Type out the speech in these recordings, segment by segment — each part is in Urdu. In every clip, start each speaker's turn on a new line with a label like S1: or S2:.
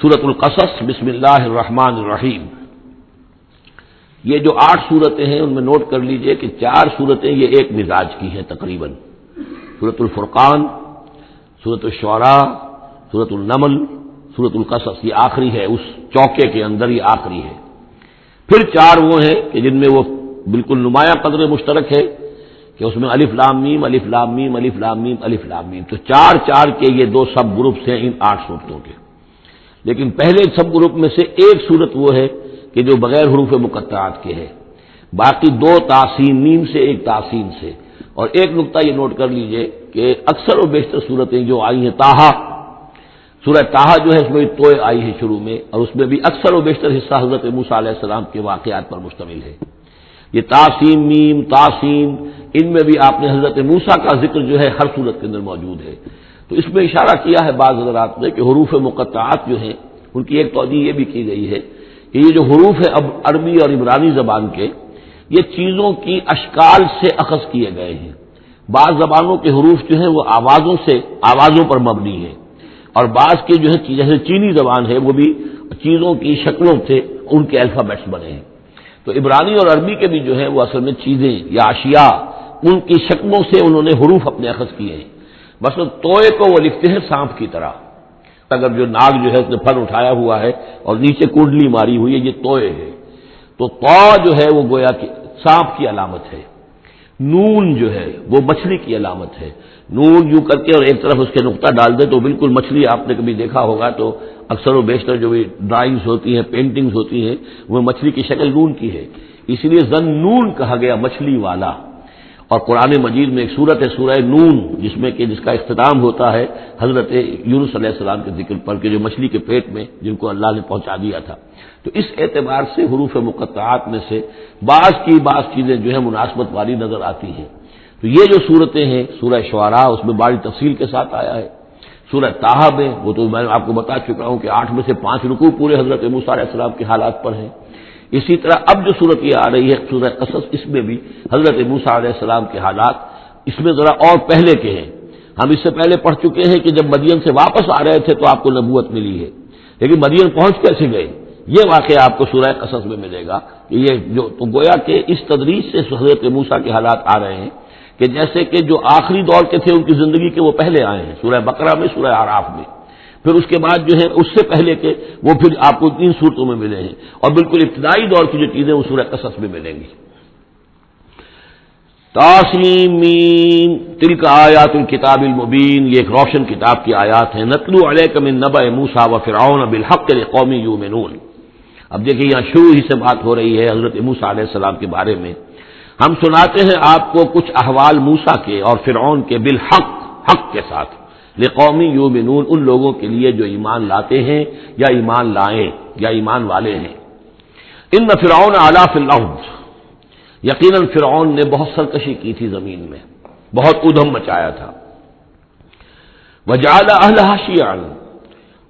S1: سورۃ القصص بسم اللہ الرحمن الرحیم. یہ جو 8 صورتیں ہیں ان میں نوٹ کر لیجئے کہ 4 صورتیں یہ ایک مزاج کی ہیں تقریباً. سورۃ الفرقان، سورۃ الشعراء، سورۃ النمل، سورۃ القصص، یہ آخری ہے اس چوکے کے اندر، یہ آخری ہے. پھر 4 وہ ہیں کہ جن میں وہ بالکل نمایاں قدر مشترک ہے کہ اس میں الف لام میم الف لام میم الف لام میم الف لام میم، تو 4 کے یہ 2 سب گروپس ہیں ان 8 صورتوں کے. لیکن پہلے سب گروپ میں سے ایک صورت وہ ہے کہ جو بغیر حروف مقطعات کے ہے، باقی 2 تاسین میم سے، ایک تاسین سے. اور ایک نقطہ یہ نوٹ کر لیجئے کہ اکثر و بیشتر صورتیں جو آئی ہیں طٰہٰ، سورہ طٰہٰ جو ہے اس میں توئے آئی ہے شروع میں، اور اس میں بھی اکثر و بیشتر حصہ حضرت موسیٰ علیہ السلام کے واقعات پر مشتمل ہے. یہ تاسین میم تاسین، ان میں بھی آپ نے حضرت موسیٰ کا ذکر جو ہے ہر صورت کے اندر موجود ہے. تو اس میں اشارہ کیا ہے بعض حضرات نے کہ حروف مقطعات جو ہیں ان کی ایک توجیہ یہ بھی کی گئی ہے کہ یہ جو حروف ہیں اب عربی اور عبرانی زبان کے، یہ چیزوں کی اشکال سے اخذ کیے گئے ہیں. بعض زبانوں کے حروف جو ہیں وہ آوازوں پر مبنی ہیں، اور بعض کے جو ہے جیسے چینی زبان ہے وہ بھی چیزوں کی شکلوں سے ان کے الفابیٹس بنے ہیں. تو عبرانی اور عربی کے بھی جو ہے وہ اصل میں چیزیں یا اشیاء، ان کی شکلوں سے انہوں نے حروف اپنے اخذ کیے ہیں. بس توئے کو وہ لکھتے ہیں سانپ کی طرح. اگر جو ناگ جو ہے اس نے پھر اٹھایا ہوا ہے اور نیچے کنڈلی ماری ہوئی ہے، یہ توئے ہے. تو جو ہے وہ گویا کہ سانپ کی علامت ہے. نون جو ہے وہ مچھلی کی علامت ہے. نون یوں کر کے اور ایک طرف اس کے نقطہ ڈال دے تو بالکل مچھلی، آپ نے کبھی دیکھا ہوگا تو اکثر و بیشتر جو بھی ڈرائنگز ہوتی ہیں، پینٹنگز ہوتی ہیں، وہ مچھلی کی شکل نون کی ہے. اس لیے ذنون کہا گیا، مچھلی والا. اور قرآن مجید میں ایک سورت ہے سورہ نون، جس کا اختتام ہوتا ہے حضرت یونس علیہ السلام کے ذکر پر کہ جو مچھلی کے پیٹ میں جن کو اللہ نے پہنچا دیا تھا. تو اس اعتبار سے حروف مقطعات میں سے بعض چیزیں جو ہے مناسبت والی نظر آتی ہیں. تو یہ جو صورتیں ہیں، سورہ شعراء اس میں بڑی تفصیل کے ساتھ آیا ہے. سورہ طٰہٰ میں وہ تو میں آپ کو بتا چکا ہوں کہ 8 میں سے 5 رکوع پورے حضرت موسیٰ علیہ السلام کے حالات پر ہیں. اسی طرح اب جو صورت یہ آ رہی ہے سورہ قصص، اس میں بھی حضرت موسیٰ علیہ السلام کے حالات اس میں ذرا اور پہلے کے ہیں. ہم اس سے پہلے پڑھ چکے ہیں کہ جب مدین سے واپس آ رہے تھے تو آپ کو نبوت ملی ہے، لیکن مدین پہنچ کیسے گئے، یہ واقعہ آپ کو سورہ قصص میں ملے گا. کہ یہ جو تو گویا کہ اس تدریج سے حضرت موسیٰ کے حالات آ رہے ہیں کہ جیسے کہ جو آخری دور کے تھے ان کی زندگی کے وہ پہلے آئے ہیں، سورہ بقرہ میں، سورہ اعراف میں. پھر اس کے بعد جو ہے اس سے پہلے کے وہ پھر آپ کو 3 صورتوں میں ملے ہیں، اور بالکل ابتدائی دور کی جو چیزیں وہ سورہ قصص میں ملیں گی. طاسیم میم تلک آیات الکتاب المبین، یہ ایک روشن کتاب کی آیات ہیں. نتلو علیک من نبأ موسیٰ وفرعون بالحق لقوم یؤمنون. اب دیکھیں یہاں شروع ہی سے بات ہو رہی ہے حضرت موسیٰ علیہ السلام کے بارے میں. ہم سناتے ہیں آپ کو کچھ احوال موسیٰ کے اور فرعون کے، بالحق، حق کے ساتھ، لقوم یؤمنون، ان لوگوں کے لیے جو ایمان لاتے ہیں یا ایمان لائیں یا ایمان والے ہیں. ان فرعون علا فی الارض، یقیناً فرعون نے بہت سرکشی کی تھی زمین میں، بہت ادھم مچایا تھا. وجعل اہلہا شیعا،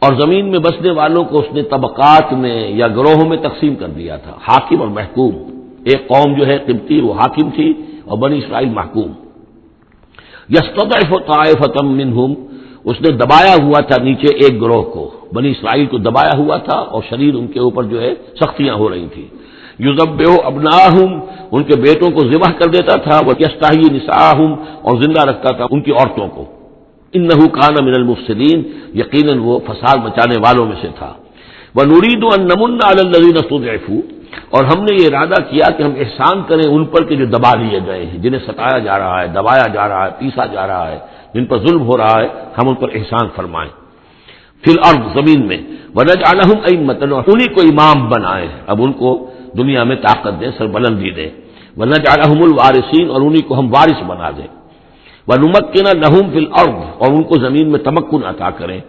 S1: اور زمین میں بسنے والوں کو اس نے طبقات میں یا گروہوں میں تقسیم کر دیا تھا، حاکم اور محکوم. ایک قوم جو ہے قبطی وہ حاکم تھی اور بنی اسرائیل محکوم. یستضعف طائفۃ منہم، اس نے دبایا ہوا تھا نیچے ایک گروہ کو، بنی اسرائیل کو دبایا ہوا تھا اور شدید ان کے اوپر جو ہے سختیاں ہو رہی تھی. یذبح ابناہم، ان کے بیٹوں کو ذبح کر دیتا تھا. ویستحیی نساءہم، اور زندہ رکھتا تھا ان کی عورتوں کو. انہ کان من المفسدین، یقیناً وہ فساد مچانے والوں میں سے تھا. ونرید ان نمن علی الذین استضعفوا، اور ہم نے یہ ارادہ کیا کہ ہم احسان کریں ان پر کہ جو دبا لیے گئے ہیں، جنہیں ستایا جا رہا ہے، دبایا جا رہا ہے، پیسا جا رہا ہے، جن پر ظلم ہو رہا ہے، ہم ان پر احسان فرمائیں. فی الارض، زمین میں. ونجعلہم ائمۃ، انہی کو امام بنائیں، اب ان کو دنیا میں طاقت دیں، سربلندی دیں. ونجعلہم الوارثین، اور انہی کو ہم وارث بنا دیں. ونمکن لہم فی الارض، اور ان کو زمین میں تمکن عطا کریں.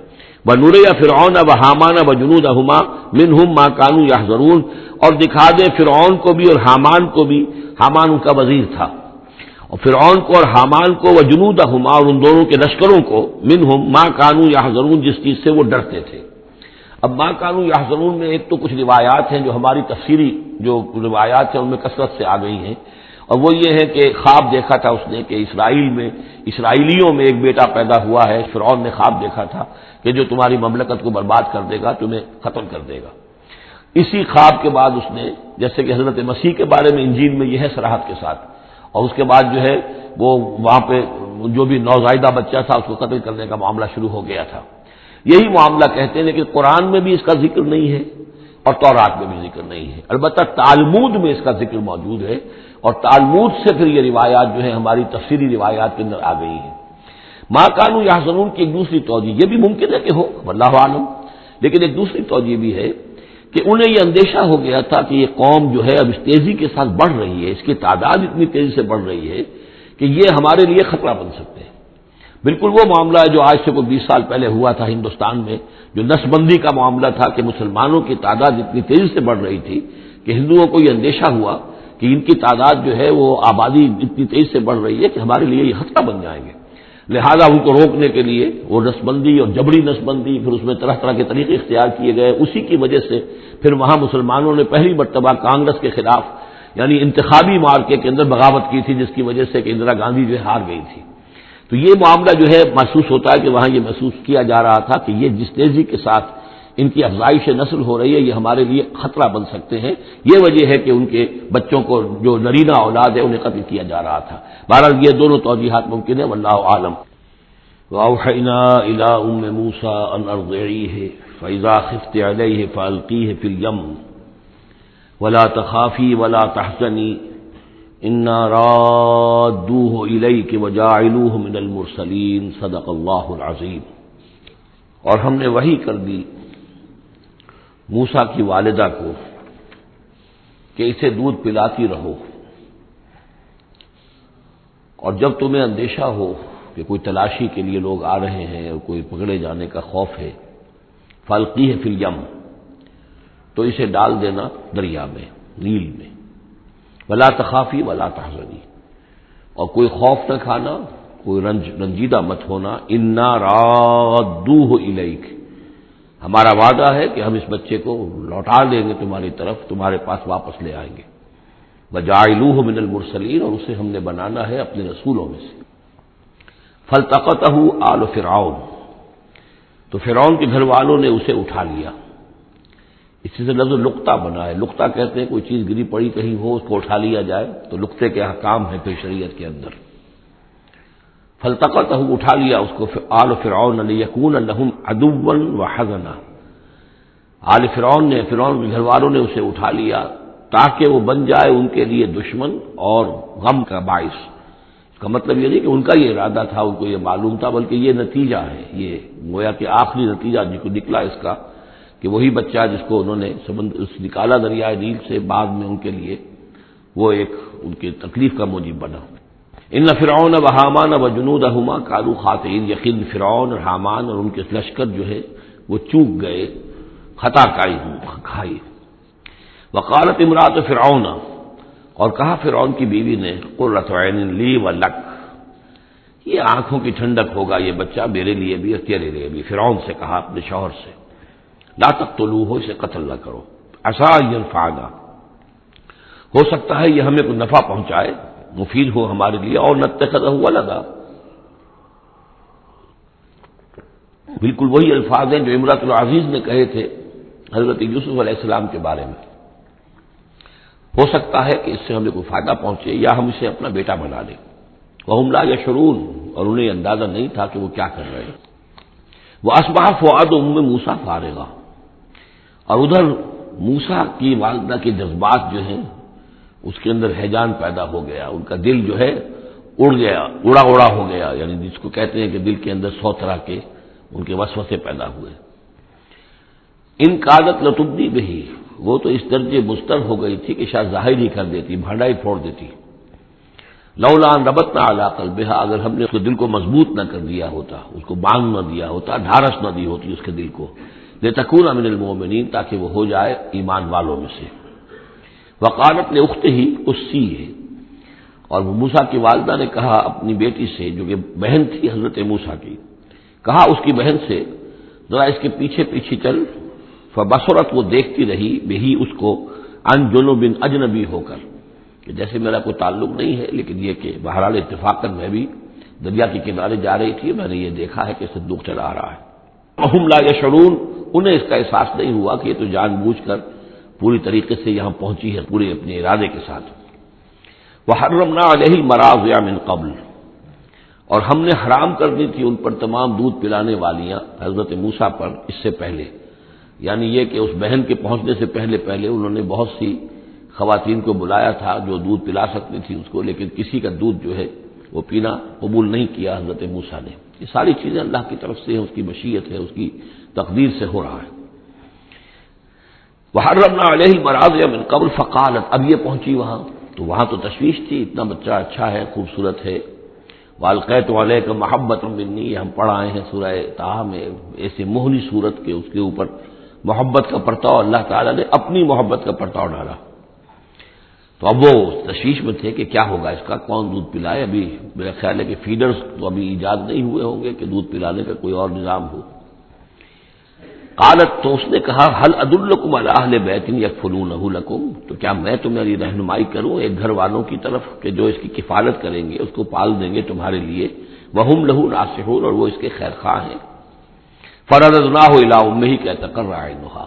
S1: ونری فرعون وحامان وجنودہما منہم ما کانوا یحذرون، اور دکھا دیں فرعون کو بھی اور حامان کو بھی، حامان ان کا وزیر تھا، اور فرعون کو اور حامان کو، وجنودہما، اور ان دونوں کے لشکروں کو، منہم ما کانوا یحذرون، جس چیز سے وہ ڈرتے تھے. اب ما کانوا یحذرون میں ایک تو کچھ روایات ہیں جو ہماری تفسیری جو روایات ہیں ان میں کثرت سے آ گئی ہیں، اور وہ یہ ہے کہ خواب دیکھا تھا اس نے کہ اسرائیلیوں میں ایک بیٹا پیدا ہوا ہے. فرعون نے خواب دیکھا تھا کہ جو تمہاری مملکت کو برباد کر دے گا، تمہیں ختم کر دے گا. اسی خواب کے بعد اس نے، جیسے کہ حضرت مسیح کے بارے میں انجیل میں یہ ہے صراحت کے ساتھ، اور اس کے بعد جو ہے وہ وہاں پہ جو بھی نوزائیدہ بچہ تھا اس کو قتل کرنے کا معاملہ شروع ہو گیا تھا. یہی معاملہ کہتے ہیں لیکن قرآن میں بھی اس کا ذکر نہیں ہے اور تورات میں بھی ذکر نہیں ہے. البتہ تالمود میں اس کا ذکر موجود ہے، اور تالمود سے پھر یہ روایات جو ہے ہماری تفسیری روایات کے اندر آ گئی ہیں. ما کانوا یحزنون کی ایک دوسری توجہ یہ بھی ممکن ہے کہ ہو، واللہ عالم، لیکن ایک دوسری توجہ بھی ہے کہ انہیں یہ اندیشہ ہو گیا تھا کہ یہ قوم جو ہے اب اس تیزی کے ساتھ بڑھ رہی ہے، اس کی تعداد اتنی تیزی سے بڑھ رہی ہے کہ یہ ہمارے لیے خطرہ بن سکتے ہیں. بالکل وہ معاملہ ہے جو آج سے کوئی 20 سال پہلے ہوا تھا ہندوستان میں، جو نسل بندی کا معاملہ تھا کہ مسلمانوں کی تعداد اتنی تیزی سے بڑھ رہی تھی کہ ہندوؤں کو یہ اندیشہ ہوا کہ ان کی تعداد جو ہے وہ آبادی اتنی تیزی سے بڑھ رہی ہے کہ ہمارے لیے یہ خطرہ بن جائیں گے. لہذا ان کو روکنے کے لیے وہ نسل بندی اور جبری نسل بندی، پھر اس میں طرح طرح کے طریقے اختیار کیے گئے. اسی کی وجہ سے پھر وہاں مسلمانوں نے پہلی مرتبہ کانگریس کے خلاف یعنی انتخابی مارکے کے اندر بغاوت کی تھی، جس کی وجہ سے کہ اندرا گاندھی جو ہے ہار گئی تھی. تو یہ معاملہ جو ہے محسوس ہوتا ہے کہ وہاں یہ محسوس کیا جا رہا تھا کہ یہ جس تیزی کے ساتھ ان کی افزائش نسل ہو رہی ہے یہ ہمارے لیے خطرہ بن سکتے ہیں. یہ وجہ ہے کہ ان کے بچوں کو جو نرینہ اولاد ہے انہیں قتل کیا جا رہا تھا. بہرحال یہ دونوں توجیحات ممکن ہے، واللہ عالم. وَأَوْحَيْنَا إِلَىٰ أُمِّ مُوسَىٰ أَنْ أَرْضِعِيهِ فَإِذَا خِفْتِ عَلَيْهِ فَأَلْقِيهِ فِي الْيَمِّ وَلَا تَخَافِي وَلَا تَحْزَنِي إِنَّا رَادُّوهُ إِلَيْكِ وَجَاعِلُوهُ مِنَ الْمُرْسَلِينَ صدق اللہ العظیم. اور ہم نے وحی کر دی موسیٰ کی والدہ کو کہ اسے دودھ پلاتی رہو، اور جب تمہیں اندیشہ ہو کہ کوئی تلاشی کے لیے لوگ آ رہے ہیں اور کوئی پکڑے جانے کا خوف ہے، فَأَلْقِيهِ فِي الْيَمِّ تو اسے ڈال دینا دریا میں، نیل میں. وَلَا تَخَافِي وَلَا تَحْزَنِي اور کوئی خوف نہ کھانا، کوئی رنجیدہ مت ہونا. اِنَّا رَادُّوهُ إِلَيْكَ ہمارا وعدہ ہے کہ ہم اس بچے کو لوٹا دیں گے تمہاری طرف، تمہارے پاس واپس لے آئیں گے. وَجَاعِلُوهُ مِنَ الْمُرْسَلِينَ اور اسے ہم نے بنانا ہے اپنے رسولوں میں سے. فَالْتَقَطَهُ آلُ فِرْعَوْنَ تو فرعون کے گھر والوں نے اسے اٹھا لیا. اسی سے لفظ لقطہ بنا ہے. لقطہ کہتے ہیں کوئی چیز گری پڑی کہیں ہو اس کو اٹھا لیا جائے، تو لقطے کے احکام ہیں پھر شریعت کے اندر. فَالْتَقَطَهُ اٹھا لیا اس کو آلُ فِرْعَوْنَ لِيَكُونَ لَهُمْ عَدُوًّا وَحَزَنًا آل فرعون نے، فرعون کے گھر والوں نے اسے اٹھا لیا تاکہ وہ بن جائے ان کے لیے دشمن اور غم کا باعث. اس کا مطلب یہ نہیں کہ ان کا یہ ارادہ تھا، ان کو یہ معلوم تھا، بلکہ یہ نتیجہ ہے، یہ گویا کہ آخری نتیجہ جس کو نکلا اس کا کہ وہی بچہ جس کو انہوں نے نکالا دریائے نیل سے، بعد میں ان کے لیے وہ ایک ان کی تکلیف کا موجب بنا. ان فرعون و حامان و جنودہما کانوا خاطئین یقین فرعون اور حامان اور ان کے لشکر جو ہے وہ چوک گئے، خطا کھائی. وقالت امرأۃ فرعون اور کہا فرعون کی بیوی نے قرۃ عین لی ولک یہ آنکھوں کی ٹھنڈک ہوگا یہ بچہ میرے لیے بھی اور تیرے لیے بھی. فرعون سے کہا اپنے شوہر سے لا تقتلوہ اسے قتل نہ کرو، عسیٰ ان ینفعنا ہو سکتا ہے یہ ہمیں کوئی نفع پہنچائے، مفید ہو ہمارے لیے، اور نتخذہ ولدا بالکل وہی الفاظ ہیں جو امرأۃ العزیز نے کہے تھے حضرت یوسف علیہ السلام کے بارے میں. ہو سکتا ہے کہ اس سے ہمیں کوئی فائدہ پہنچے یا ہم اسے اپنا بیٹا بنا لیں. وہم لا یشعرون اور انہیں اندازہ نہیں تھا کہ وہ کیا کر رہے ہیں. وَأَصْبَحَ فُؤَادُ أُمِّ مُوسَىٰ فارغا اور ادھر موسیٰ کی والدہ کے جذبات جو ہیں اس کے اندر ہیجان پیدا ہو گیا، ان کا دل جو ہے اڑ گیا، اڑا ہو گیا، یعنی جس کو کہتے ہیں کہ دل کے اندر 100 طرح کے ان کے وسوسے پیدا ہوئے. ان کادت لتبدی بہی وہ تو اس درجے مستر ہو گئی تھی کہ شاید ظاہر ہی کر دیتی، بھانڈا ہی پھوڑ دیتی. لولا ان ربطنا علی قلبها اگر ہم نے اس کے دل کو مضبوط نہ کر دیا ہوتا، اس کو باندھ نہ دیا ہوتا، ڈھارس نہ دی ہوتی اس کے دل کو، لتکون من المؤمنین تاکہ وہ ہو جائے ایمان والوں میں سے. وقالت لاختہ قصیہ اور موسیٰ کی والدہ نے کہا اپنی بیٹی سے جو کہ بہن تھی حضرت موسیٰ کی، کہا اس کی بہن سے ذرا اس کے پیچھے پیچھے چل. فبصرت وہ دیکھتی رہی بہی اس کو عن جنوب اجنبی ہو کر، کہ جیسے میرا کوئی تعلق نہیں ہے، لیکن یہ کہ بہرحال اتفاقاً میں بھی دریا کے کنارے جا رہی تھی، میں نے یہ دیکھا ہے کہ صندوق چلا آ رہا ہے۔ وَهُمْ لَا يَشْعُرُونَ، انہیں اس کا احساس نہیں ہوا کہ یہ تو جان بوجھ کر پوری طریقے سے یہاں پہنچی ہے، پورے اپنے ارادے کے ساتھ۔ وَحَرَّمْنَا عَلَيْهِ الْمَرَاضِعَ مِنْ قَبْلُ، اور ہم نے حرام کر دی تھی ان پر تمام دودھ پلانے والیاں حضرت موسیٰ پر اس سے پہلے، یعنی یہ کہ اس بہن کے پہنچنے سے پہلے پہلے انہوں نے بہت سی خواتین کو بلایا تھا جو دودھ پلا سکتی تھی اس کو، لیکن کسی کا دودھ جو ہے وہ پینا قبول نہیں کیا حضرت موسیٰ نے۔ یہ ساری چیزیں اللہ کی طرف سے ہیں، اس کی مشیت ہے، اس کی تقدیر سے ہو رہا ہے۔ وَحَرَّمْنَا عَلَيْهِ الْمَرَاضِعَ مِنْ قَبْلُ فَقَالَتْ، اب یہ پہنچی وہاں تو وہاں تو تشویش تھی، اتنا بچہ اچھا ہے، خوبصورت ہے۔ وَأَلْقَيْتُ عَلَيْكَ مَحَبَّةً مِّنِّي، یہ ہم پڑھ آئے ہیں سورہ طٰہٰ میں، ایسے موہنی صورت کے اس کے اوپر محبت کا پرتاؤ اللہ تعالیٰ نے اپنی محبت کا پرتاؤ ڈالا۔ تو اب وہ تشویش میں تھے کہ کیا ہوگا اس کا، کون دودھ پلائے۔ ابھی میرا خیال ہے کہ فیڈرز تو ابھی ایجاد نہیں ہوئے ہوں گے کہ دودھ پلانے کا کوئی اور نظام ہو۔ قالت، تو اس نے کہا، هل ادلکم علی اہل بیت یکفلونہ لکم، تو کیا میں تمہاری رہنمائی کروں ایک گھر والوں کی طرف کہ جو اس کی کفالت کریں گے، اس کو پال دیں گے تمہارے لیے، وہم لہ ناصحون، اور وہ اس کے خیر خواہ ہیں۔ فرددناہ الی امہ کی تقر عینہا،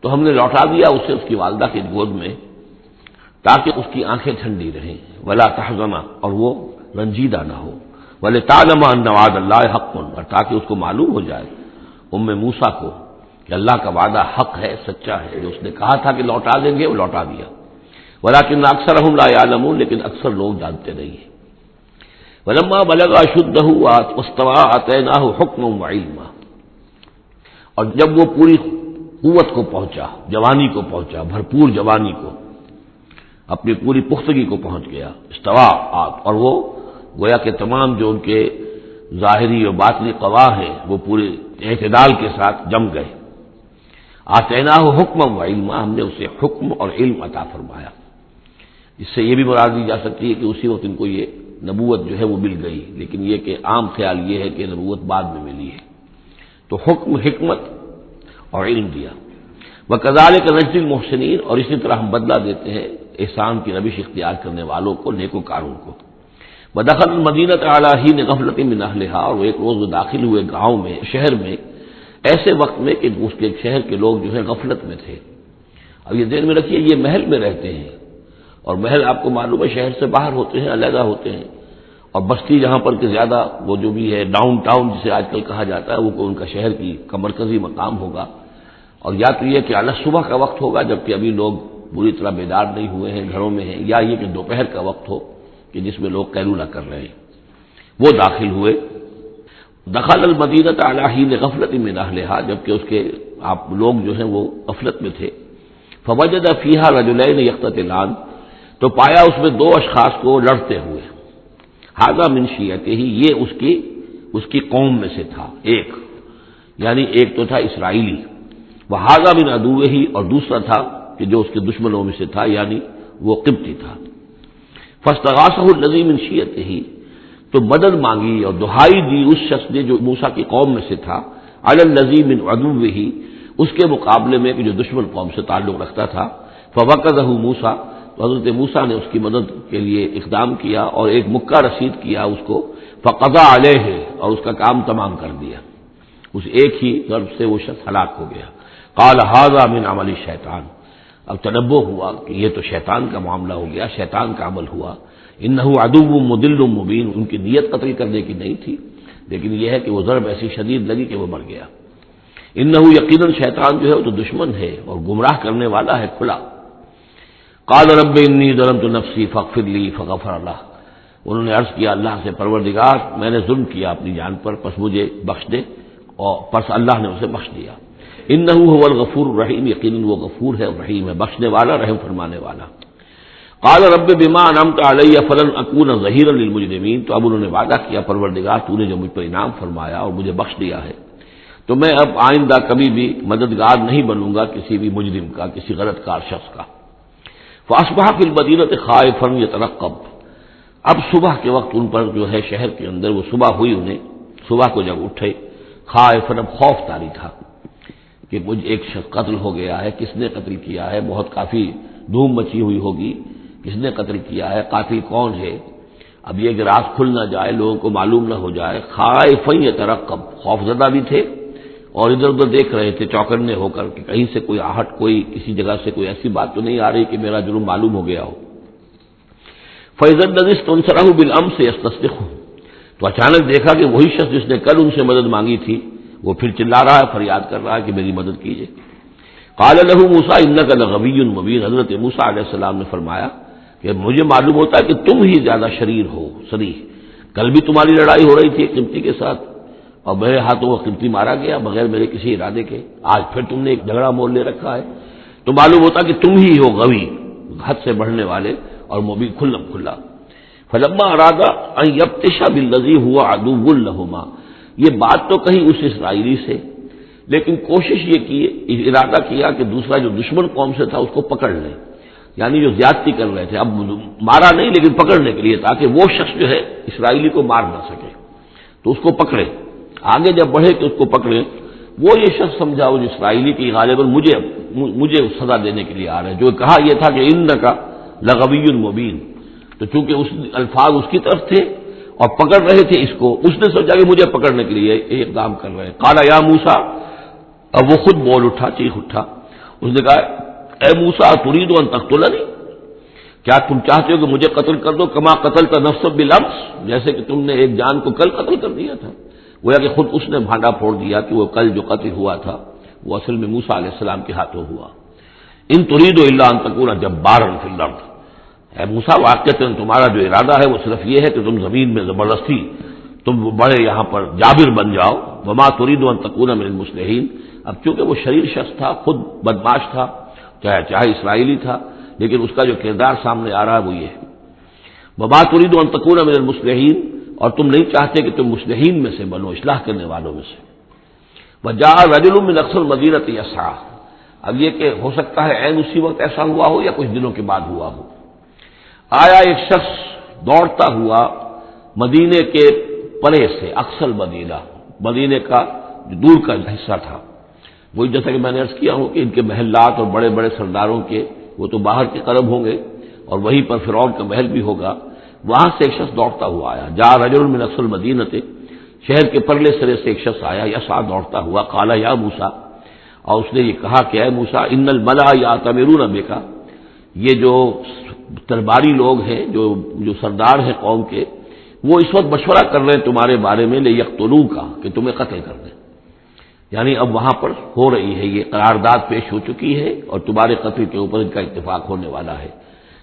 S1: تو ہم نے لوٹا دیا اسے اس کی والدہ کی گود میں تاکہ اس کی آنکھیں ٹھنڈی رہیں، ولا تحزن، اور وہ رنجیدہ نہ ہو، ولتعلم ان وعد اللہ حق، اور تاکہ اس کو معلوم ہو جائے ام موسیٰ کو کہ اللہ کا وعدہ حق ہے، سچا ہے، جو اس نے کہا تھا کہ لوٹا دیں گے وہ لوٹا دیا۔ ولکن اکثرهم لا يعلمون، لیکن اکثر لوگ جانتے نہیں ہیں۔ ولما بلغ اشدہ واستوى آتیناہ حکما وعلما، اور جب وہ پوری قوت کو پہنچا، جوانی کو پہنچا، بھرپور جوانی کو، اپنی پوری پختگی کو پہنچ گیا، استوا، اور وہ گویا کہ تمام جو ان کے ظاہری اور باطنی قوا ہیں وہ پورے اعتدال کے ساتھ جم گئے۔ آتیناہ حکما و علما، ہم نے اسے حکم اور علم عطا فرمایا۔ اس سے یہ بھی مراد لی جا سکتی ہے کہ اسی وقت ان کو یہ نبوت جو ہے وہ مل گئی، لیکن یہ کہ عام خیال یہ ہے کہ نبوت بعد میں ملی ہے۔ تو حکم، حکمت اور علم دیا۔ وَكَذَلِكَ نَجْزِي الْمُحْسِنِينَ، اور اسی طرح ہم بدلہ دیتے ہیں احسان کی روش اختیار کرنے والوں کو، نیکوکاروں کو۔ وَدَخَلَ الْمَدِينَةَ عَلَىٰ حِينِ غَفْلَةٍ مِّنْ أَهْلِهَا، اور وہ ایک روز وہ داخل ہوئے گاؤں میں، شہر میں، ایسے وقت میں کہ اس کے شہر کے لوگ جو ہے غفلت میں تھے۔ اب یہ ذہن میں رکھیے یہ محل میں رہتے ہیں، اور محل آپ کو معلوم ہے شہر سے باہر ہوتے ہیں، علیحدہ ہوتے ہیں، اور بستی جہاں پر کہ زیادہ وہ جو بھی ہے ڈاؤن ٹاؤن جسے آج کل کہا جاتا ہے، وہ ان کا شہر کی کا مرکزی مقام ہوگا، اور یا تو یہ کہ اعلیٰ صبح کا وقت ہوگا جبکہ ابھی لوگ پوری طرح بیدار نہیں ہوئے ہیں، گھروں میں ہیں، یا یہ کہ دوپہر کا وقت ہو کہ جس میں لوگ قیلولہ کر رہے ہیں۔ وہ داخل ہوئے۔ دخل المدینۃ علی حین غفلۃ من اہلہا، جبکہ اس کے آپ لوگ جو ہیں وہ غفلت میں تھے۔ فوجد فیہا رجلین یقتتلان، تو پایا اس میں دو اشخاص کو لڑتے ہوئے۔ ھذا من شیعتہ، یہ اس کی قوم میں سے تھا ایک، یعنی ایک تو تھا اسرائیلی، وھذا من عدوہ، اور دوسرا تھا کہ جو اس کے دشمنوں میں سے تھا، یعنی وہ قبطی تھا۔ فاستغاثہ الذی من شیعتہ، تو مدد مانگی اور دہائی دی اس شخص نے جو موسیٰ کی قوم میں سے تھا، علی الذی من عدوہ، اس کے مقابلے میں کہ جو دشمن قوم سے تعلق رکھتا تھا۔ فوقظہ موسیٰ، تو حضرت موسیٰ نے اس کی مدد کے لیے اقدام کیا اور ایک مکہ رسید کیا اس کو، فقضى علیہ، اور اس کا کام تمام کر دیا، اس ایک ہی ضرب سے وہ شخص ہلاک ہو گیا۔ قال ھذا من عمل الشیطان، اب تنبہ ہوا کہ یہ تو شیطان کا معاملہ ہو گیا، شیطان کا عمل ہوا۔ انہ عدو مضل مبین، ان کی نیت قتل کرنے کی نہیں تھی، لیکن یہ ہے کہ وہ ضرب ایسی شدید لگی کہ وہ مر گیا۔ انہ یقیناً شیطان جو ہے وہ تو دشمن ہے اور گمراہ کرنے والا ہے کھلا۔ قال رب انی ظلمت نفسی فاغفر لی فغفر له، انہوں نے عرض کیا اللہ سے، پروردگار میں نے ظلم کیا اپنی جان پر، پس مجھے بخش دے، اور پس اللہ نے اسے بخش دیا۔ انہ هو الغفور الرحیم، یقیناً وہ غفور ہے اور رحیم ہے، بخشنے والا، رحم فرمانے والا۔ قال رب بما انعمت علی فلن اکون ظہیرا للمجرمین، تو اب انہوں نے وعدہ کیا پروردگار تو نے جو مجھ پر انعام فرمایا اور مجھے بخش دیا ہے، تو میں اب آئندہ کبھی بھی مددگار نہیں بنوں گا کسی بھی مجرم کا، کسی غلط کار شخص کا۔ فاصبح فی المدینۃ خائفا یترقب، اب صبح کے وقت ان پر جو ہے شہر کے اندر وہ صبح ہوئی، انہیں صبح کو جب اٹھے، خائفا، اب خوف طاری تھا کہ مجھ ایک شخص قتل ہو گیا ہے، کس نے قتل کیا ہے، بہت کافی دھوم مچی ہوئی ہوگی کس نے قتل کیا ہے، قاتل کون ہے۔ اب یہ کہ راز کھل نہ جائے، لوگوں کو معلوم نہ ہو جائے، خائفا یترقب، خوف زدہ بھی تھے اور ادھر ادھر دیکھ رہے تھے چوکنے ہو کر کہ کہیں سے کوئی آہٹ، کوئی کسی جگہ سے کوئی ایسی بات تو نہیں آ رہی کہ میرا جرم معلوم ہو گیا ہو۔ فَإِذَا الَّذِي اسْتَنصَرَهُ بِالْأَمْسِ يَسْتَصْرِخُ، تو اچانک دیکھا کہ وہی شخص جس نے کل ان سے مدد مانگی تھی وہ پھر چلا رہا ہے، فریاد کر رہا ہے کہ میری مدد کیجیے۔ قال له موسیٰ انک لغوی مبین، حضرت موسیٰ علیہ السلام نے فرمایا کہ مجھے معلوم ہوتا ہے کہ تم ہی زیادہ شریر ہو، صریح۔ کل بھی تمہاری لڑائی ہو رہی تھی ایک قبطی کے ساتھ اور میرے ہاتھوں وہ قبطی مارا گیا بغیر میرے کسی ارادے کے، آج پھر تم نے ایک جھگڑا مول لے رکھا ہے، تو معلوم ہوتا کہ تم ہی ہو غوی، حد سے بڑھنے والے، اور مبین کھلم کھلا۔ فلما اراد ان یبطش بالذی هو عدو لهما، یہ بات تو کہیں اس اسرائیلی سے، لیکن کوشش یہ کی، ارادہ کیا کہ دوسرا جو دشمن قوم سے تھا اس کو پکڑ لیں، یعنی جو زیادتی کر رہے تھے، اب مارا نہیں لیکن پکڑنے کے لیے، تاکہ وہ شخص جو ہے اسرائیلی کو مار نہ سکے، تو اس کو پکڑے، آگے جب بڑھے کہ اس کو پکڑے، وہ یہ شخص سمجھا وہ اسرائیلی کی غالباً مجھے سزا دینے کے لیے آ رہے ہیں، جو کہا یہ تھا کہ انک لغوی مبین، تو چونکہ اس الفاظ اس کی طرف تھے اور پکڑ رہے تھے اس کو، اس نے سوچا کہ مجھے پکڑنے کے لیے یہ اقدام کر رہے ہیں۔ قال یا موسیٰ، اب وہ خود بول اٹھا، چیخ اٹھا، اس نے کہا اے موسیٰ ترید ان تقتلنی، کیا تم چاہتے ہو کہ مجھے قتل کر دو، کما قتلت نفسا بالامس، جیسے کہ تم نے ایک جان کو کل قتل کر دیا تھا۔ گویا کہ خود اس نے بھانڈا پھوڑ دیا کہ وہ کل جو قتل ہوا تھا وہ اصل میں موسیٰ علیہ السلام کے ہاتھوں ہوا۔ ان ترید الا ان تکون جبارا فی الارض، اے موسیٰ واقعتاً تمہارا جو ارادہ ہے وہ صرف یہ ہے کہ تم زمین میں زبردستی تم بڑے یہاں پر جابر بن جاؤ، وما ترید ان تکون من المصلحین، اب چونکہ وہ شریر شخص تھا، خود بدماش تھا، چاہے اسرائیلی تھا، لیکن اس کا جو کردار سامنے آ رہا ہے وہ یہ ہے، وما ترید ان تکون من المصلحین، اور تم نہیں چاہتے کہ تم مصلحین میں سے بنو، اصلاح کرنے والوں میں سے۔ وجاء رجل من اقصى المدینہ یسعی، اب یہ کہ ہو سکتا ہے عین اسی وقت ایسا ہوا ہو یا کچھ دنوں کے بعد ہوا ہو، آیا ایک شخص دوڑتا ہوا مدینے کے پرے سے، اقصى المدینہ، مدینے کا جو دور کا حصہ تھا، وہی جیسا کہ میں نے عرض کیا ہوں کہ ان کے محلات اور بڑے بڑے سرداروں کے وہ تو باہر کے قرب ہوں گے اور وہیں پر فرعون کا محل بھی ہوگا، وہاں سے ایک شخص دوڑتا ہوا آیا، جا رجل من اقصى المدینہ، شہر کے پرلے سرے سے ایک شخص آیا، یسعی دوڑتا ہوا، قال یا موسیٰ، اور اس نے یہ کہا کہ اے موسیٰ ان الملأ یأتمرون بک، یہ جو درباری لوگ ہیں، جو سردار ہیں قوم کے، وہ اس وقت مشورہ کر رہے ہیں تمہارے بارے میں لیقتلوک، کہ تمہیں قتل کر دیں، یعنی اب وہاں پر ہو رہی ہے، یہ قرارداد پیش ہو چکی ہے اور تمہارے قتل کے اوپر ان کا اتفاق ہونے والا ہے،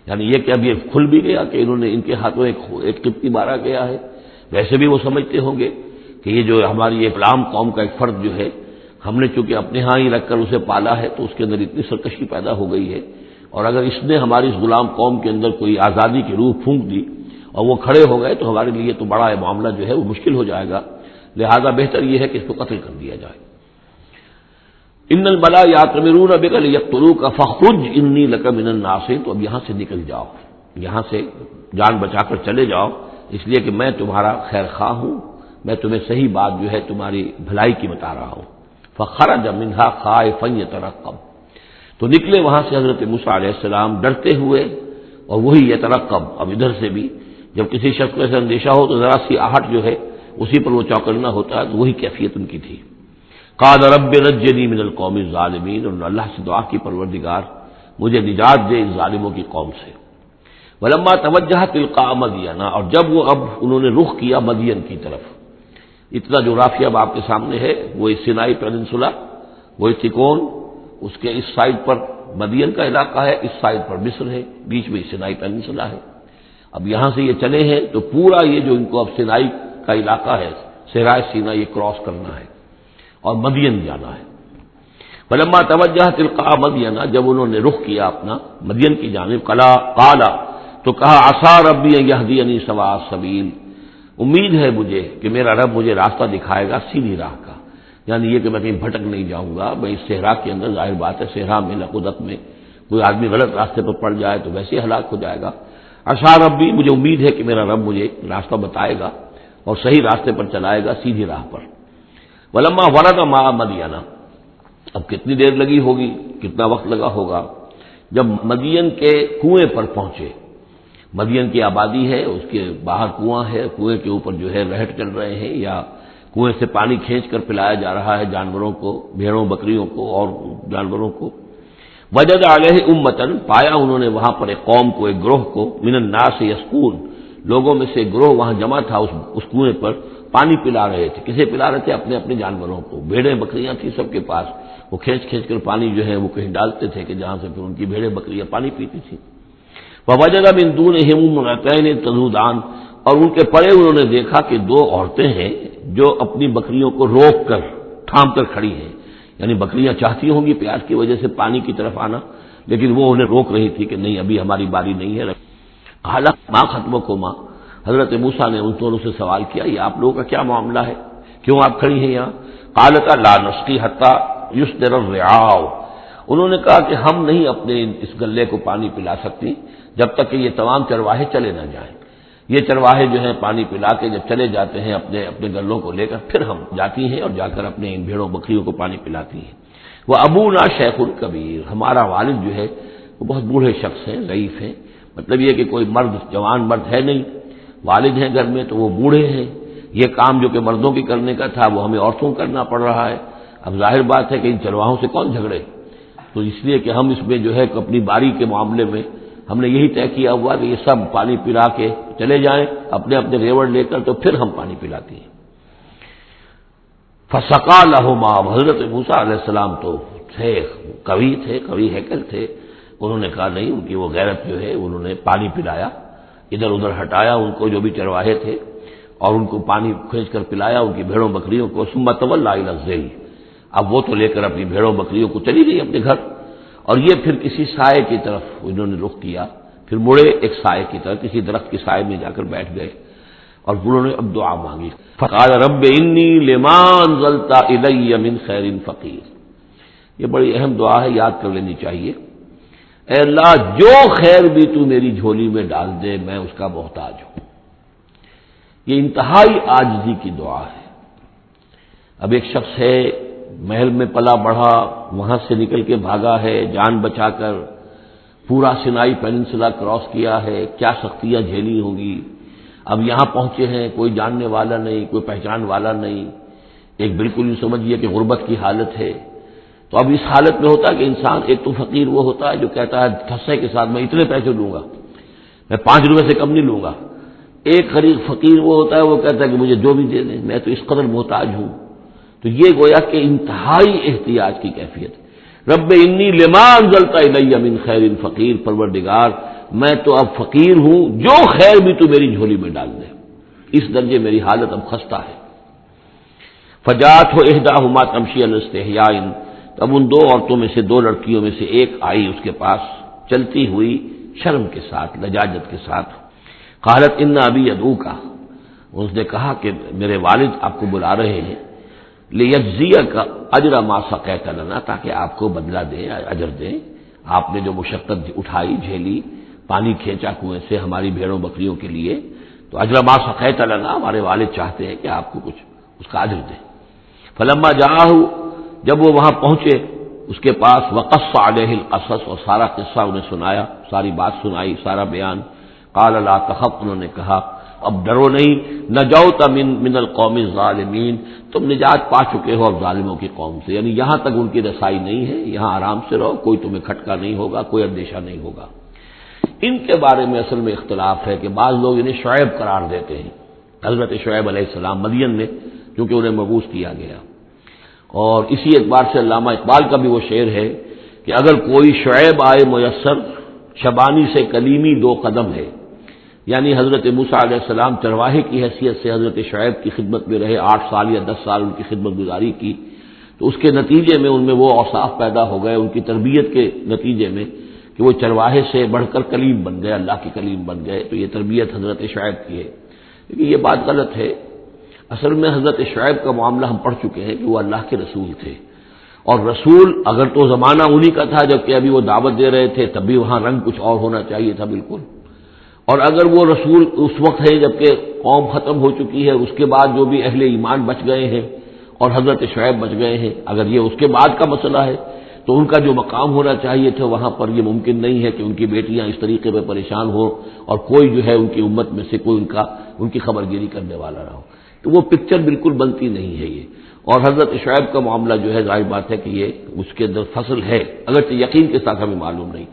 S1: یعنی یہ کہ اب یہ کھل بھی گیا کہ انہوں نے ان کے ہاتھوں ایک قبطی مارا گیا ہے۔ ویسے بھی وہ سمجھتے ہوں گے کہ یہ جو ہماری یہ غلام قوم کا ایک فرد جو ہے، ہم نے چونکہ اپنے ہاں ہی رکھ کر اسے پالا ہے تو اس کے اندر اتنی سرکشی پیدا ہو گئی ہے، اور اگر اس نے ہماری اس غلام قوم کے اندر کوئی آزادی کی روح پھونک دی اور وہ کھڑے ہو گئے تو ہمارے لیے تو بڑا معاملہ جو ہے وہ مشکل ہو جائے گا، لہذا بہتر یہ ہے کہ اس کو قتل کر دیا جائے۔ ان الملأ یأتمرون بک لیقتلوک فاخرج انی لک من الناصحین، تو اب یہاں سے نکل جاؤ، یہاں سے جان بچا کر چلے جاؤ، اس لیے کہ میں تمہارا خیر خواہ ہوں، میں تمہیں صحیح بات جو ہے تمہاری بھلائی کی بتا رہا ہوں۔ فخرج منها خائفا یترقب، تو نکلے وہاں سے حضرت موسیٰ علیہ السلام ڈرتے ہوئے، اور وہی یترقب، اب ادھر سے بھی جب کسی شخص کو ایسا اندیشہ ہو تو ذرا سی آہٹ جو ہے اسی پر وہ چوکنا ہوتا ہے، تو وہی کیفیت ان کی تھی۔ قال رب نجنی من القوم الظالمین، اور اللہ سے دعا کی پروردگار مجھے نجات دے ان ظالموں کی قوم سے۔ ولما توجہ تلقاء مدین، اور جب وہ اب انہوں نے رخ کیا مدین کی طرف، اتنا جغرافیہ اب آپ کے سامنے ہے، وہ سینائی پیننسولا، وہ تکون، اس کے اس سائڈ پر مدین کا علاقہ ہے، اس سائڈ پر مصر ہے، بیچ میں سینائی پیننسولا ہے۔ اب یہاں سے یہ چلے ہیں تو پورا یہ جو ان کو اب سینائی کا علاقہ ہے، صحرائے سینا، یہ کراس کرنا ہے اور مدین جانا ہے۔ فلما توجہ تلقاء مدین، جب انہوں نے رخ کیا اپنا مدین کی جانب، قال، تو کہا عسیٰ ربی ان یہدینی سواء السبیل، امید ہے مجھے کہ میرا رب مجھے راستہ دکھائے گا سیدھی راہ کا، یعنی یہ کہ میں کہیں بھٹک نہیں جاؤں گا، میں اس صحرا کے اندر، ظاہر بات ہے صحرا میں لقدت میں کوئی آدمی غلط راستے پر پڑ جائے تو ویسے ہلاک ہو جائے گا۔ عسیٰ ربی، مجھے امید ہے کہ میرا رب مجھے راستہ بتائے گا اور صحیح راستے پر چلائے گا، سیدھی راہ پر۔ ولما ورد ماء مدین، اب کتنی دیر لگی ہوگی، کتنا وقت لگا ہوگا، جب مدین کے کنویں پر پہنچے، مدین کی آبادی ہے، اس کے باہر کنواں ہے، کنویں کے اوپر جو ہے رہٹ چل رہے ہیں، یا کنویں سے پانی کھینچ کر پلایا جا رہا ہے جانوروں کو، بھیڑوں بکریوں کو اور جانوروں کو۔ وجد علیہ امتن، پایا انہوں نے وہاں پر ایک قوم کو، ایک گروہ کو، من الناس یسقون، لوگوں میں سے ایک گروہ وہاں جمع تھا اس کنویں پر، پانی پلا رہے تھے۔ کسے پلا رہے تھے؟ اپنے اپنے جانوروں کو، بھیڑیں بکریاں تھیں سب کے پاس، وہ کھینچ کھینچ کر پانی جو ہے وہ کہیں ڈالتے تھے کہ جہاں سے پھر ان کی بھیڑیں بکریاں پانی پیتی تھیں۔ ووجد من دونہم امرأتین تذودان، اور ان کے پرے انہوں نے دیکھا کہ دو عورتیں ہیں جو اپنی بکریوں کو روک کر تھام کر کھڑی ہیں، یعنی بکریاں چاہتی ہوں گی پیاس کی وجہ سے پانی کی طرف آنا، لیکن وہ انہیں روک رہی تھی کہ نہیں ابھی ہماری باری نہیں ہے۔ حالت ما خطبکما، حضرت موسیٰ نے ان دونوں سے سوال کیا یہ آپ لوگوں کا کیا معاملہ ہے، کیوں آپ کھڑی ہیں یہاں؟ قالتا لا نسقی حتی یصدر الرعاء، انہوں نے کہا کہ ہم نہیں اپنے اس گلے کو پانی پلا سکتی جب تک کہ یہ تمام چرواہے چلے نہ جائیں۔ یہ چرواہے جو ہیں پانی پلا کے جب چلے جاتے ہیں اپنے اپنے گلوں کو لے کر، پھر ہم جاتی ہیں اور جا کر اپنے ان بھیڑوں بکریوں کو پانی پلاتی ہیں۔ وہ ابونا شیخ کبیر، ہمارا والد جو ہے وہ بہت بوڑھے شخص ہیں، ضعیف ہیں، مطلب یہ کہ کوئی مرد، جوان مرد ہے نہیں، والد ہیں گھر میں تو وہ بوڑھے ہیں، یہ کام جو کہ مردوں کی کرنے کا تھا وہ ہمیں عورتوں کو کرنا پڑ رہا ہے۔ اب ظاہر بات ہے کہ ان چرواہوں سے کون جھگڑے، تو اس لیے کہ ہم اس میں جو ہے اپنی باری کے معاملے میں ہم نے یہی طے کیا ہوا کہ یہ سب پانی پلا کے چلے جائیں اپنے اپنے ریوڑ لے کر، تو پھر ہم پانی پلاتی ہیں۔ فسقا لہما، حضرت موسیٰ علیہ السلام تو تھے قوی ہیکل تھے، انہوں نے کہا نہیں، ان کی وہ غیرت جو ہے انہوں نے پانی پلایا، ادھر ادھر ہٹایا ان کو جو بھی چرواہے تھے اور ان کو پانی کھینچ کر پلایا ان کی بھیڑوں بکریوں کو۔ ثم تولی الی الظل، اب وہ تو لے کر اپنی بھیڑوں بکریوں کو چلی گئی اپنے گھر، اور یہ پھر کسی سائے کی طرف انہوں نے رخ کیا، پھر مڑے ایک سائے کی طرف، کسی درخت کی سائے میں جا کر بیٹھ گئے اور انہوں نے اب دعا مانگی۔ فقال رب انی لما انزلت الی من خیر فقیر، یہ بڑی اہم دعا ہے، یاد کر لینی چاہیے۔ اے اللہ جو خیر بھی تو میری جھولی میں ڈال دے میں اس کا محتاج ہوں۔ یہ انتہائی عاجزی کی دعا ہے۔ اب ایک شخص ہے، محل میں پلا بڑھا، وہاں سے نکل کے بھاگا ہے جان بچا کر، پورا سینائی پیننسلا کراس کیا ہے، کیا سختیاں جھیلی ہوں گی، اب یہاں پہنچے ہیں، کوئی جاننے والا نہیں، کوئی پہچان والا نہیں، ایک بالکل یوں سمجھیے کہ غربت کی حالت ہے۔ تو اب اس حالت میں ہوتا ہے کہ انسان، ایک تو فقیر وہ ہوتا ہے جو کہتا ہے ٹھسے کے ساتھ میں اتنے پیسے لوں گا، میں 5 روپے سے کم نہیں لوں گا۔ ایک غریب فقیر وہ ہوتا ہے، وہ کہتا ہے کہ مجھے جو بھی دے دیں، میں تو اس قدر محتاج ہوں۔ تو یہ گویا کہ انتہائی احتیاج کی کیفیت ہے۔ رب انی لما انزلت الی من خیر فقیر، پروردگار میں تو اب فقیر ہوں، جو خیر بھی تو میری جھولی میں ڈال دے، اس درجے میری حالت اب خستہ ہے۔ فجاءت احداہما تمشی علی استحیاء، اب ان دو عورتوں میں سے، 2 لڑکیوں میں سے ایک آئی اس کے پاس چلتی ہوئی شرم کے ساتھ، لجاجت کے ساتھ۔ قالت ان ابی یدعوک، اس نے کہا کہ میرے والد آپ کو بلا رہے ہیں، لیجزیک اجر ما سقیت لنا، تاکہ آپ کو بدلہ دیں، اجر دیں، آپ نے جو مشقت اٹھائی جھیلی، پانی کھینچا کنویں سے ہماری بھیڑوں بکریوں کے لیے، تو اجر ما سقیت لنا، ہمارے والد چاہتے ہیں کہ آپ کو کچھ اس کا اجر دیں۔ فلما جاءہ، جب وہ وہاں پہنچے اس کے پاس، وقص علیہ القصص، اور سارا قصہ انہیں سنایا، ساری بات سنائی، سارا بیان۔ قال لا تخف، انہوں نے کہا اب ڈرو نہیں، نجوت من القوم الظالمین، تم نجات پا چکے ہو اب ظالموں کی قوم سے، یعنی یہاں تک ان کی رسائی نہیں ہے، یہاں آرام سے رہو، کوئی تمہیں کھٹکا نہیں ہوگا، کوئی اندیشہ نہیں ہوگا۔ ان کے بارے میں اصل میں اختلاف ہے کہ بعض لوگ انہیں شعیب قرار دیتے ہیں، حضرت شعیب علیہ السلام مدین میں، کیونکہ انہیں مبعوث کیا گیا۔ اور اسی اعتبار سے علامہ اقبال کا بھی وہ شعر ہے کہ اگر کوئی شعیب آئے میسر، شبانی سے کلیمی 2 قدم ہے، یعنی حضرت موسیٰ علیہ السلام چرواہے کی حیثیت سے حضرت شعیب کی خدمت میں رہے، 8 سال یا 10 سال ان کی خدمت گزاری کی، تو اس کے نتیجے میں ان میں وہ اوصاف پیدا ہو گئے، ان کی تربیت کے نتیجے میں، کہ وہ چرواہے سے بڑھ کر کلیم بن گئے، اللہ کے کلیم بن گئے۔ تو یہ تربیت حضرت شعیب کی ہے، لیکن یہ بات غلط ہے۔ اصل میں حضرت شعیب کا معاملہ ہم پڑھ چکے ہیں کہ وہ اللہ کے رسول تھے، اور رسول اگر تو زمانہ انہی کا تھا جبکہ ابھی وہ دعوت دے رہے تھے، تب بھی وہاں رنگ کچھ اور ہونا چاہیے تھا بالکل، اور اگر وہ رسول اس وقت ہے جبکہ قوم ختم ہو چکی ہے، اس کے بعد جو بھی اہل ایمان بچ گئے ہیں اور حضرت شعیب بچ گئے ہیں، اگر یہ اس کے بعد کا مسئلہ ہے تو ان کا جو مقام ہونا چاہیے تھا وہاں پر یہ ممکن نہیں ہے کہ ان کی بیٹیاں اس طریقے پہ پریشان ہوں اور کوئی جو ہے ان کی امت میں سے کوئی ان کی خبر گیری کرنے والا رہا ہو. تو وہ پکچر بالکل بنتی نہیں ہے یہ. اور حضرت شعیب کا معاملہ جو ہے ظاہر بات ہے کہ یہ اس کے اندر فصل ہے، اگرچہ یقین کے ساتھ ہمیں معلوم نہیں.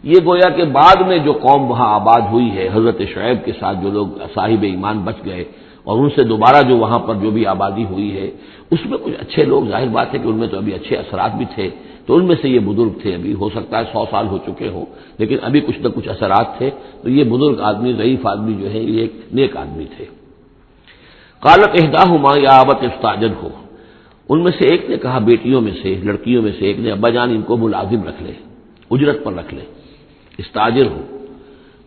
S1: یہ گویا کہ بعد میں جو قوم وہاں آباد ہوئی ہے حضرت شعیب کے ساتھ جو لوگ صاحب ایمان بچ گئے اور ان سے دوبارہ جو وہاں پر جو بھی آبادی ہوئی ہے اس میں کچھ اچھے لوگ، ظاہر بات ہے کہ ان میں تو ابھی اچھے اثرات بھی تھے، تو ان میں سے یہ بزرگ تھے، ابھی ہو سکتا ہے 100 سال ہو چکے ہوں لیکن ابھی کچھ نہ کچھ اثرات تھے. تو یہ بزرگ آدمی، ضعیف آدمی جو ہے یہ ایک نیک آدمی تھے. قالت احداہما یا ابت استاجرہ، ان میں سے ایک نے کہا، بیٹیوں میں سے، لڑکیوں میں سے ایک نے، ابا جان ان کو ملازم رکھ لے، اجرت پر رکھ لے. استاجر ہو،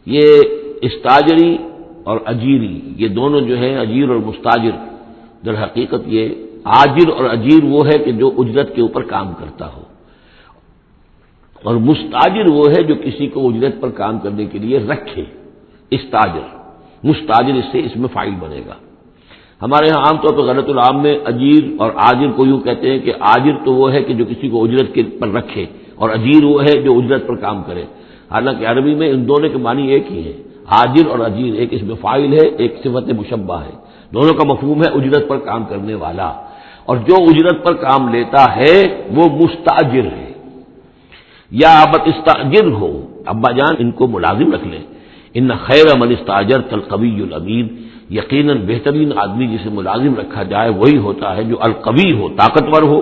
S1: یہ استاجری اور اجیری یہ دونوں جو ہیں، اجیر اور مستاجر، در حقیقت یہ آجر اور اجیر وہ ہے کہ جو اجرت کے اوپر کام کرتا ہو، اور مستاجر وہ ہے جو کسی کو اجرت پر کام کرنے کے لیے رکھے. استاجر، مستاجر اس میں فاعل بنے گا. ہمارے ہاں عام طور پر غلط العام میں اجیر اور آجر کو یوں کہتے ہیں کہ آجر تو وہ ہے کہ جو کسی کو اجرت کے پر رکھے اور اجیر وہ ہے جو اجرت پر کام کرے. حالانکہ عربی میں ان دونوں کے معنی ایک ہی ہے، آجر اور اجیر، ایک اس میں فاعل ہے، ایک صفت مشبہ ہے، دونوں کا مفہوم ہے اجرت پر کام کرنے والا. اور جو اجرت پر کام لیتا ہے وہ مستاجر ہے. یا ابت استاجر ہو، ابا جان ان کو ملازم رکھ لیں. ان خیر من استاجرت القوی الامین، یقیناً بہترین آدمی جسے ملازم رکھا جائے وہی ہوتا ہے جو القوی ہو، طاقتور ہو.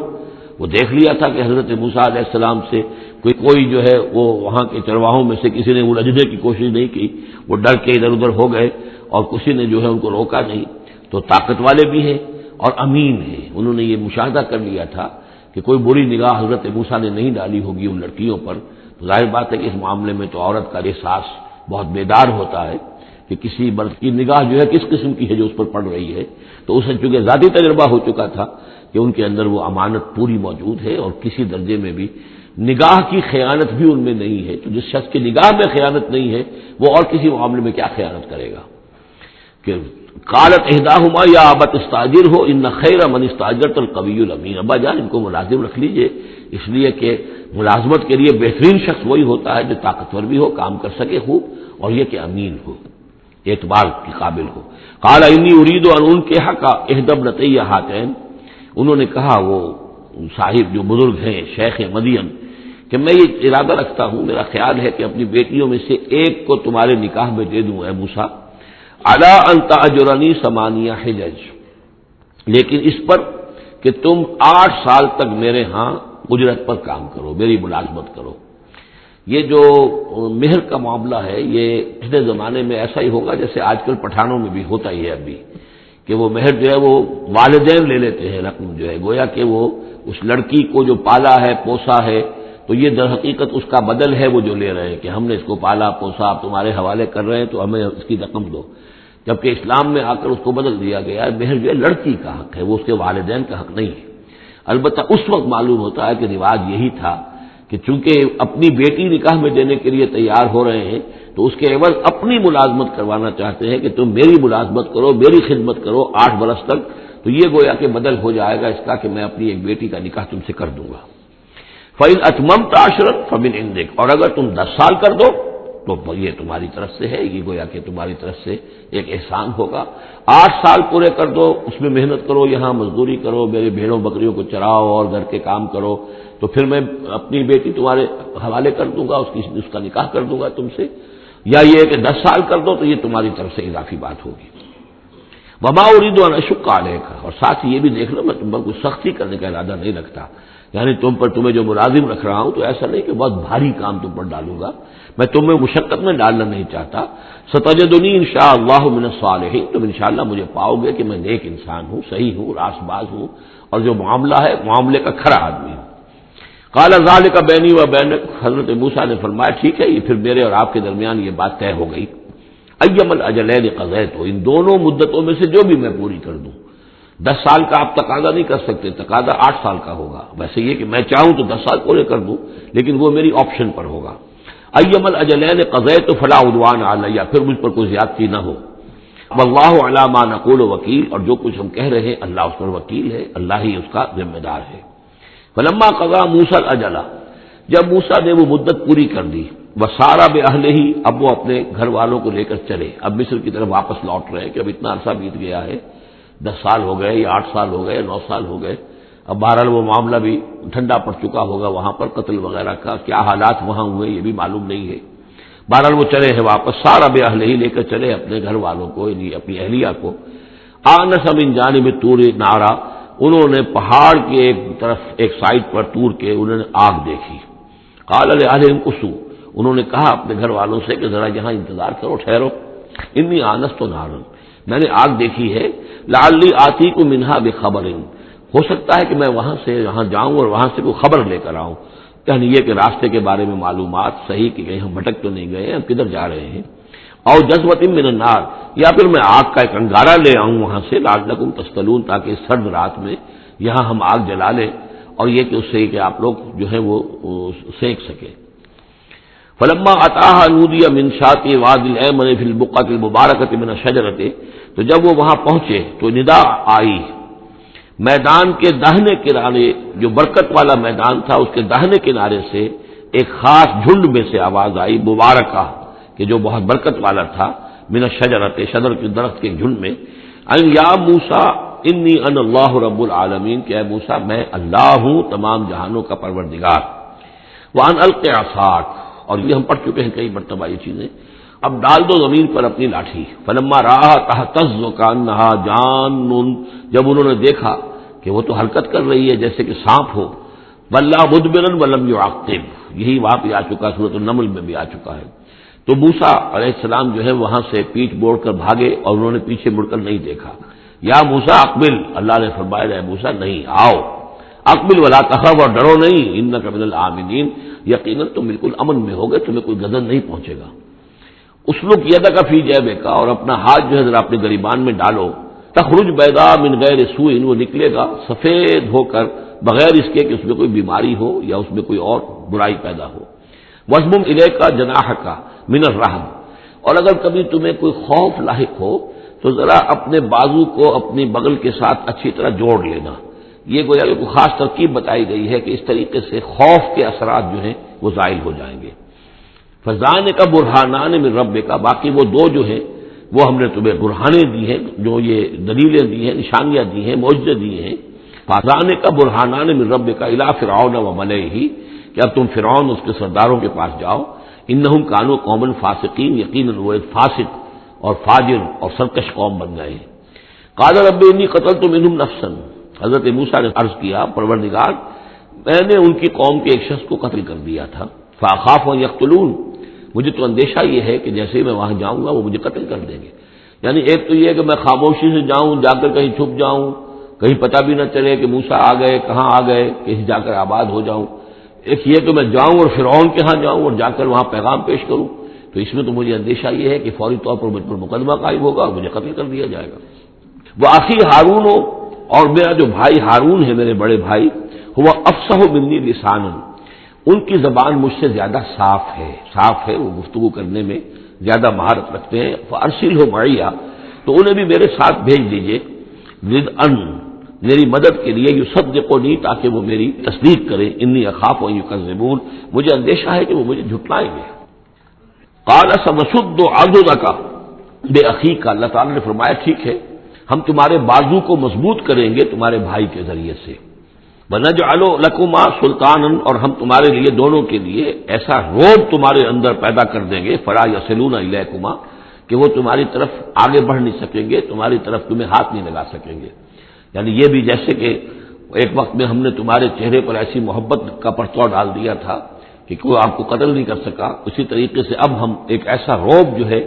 S1: وہ دیکھ لیا تھا کہ حضرت موسیٰ علیہ السلام سے کوئی جو ہے وہ وہاں کے چرواہوں میں سے کسی نے الجھنے کی کوشش نہیں کی، وہ ڈر کے ادھر ادھر ہو گئے اور کسی نے جو ہے ان کو روکا نہیں. تو طاقت والے بھی ہیں اور امین ہیں. انہوں نے یہ مشاہدہ کر لیا تھا کہ کوئی بری نگاہ حضرت موسیٰ نے نہیں ڈالی ہوگی ان لڑکیوں پر. تو ظاہر بات ہے کہ اس معاملے میں تو عورت کا احساس بہت بیدار ہوتا ہے کہ کسی مرد کی نگاہ جو ہے کس قسم کی ہے جو اس پر پڑ رہی ہے. تو اسے چونکہ ذاتی تجربہ ہو چکا تھا کہ ان کے اندر وہ امانت پوری موجود ہے اور کسی درجے میں بھی نگاہ کی خیانت بھی ان میں نہیں ہے. تو جس شخص کی نگاہ میں خیانت نہیں ہے وہ اور کسی معاملے میں کیا خیانت کرے گا. کہ قالت احداہما یا ابت استاجر ہو ان خیر من استاجرت القوی الامین، ابا جان ان کو ملازم رکھ لیجئے، اس لیے کہ ملازمت کے لیے بہترین شخص وہی ہوتا ہے جو طاقتور بھی ہو، کام کر سکے خوب، اور یہ کہ امین ہو، اعتبار کے قابل ہو. قال انی اريد ان انکح احدی ابنتی ہاتین، انہوں نے کہا وہ صاحب جو بزرگ ہیں شیخ مدین کہ میں یہ ارادہ رکھتا ہوں، میرا خیال ہے کہ اپنی بیٹیوں میں سے ایک کو تمہارے نکاح میں دے دوں اے موسیٰ، علی ان تأجرنی 8 حجج، لیکن اس پر کہ تم 8 سال تک میرے ہاں اجرت پر کام کرو، میری ملازمت کرو. یہ جو مہر کا معاملہ ہے یہ پچھلے زمانے میں ایسا ہی ہوگا جیسے آج کل پٹھانوں میں بھی ہوتا ہی ہے ابھی، کہ وہ مہر جو ہے وہ والدین لے لیتے ہیں رقم جو ہے، گویا کہ وہ اس لڑکی کو جو پالا ہے پوسا ہے تو یہ در حقیقت اس کا بدل ہے وہ جو لے رہے ہیں کہ ہم نے اس کو پالا پوسا آپ تمہارے حوالے کر رہے ہیں تو ہمیں اس کی رقم دو. جبکہ اسلام میں آ کر اس کو بدل دیا گیا ہے، مہر جو ہے لڑکی کا حق ہے، وہ اس کے والدین کا حق نہیں ہے. البتہ اس وقت معلوم ہوتا ہے کہ رواج یہی تھا کہ چونکہ اپنی بیٹی نکاح میں دینے کے لیے تیار ہو رہے ہیں تو اس کے عوض اپنی ملازمت کروانا چاہتے ہیں کہ تم میری ملازمت کرو، میری خدمت کرو 8 برس تک. تو یہ گویا کہ بدل ہو جائے گا اس کا کہ میں اپنی ایک بیٹی کا نکاح تم سے کر دوں گا. فَإِنْ أَتْمَمْتَ 10 فَمِنْ عِنْدِكَ، اور اگر تم 10 سال کر دو تو یہ تمہاری طرف سے ہے، یہ گویا کہ تمہاری طرف سے ایک احسان ہوگا. 8 سال پورے کر دو، اس میں محنت کرو، یہاں مزدوری کرو، میرے بھیڑوں بکریوں کو چراؤ اور گھر کے کام کرو، تو پھر میں اپنی بیٹی تمہارے حوالے کر دوں گا، اس کا نکاح کر دوں گا تم سے. یا یہ کہ 10 سال کر دو تو یہ تمہاری طرف سے اضافی بات ہوگی. وما اريد ان اشق عليك، اور ساتھ یہ بھی دیکھ لو میں تم پر کوئی سختی کرنے کا ارادہ نہیں رکھتا، یعنی تمہیں جو ملازم رکھ رہا ہوں تو ایسا نہیں کہ بہت بھاری کام تم پر ڈالوں گا، میں تمہیں مشقت میں ڈالنا نہیں چاہتا. ستجدنی انشاءاللہ من الصالحین، تم انشاءاللہ مجھے پاؤ گے کہ میں نیک انسان ہوں، صحیح ہوں، راست باز ہوں، اور جو معاملہ ہے معاملے کا کھرا آدمی ہوں. قال ذلك بینی و بینک، حضرت موسیٰ نے فرمایا ٹھیک ہے یہ پھر میرے اور آپ کے درمیان یہ بات طے ہو گئی. ایم الاجلین قضیت، ان دونوں مدتوں میں سے جو بھی میں پوری کر دوں. 10 سال کا آپ تقاضا نہیں کر سکتے، تقاضا 8 سال کا ہوگا. ویسے یہ کہ میں چاہوں تو 10 سال پورے کر دوں لیکن وہ میری آپشن پر ہوگا. ایم الاجلین قضیت فلا عدوان علی، پھر مجھ پر کوئی زیادتی نہ ہو. واللہ علی ما نقول وکیل، اور جو کچھ ہم کہہ رہے ہیں اللہ اس پر وکیل ہے، اللہ ہی اس کا ذمہ دار ہے. فلما قضا موسیٰ الاجل، جب موسیٰ نے وہ مدت پوری کر دی، وسارا باہلہ ہی، اب وہ اپنے گھر والوں کو لے کر چلے، اب مصر کی طرف واپس لوٹ رہے ہیں کہ اب اتنا عرصہ بیت گیا ہے، 10 سال ہو گئے یا 8 سال ہو گئے یا 9 سال ہو گئے، اب بہرحال وہ معاملہ بھی ٹھنڈا پڑ چکا ہوگا، وہاں پر قتل وغیرہ کا کیا حالات وہاں ہوئے یہ بھی معلوم نہیں ہے۔ بہرحال وہ چلے ہیں واپس، سارا باہلہ ہی لے کر چلے اپنے گھر والوں کو، یعنی اپنی اہلیہ کو۔ آنس من جانب طور نارا، انہوں نے پہاڑ کی ایک طرف ایک سائڈ پر طور کے انہوں نے آگ دیکھی۔ قال لأہلہم کثوا، انہوں نے کہا اپنے گھر والوں سے کہ ذرا یہاں انتظار کرو، ٹھہرو، انی آنست نارا، میں نے آگ دیکھی ہے، لعلی آتیکم منہا بخبر، ہو سکتا ہے کہ میں وہاں سے یہاں جاؤں اور وہاں سے کوئی خبر لے کر آؤں، یعنی یہ کہ راستے کے بارے میں معلومات صحیح کہ کہیں ہم بھٹک تو نہیں گئے، ہم کدھر جا رہے ہیں، او جذوۃ من النار، یا پھر میں آگ کا ایک انگارہ لے آؤں وہاں سے، لعلکم تصطلون، تاکہ اس سرد رات میں یہاں ہم آگ جلا لیں اور یہ کہ اس سے کہ آپ لوگ جو ہے وہ سینک سکیں۔ فلما اتاها نودی من شاطئ وادی الایمن فی البقعۃ المبارکۃ من الشجرۃ، تو جب وہ وہاں پہنچے تو ندا آئی، میدان کے داہنے کنارے، جو برکت والا میدان تھا اس کے داہنے کنارے سے ایک خاص جھنڈ میں سے آواز آئی، مبارکہ، کہ جو بہت برکت والا تھا، من الشجرۃ، شجر کے درخت کے جھنڈ میں، ان یا موسیٰ انی انا اللہ رب العالمین، کہ اے موسیٰ میں اللہ ہوں تمام جہانوں کا پروردگار، وان الق عصاک، اور یہ ہم پڑھ چکے ہیں کئی مرتبہ یہ چیزیں، اب ڈال دو زمین پر اپنی لاٹھی، فلما رآہا تہتز کانہا جان، جب انہوں نے دیکھا کہ وہ تو حرکت کر رہی ہے جیسے کہ سانپ ہو، ولا مدبرا ولم يعقب، یہی وہاں پہ آ چکا، سورۃ النمل میں بھی آ چکا ہے۔ تو موسیٰ علیہ السلام جو ہے وہاں سے پیٹھ موڑ کر بھاگے اور انہوں نے پیچھے مڑ کر نہیں دیکھا۔ یا موسیٰ اقبل، اللہ نے فرمایا اے موسیٰ نہیں، آؤ، اقبل ولا تخف، اور ڈرو نہیں، انک من الآمنین، یقیناً تم بالکل امن میں ہوگے، تمہیں کوئی غضب نہیں پہنچے گا۔ اسلک یدک فی جیبک، اور اپنا ہاتھ جو ہے ذرا اپنے گریبان میں ڈالو، تخرج بیضاء من غیر سوء، وہ نکلے گا سفید ہو کر بغیر اس کے کہ اس میں کوئی بیماری ہو یا اس میں کوئی اور برائی پیدا ہو۔ وَاضْمُمْ إِلَيْكَ جَنَاحَكَ مِنَ الرَّحْمِ، اور اگر کبھی تمہیں کوئی خوف لاحق ہو تو ذرا اپنے بازو کو اپنی بغل کے ساتھ اچھی طرح جوڑ لینا۔ یہ گویا کہ کوئی خاص ترکیب بتائی گئی ہے کہ اس طریقے سے خوف کے اثرات جو ہیں وہ زائل ہو جائیں گے۔ فَذَانِكَ بُرْهَانَانِ مِن رَّبِّكَ، باقی وہ دو جو ہیں وہ ہم نے تمہیں برہانے دی ہیں، جو یہ دلیلیں دی ہیں، نشانیاں دی ہیں، معجزے دیے ہیں۔ فَذَانِكَ بُرْهَانَانِ مِن رَّبِّكَ إِلَىٰ فِرْعَوْنَ وَمَلَئِهِ، کہ اب تم فرعون اس کے سرداروں کے پاس جاؤ، انہم کانوا قوما فاسقین، یقیناً وہ ایک فاسق اور فاجر اور سرکش قوم بن گئے ہیں۔ قال رب انی قتلت منہم نفسا، حضرت موسیٰ نے عرض کیا پروردگار میں نے ان کی قوم کے ایک شخص کو قتل کر دیا تھا، فاخاف ان یقتلون، مجھے تو اندیشہ یہ ہے کہ جیسے ہی میں وہاں جاؤں گا وہ مجھے قتل کر دیں گے۔ یعنی ایک تو یہ کہ میں خاموشی سے جاؤں، جا کر کہیں چھپ جاؤں، کہیں پتہ بھی نہ چلے کہ موسیٰ آ گئے، کہاں آ گئے، کہیں جا کر آباد ہو جاؤں۔ ایک یہ کہ میں جاؤں اور فرعون کے ہاں جاؤں اور جا کر وہاں پیغام پیش کروں، تو اس میں تو مجھے اندیشہ یہ ہے کہ فوری طور پر مجھ پر مقدمہ قائم ہوگا اور مجھے قتل کر دیا جائے گا۔ وہ آخی ہارون ہو، اور میرا جو بھائی ہارون ہے، میرے بڑے بھائی، وہ افصح منی لسانا، ان کی زبان مجھ سے زیادہ صاف ہے، وہ گفتگو کرنے میں زیادہ مہارت رکھتے ہیں۔ فارسلہ معی، تو انہیں بھی میرے ساتھ بھیج دیجئے، ردءً، میری مدد کے لیے، یصدقونی، تاکہ وہ میری تصدیق کریں، انی اخاف ان یکذبون، مجھے اندیشہ ہے کہ وہ مجھے جھٹلائیں گے۔ قال سنشد عضدک باخیک، اللہ تعالیٰ نے فرمایا ٹھیک ہے ہم تمہارے بازو کو مضبوط کریں گے تمہارے بھائی کے ذریعے سے، وَنَجْعَلُ لَكُمَا سُلْطَانًا، اور ہم تمہارے لیے دونوں کے لیے ایسا روب تمہارے اندر پیدا کر دیں گے، فَلَا يَصِلُونَ إِلَيْكُمَا، کہ وہ تمہاری طرف آگے بڑھ نہیں سکیں گے، تمہاری طرف تمہیں ہاتھ نہیں لگا سکیں گے۔ یعنی یہ بھی جیسے کہ ایک وقت میں ہم نے تمہارے چہرے پر ایسی محبت کا پرتو ڈال دیا تھا کہ کوئی آپ کو قتل نہیں کر سکا، اسی طریقے سے اب ہم ایک ایسا روب جو ہے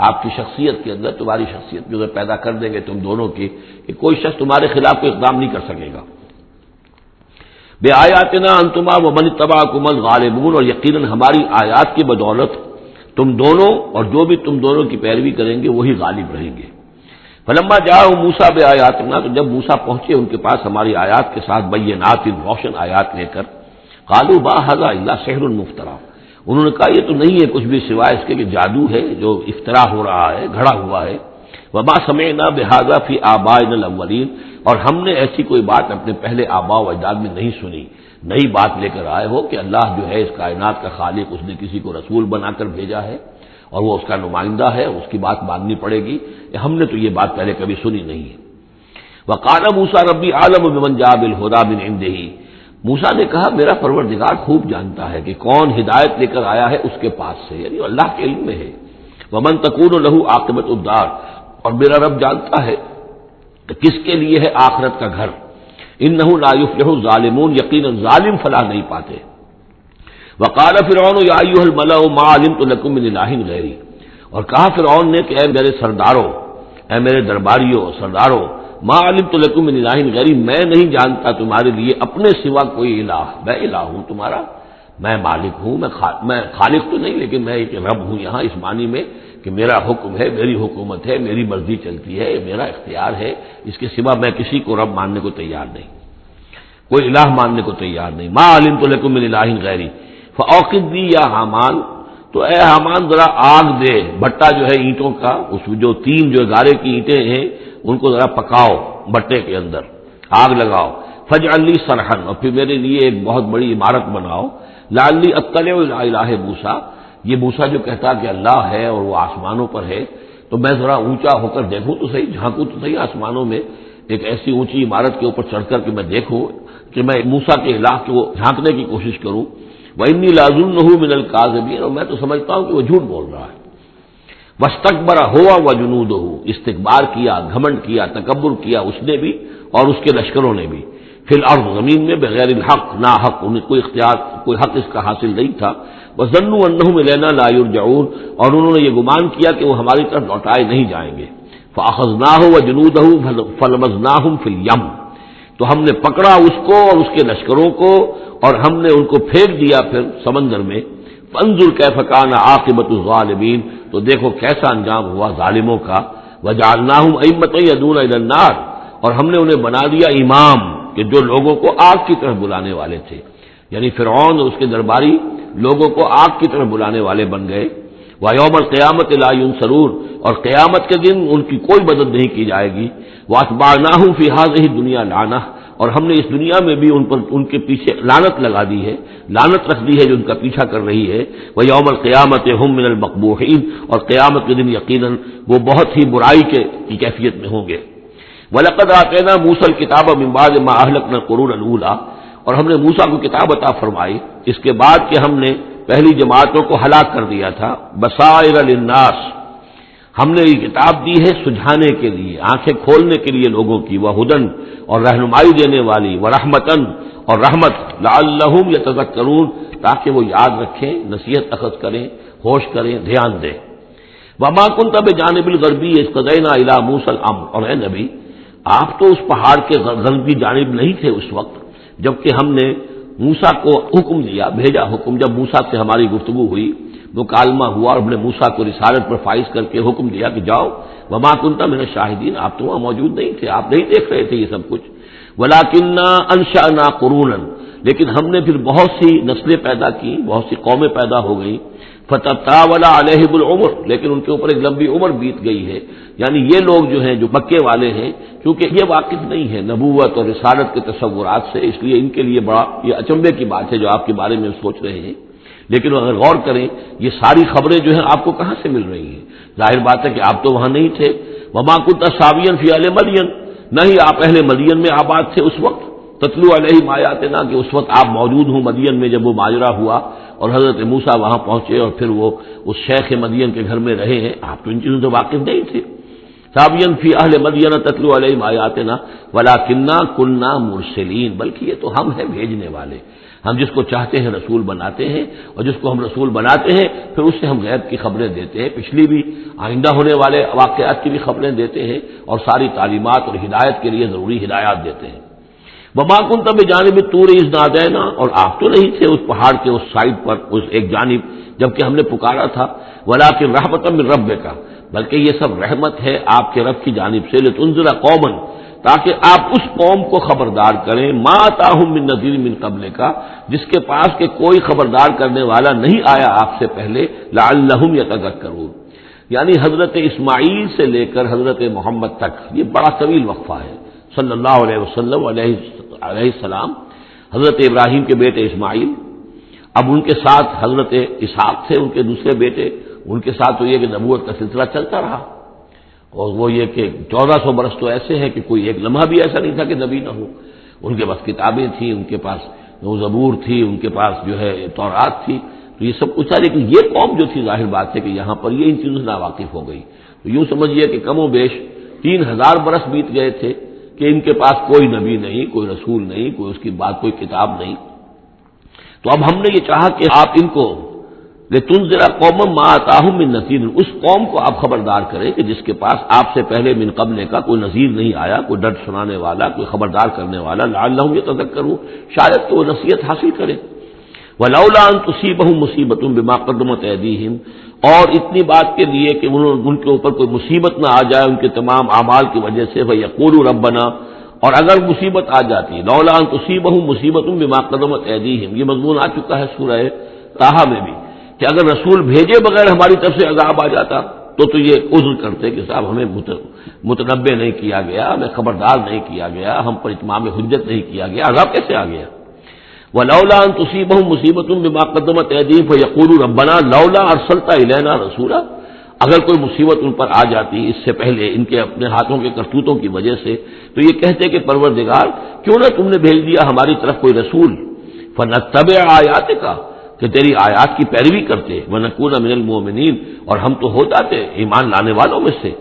S1: آپ کی شخصیت کے اندر، تمہاری شخصیت جو ہے پیدا کر دیں گے تم دونوں کی، کہ کوئی شخص تمہارے خلاف کوئی اقدام نہیں کر سکے گا۔ بے آیاتنا انتما ومن اتبعکم الغالبون، اور یقیناً ہماری آیات کی بدولت تم دونوں اور جو بھی تم دونوں کی پیروی کریں گے وہی غالب رہیں گے۔ فلما جاءوا موسیٰ بآیاتنا، تو جب موسیٰ پہنچے ان کے پاس ہماری آیات کے ساتھ، بینات، روشن آیات لے کر، قالوا ما ھذا الا سحر مفترى، انہوں نے کہا یہ تو نہیں ہے کچھ بھی سوائے اس کے کہ جادو ہے جو افترا ہو رہا ہے، گھڑا ہوا ہے۔ وما سمعنا بہذا فی آبائنا الاولین، اور ہم نے ایسی کوئی بات اپنے پہلے آباء و اجداد میں نہیں سنی۔ نئی بات لے کر آئے ہو کہ اللہ جو ہے اس کائنات کا خالق، اس نے کسی کو رسول بنا کر بھیجا ہے اور وہ اس کا نمائندہ ہے، اس کی بات ماننی پڑے گی، ہم نے تو یہ بات پہلے کبھی سنی نہیں ہے۔ وقال موسیٰ ربی اعلم بمن جاء بالہدی من عنده، موسیٰ نے کہا میرا پروردگار خوب جانتا ہے کہ کون ہدایت لے کر آیا ہے اس کے پاس سے، یعنی اللہ کے علم میں ہے۔ ومن تکون له عاقبۃ الدار، اور میرا رب جانتا ہے کہ کس کے لیے ہے آخرت کا گھر۔ انہ لا یفلح الظالمون، یقیناً ظالم فلاح نہیں پاتے۔ وقال فرعون یا ایھا الملأ ما علمت لکم من الہ غیری، اور کہا فرعون نے کہ اے میرے سرداروں، اے میرے درباریوں سرداروں، ما علمت لکم من الہ غیری، میں نہیں جانتا تمہارے لیے اپنے سوا کوئی الہ، میں الہ ہوں تمہارا، میں مالک ہوں، میں خالق تو نہیں لیکن میں ایک رب ہوں یہاں اس معنی میں کہ میرا حکم ہے، میری حکومت ہے، میری مرضی چلتی ہے، میرا اختیار ہے، اس کے سوا میں کسی کو رب ماننے کو تیار نہیں، کوئی الہ ماننے کو تیار نہیں۔ ما علمت لکم من الہ غیری فاوقد لی یا حامان، تو اے حامان ذرا آگ دے، بھٹا جو ہے اینٹوں کا، اس جو تین جو گارے کی اینٹیں ہیں ان کو ذرا پکاؤ بٹے کے اندر، آگ لگاؤ، فاجعل لی صرحا، اور پھر میرے لیے ایک بہت بڑی عمارت بناؤ، لعلی اطلع الی الہ موسیٰ، یہ موسیٰ جو کہتا کہ اللہ ہے اور وہ آسمانوں پر ہے، تو میں ذرا اونچا ہو کر دیکھوں تو صحیح، جھانکوں تو صحیح آسمانوں میں، ایک ایسی اونچی عمارت کے اوپر چڑھ کر کہ میں دیکھوں کہ میں موسیٰ کے الہ کو جھانکنے کی کوشش کروں۔ وَإِنِّي لَأَظُنُّهُ مِنَ الْكَاذِبِينَ، اور میں تو سمجھتا ہوں کہ وہ جھوٹ بول رہا ہے۔ وَاسْتَكْبَرَ هُوَ وَجُنُودُهُ، استکبار کیا، گھمنڈ کیا، تکبر کیا اس نے بھی اور اس کے لشکروں نے بھی، فی الارض زمین میں، بغیر الحق، نا حق، انہیں کوئی اختیار، کوئی حق اس کا حاصل نہیں تھا۔ وَظَنُّوا أَنَّهُمْ إِلَيْنَا لَا يُرْجَعُونَ، اور انہوں نے یہ گمان کیا کہ وہ ہماری طرف لوٹائے نہیں جائیں گے۔ فَأَخَذْنَاهُ وَجُنُودَهُ فَلَمَزْنَاهُمْ فِي الْيَمِّ، تو ہم نے پکڑا اس کو اور اس کے لشکروں کو اور ہم نے ان کو پھینک دیا پھر سمندر میں۔ فانظر کیف کان عاقبۃ الظالمین، تو دیکھو کیسا انجام ہوا ظالموں کا۔ وجعلناہم ائمۃ یدعون الی النار، اور ہم نے انہیں بنا دیا امام کہ جو لوگوں کو آگ کی طرف بلانے والے تھے، یعنی فرعون اور اس کے درباری لوگوں کو آگ کی طرف بلانے والے بن گئے۔ وَيَوْمَ الْقِيَامَةِ لَا يُنصَرُونَ، اور قیامت کے دن ان کی کوئی مدد نہیں کی جائے گی۔ وَأَتْبَعْنَاهُمْ فِي هَٰذِهِ الدُّنْيَا لَعْنَةً، اور ہم نے اس دنیا میں بھی ان پر ان کے پیچھے لعنت لگا دی ہے، لعنت رکھ دی ہے جو ان کا پیچھا کر رہی ہے۔ وَيَوْمَ الْقِيَامَةِ هُمْ مِنَ الْمَقْبُوحِينَ، اور قیامت کے دن یقیناً وہ بہت ہی برائی کی کیفیت میں ہوں گے۔ وَلَقَدْ آتَيْنَا مُوسَى الْكِتَابَ مِن بَعْدِ مَا أَهْلَكْنَا الْقُرُونَ الْأُولَىٰ، اور ہم نے موسیٰ کو کتاب عطا فرمائی اس کے بعد کہ ہم نے پہلی جماعتوں کو ہلاک کر دیا تھا۔ بصائر للناس، ہم نے یہ کتاب دی ہے سجھانے کے لیے، آنکھیں کھولنے کے لیے لوگوں کی، وہدن، اور رہنمائی دینے والی، ورحمتن، اور رحمت، لعلہم یتذکرون، تاکہ وہ یاد رکھیں، نصیحت اخذ کریں، ہوش کریں، دھیان دیں۔ وما کنت بجانب الغربی اذ قضینا الی موسیٰ الامر، اور اے نبی آپ تو اس پہاڑ کے غربی جانب نہیں تھے اس وقت جبکہ ہم نے موسیٰ کو حکم دیا، بھیجا حکم، جب موسیٰ سے ہماری گفتگو ہوئی، مکالمہ ہوا اور ہم نے موسیٰ کو رسالت پر فائز کر کے حکم دیا کہ جاؤ، وما کنت من الشاہدین، آپ تو وہاں موجود نہیں تھے، آپ نہیں دیکھ رہے تھے یہ سب کچھ۔ ولکننا انشأنا قرونا، لیکن ہم نے پھر بہت سی نسلیں پیدا کی، بہت سی قومیں پیدا ہو گئیں۔ فتطاول علیہم العمر، لیکن ان کے اوپر ایک لمبی عمر بیت گئی ہے، یعنی یہ لوگ جو ہیں جو مکے والے ہیں کیونکہ یہ واقف نہیں ہے نبوت اور رسالت کے تصورات سے، اس لیے ان کے لیے بڑا یہ اچنبے کی بات ہے جو آپ کے بارے میں سوچ رہے ہیں۔ لیکن اگر غور کریں یہ ساری خبریں جو ہیں آپ کو کہاں سے مل رہی ہیں؟ ظاہر بات ہے کہ آپ تو وہاں نہیں تھے۔ وما كنت ساويا في اهل مدين، نہیں آپ اہل مدین میں آباد تھے اس وقت، تتلو علیہم آیاتنا، کہ اس وقت آپ موجود ہوں مدین میں جب وہ ماجرا ہوا اور حضرت موسیٰ وہاں پہنچے اور پھر وہ اس شیخ مدین کے گھر میں رہے ہیں، آپ تو ان چیزوں سے واقف نہیں تھے۔ ساويا في اهل مدين تتلو علیہم آیاتنا ولكننا كنا مرسلین، بلکہ یہ تو ہم ہیں بھیجنے والے، ہم جس کو چاہتے ہیں رسول بناتے ہیں، اور جس کو ہم رسول بناتے ہیں پھر اس سے ہم غیب کی خبریں دیتے ہیں، پچھلی بھی آئندہ ہونے والے واقعات کی بھی خبریں دیتے ہیں اور ساری تعلیمات اور ہدایت کے لیے ضروری ہدایات دیتے ہیں۔ وما كنت بجانب الطور اذ نادینا، اور آپ تو نہیں تھے اس پہاڑ کے اس سائڈ پر اس ایک جانب جبکہ ہم نے پکارا تھا، ولکن رحمۃ من ربک، بلکہ یہ سب رحمت ہے آپ کے رب کی جانب سے، لتنذر قوما، تاکہ آپ اس قوم کو خبردار کریں، ما اتاہم من نذیر من قبلک، جس کے پاس کہ کوئی خبردار کرنے والا نہیں آیا آپ سے پہلے، لعلہم یتذکرون، یعنی حضرت اسماعیل سے لے کر حضرت محمد تک یہ بڑا طویل وقفہ ہے، صلی اللہ علیہ وسلم علیہ السلام، حضرت ابراہیم کے بیٹے اسماعیل، اب ان کے ساتھ حضرت اسحاق تھے ان کے دوسرے بیٹے، ان کے ساتھ تو یہ کہ نبوت کا سلسلہ چلتا رہا، اور وہ یہ کہ 1400 برس تو ایسے ہیں کہ کوئی ایک لمحہ بھی ایسا نہیں تھا کہ نبی نہ ہو، ان کے پاس کتابیں تھیں، ان کے پاس زبور تھی، ان کے پاس جو ہے تورات تھی، تو یہ سب کچھ تھا، لیکن یہ قوم جو تھی ظاہر بات ہے کہ یہاں پر یہ ان چیزوں سے ناواقف ہو گئی، تو یوں سمجھیے کہ کم و بیش 3000 برس بیت گئے تھے کہ ان کے پاس کوئی نبی نہیں، کوئی رسول نہیں، کوئی اس کی بات کوئی کتاب نہیں۔ تو اب ہم نے یہ چاہا کہ آپ ان کو لتنذر قوما ما آتاہم من نذیر، اس قوم کو آپ خبردار کریں کہ جس کے پاس آپ سے پہلے من قبل کا کوئی نذیر نہیں آیا، کوئی ڈر سنانے والا، کوئی خبردار کرنے والا، لعلہم یتذکرون، شاید کہ وہ نصیحت حاصل کرے۔ ولولا ان تصیبہم مصیبۃ بما قدمت ایدیہم، اور اتنی بات کے لیے کہ ان کے اوپر کوئی مصیبت نہ آ جائے ان کے تمام اعمال کی وجہ سے، فیقولوا ربنا، اور اگر مصیبت آ جاتی، لولا ان تصیبہم مصیبۃ بما قدمت ایدیہم، یہ مضمون آ چکا ہے سورہ طٰہٰ میں بھی، کہ اگر رسول بھیجے بغیر ہماری طرف سے عذاب آ جاتا تو یہ عذر کرتے کہ صاحب ہمیں متنبع نہیں کیا گیا، ہمیں خبردار نہیں کیا گیا، ہم پر اتمام حجت نہیں کیا گیا، عذاب کیسے آ گیا؟ وَلَوْلَا أَن تُصِيبَهُم مُّصِيبَةٌ بِمَا قَدَّمَتْ أَيْدِيهِمْ فَيَقُولُوا رَبَّنَا لَوْلَا أَرْسَلْتَ إِلَيْنَا رَسُولًا، اگر کوئی مصیبت ان پر آ جاتی اس سے پہلے ان کے اپنے ہاتھوں کے کرتوتوں کی وجہ سے، تو یہ کہتے کہ پروردگار کیوں نہ تم نے بھیج دیا ہماری طرف کوئی رسول، فَنَتَّبِعَ آيَاتِكَ، کہ تیری آیات کی پیروی کرتے، وَنَكُونَ مِنَ الْمُؤْمِنِينَ، اور ہم تو ہو جاتے ایمان لانے والوں میں سے،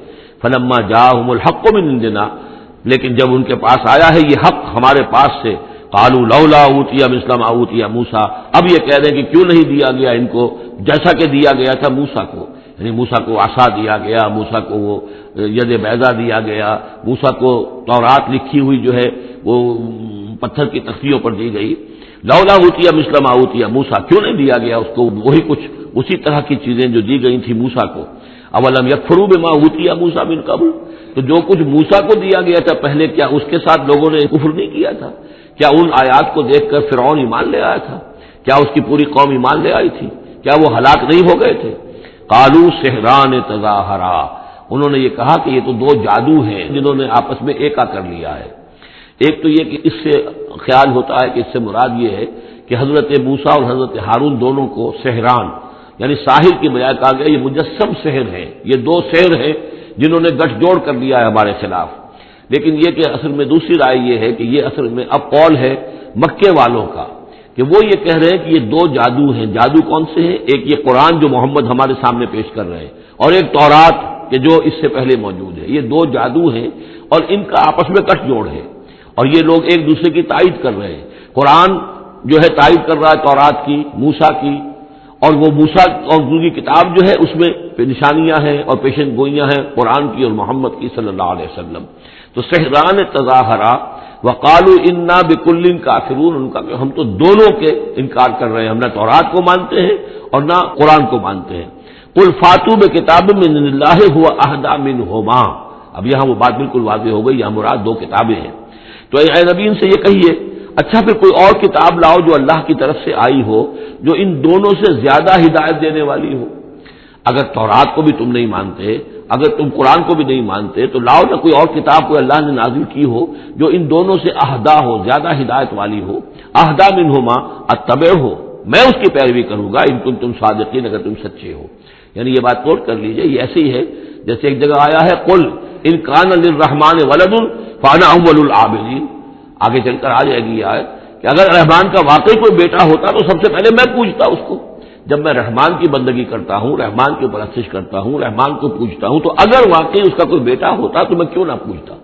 S1: فَلَمَّا جَاءَهُمُ الْحَقُّ مِنْ عِندِنَا، لیکن جب ان کے پاس آیا ہے یہ حق ہمارے پاس سے، قالوا لولا اوتي مثل ما اوتي موسیٰ، اب یہ کہہ رہے ہیں کہ کیوں نہیں دیا گیا ان کو جیسا کہ دیا گیا تھا موسیٰ کو، یعنی موسیٰ کو عصا دیا گیا، موسیٰ کو وہ ید بیضا دیا گیا، موسیٰ کو تورات لکھی ہوئی جو ہے وہ پتھر کی تختیوں پر دی گئی، لولا اوتي مثل ما اوتي موسیٰ، کیوں نہیں دیا گیا اس کو وہی کچھ اسی طرح کی چیزیں جو دی گئی تھی موسیٰ کو، اولم یکفروا بما اوتي موسیٰ من قبل، تو جو کچھ موسیٰ کو دیا گیا تھا پہلے کیا اس کے ساتھ لوگوں نے کفر نہیں کیا تھا؟ کیا ان آیات کو دیکھ کر فرعون ایمان لے آیا تھا؟ کیا اس کی پوری قوم ایمان لے آئی تھی؟ کیا وہ ہلاک نہیں ہو گئے تھے؟ قالوا سحران تظاہرا، انہوں نے یہ کہا کہ یہ تو دو جادو ہیں جنہوں نے آپس میں ایکا کر لیا ہے۔ ایک تو یہ کہ اس سے خیال ہوتا ہے کہ اس سے مراد یہ ہے کہ حضرت موسیٰ اور حضرت ہارون دونوں کو سحران، یعنی ساحر کی بجائے کہا گیا یہ مجسم سحر ہے، یہ دو سحر ہیں جنہوں نے گٹھ جوڑ کر دیا ہے ہمارے خلاف۔ لیکن یہ کہ اصل میں دوسری رائے یہ ہے کہ یہ اصل میں اب قول ہے مکے والوں کا کہ وہ یہ کہہ رہے ہیں کہ یہ دو جادو ہیں۔ جادو کون سے ہیں؟ ایک یہ قرآن جو محمد ہمارے سامنے پیش کر رہے ہیں، اور ایک تورات کہ جو اس سے پہلے موجود ہے، یہ دو جادو ہیں اور ان کا آپس میں کٹ جوڑ ہے، اور یہ لوگ ایک دوسرے کی تائید کر رہے ہیں۔ قرآن جو ہے تائید کر رہا ہے تورات کی، موسیٰ کی، اور وہ موسیٰ اور ان کی کتاب جو ہے اس میں نشانیاں ہیں اور پیشن گوئیاں ہیں قرآن کی اور محمد کی صلی اللہ علیہ وسلم۔ تو سحران تظاہرا وقالوا انا بکل کافرون، ان کا کہ ہم تو دونوں کے انکار کر رہے ہیں، ہم نہ تورات کو مانتے ہیں اور نہ قرآن کو مانتے ہیں۔ قل فاتوا بکتاب من اللہ هو اہدی منہما، اب یہاں وہ بات بالکل واضح ہو گئی، یہاں مراد دو کتابیں ہیں۔ تو اے نبی ان سے یہ کہیے اچھا پھر کوئی اور کتاب لاؤ جو اللہ کی طرف سے آئی ہو، جو ان دونوں سے زیادہ ہدایت دینے والی ہو۔ اگر تورات کو بھی تم نہیں مانتے، اگر تم قرآن کو بھی نہیں مانتے، تو لاؤ نہ کوئی اور کتاب کوئی اللہ نے نازل کی ہو جو ان دونوں سے اہدا ہو، زیادہ ہدایت والی ہو۔ اہدا منہما اتبع ہو، میں اس کی پیروی کروں گا، ان کنتم صادقین، اگر تم سچے ہو۔ یعنی یہ بات نوٹ کر لیجئے، یہ ایسے ہی ہے جیسے ایک جگہ آیا ہے قل ان کان للرحمن ولد فانا اول العابدین، آگے چل کر آ جائے گی یہ آیت کہ اگر رحمان کا واقعی کوئی بیٹا ہوتا تو سب سے پہلے میں پوچھتا اس کو، جب میں رحمان کی بندگی کرتا ہوں، رحمان کی پرستش کرتا ہوں، رحمان کو پوچھتا ہوں، تو اگر واقعی اس کا کوئی بیٹا ہوتا تو میں کیوں نہ پوچھتا۔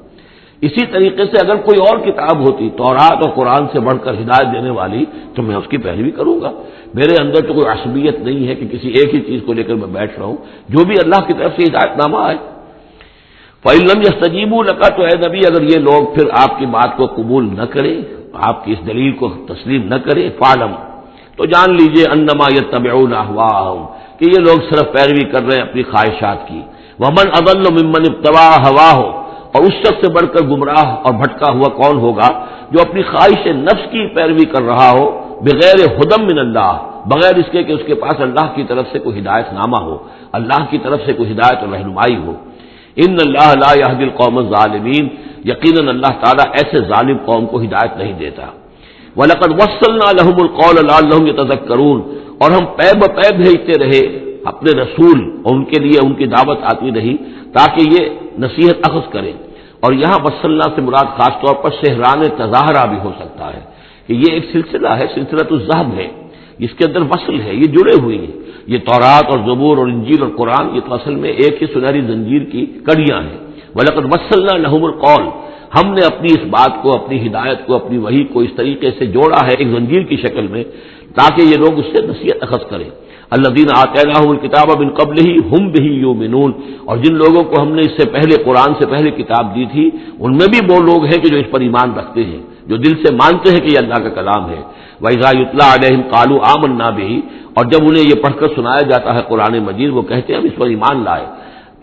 S1: اسی طریقے سے اگر کوئی اور کتاب ہوتی تورات اور قرآن سے بڑھ کر ہدایت دینے والی تو میں اس کی پیروی کروں گا۔ میرے اندر تو کوئی عصبیت نہیں ہے کہ کسی ایک ہی چیز کو لے کر میں بیٹھ رہا ہوں، جو بھی اللہ کی طرف سے ہدایت نامہ آئے۔ فَإِن لَّمْ يَسْتَجِيبُوا لَكَ، تو اے نبی اگر یہ لوگ پھر آپ کی بات کو قبول نہ کریں، آپ کی اس دلیل کو تسلیم نہ کریں، فَاعْلَمْ، تو جان لیجئے انما یتبعون اہواءہم، کہ یہ لوگ صرف پیروی کر رہے ہیں اپنی خواہشات کی۔ ومن اضل ممن اتبع ہواہ، اور اس شخص سے بڑھ کر گمراہ اور بھٹکا ہوا کون ہوگا جو اپنی خواہش نفس کی پیروی کر رہا ہو، بغیر ہدی من اللہ، بغیر اس کے کہ اس کے پاس اللہ کی طرف سے کوئی ہدایت نامہ ہو، اللہ کی طرف سے کوئی ہدایت اور رہنمائی ہو۔ ان اللہ لا یہدی القوم الظالمین، یقیناً اللہ تعالیٰ ایسے ظالم قوم کو ہدایت نہیں دیتا۔ وَلَقَدْ وَصَّلْنَا لَهُمُ الْقَوْلَ لَعَلَّهُمْ يَتَذَكَّرُونَ، اور ہم پے بپے بھیجتے رہے اپنے رسول، اور ان کے لیے ان کی دعوت آتی رہی تاکہ یہ نصیحت اخذ کریں۔ اور یہاں وصلنا سے مراد خاص طور پر شہران تظاہرہ بھی ہو سکتا ہے کہ یہ ایک سلسلہ ہے، سلسلۃ الذہب ہے، اس کے اندر وصل ہے، یہ جڑے ہوئی ہیں۔ یہ تورات اور زبور اور انجیل اور قرآن، یہ تو اصل میں ایک ہی سنہری زنجیر کی کڑیاں ہیں۔ وَلَقَدْ وَصَّلْنَا لَهُمُ الْقَوْلَ، ہم نے اپنی اس بات کو، اپنی ہدایت کو، اپنی وحی کو اس طریقے سے جوڑا ہے ایک زنجیر کی شکل میں تاکہ یہ لوگ اس سے نصیحت اخذ کریں۔ الذین آتیناہم الکتاب من قبلہ ہم بہ یؤمنون، اور جن لوگوں کو ہم نے اس سے پہلے قرآن سے پہلے کتاب دی تھی ان میں بھی وہ لوگ ہیں کہ جو اس پر ایمان رکھتے ہیں، جو دل سے مانتے ہیں کہ یہ اللہ کا کلام ہے۔ وَإِذَا يُتْلَىٰ عَلَيْهِمْ قَالُوا آمَنَّا بِهِ، اور جب انہیں یہ پڑھ کر سنایا جاتا ہے قرآن مجید، وہ کہتے ہیں ہم اس پر ایمان لائے۔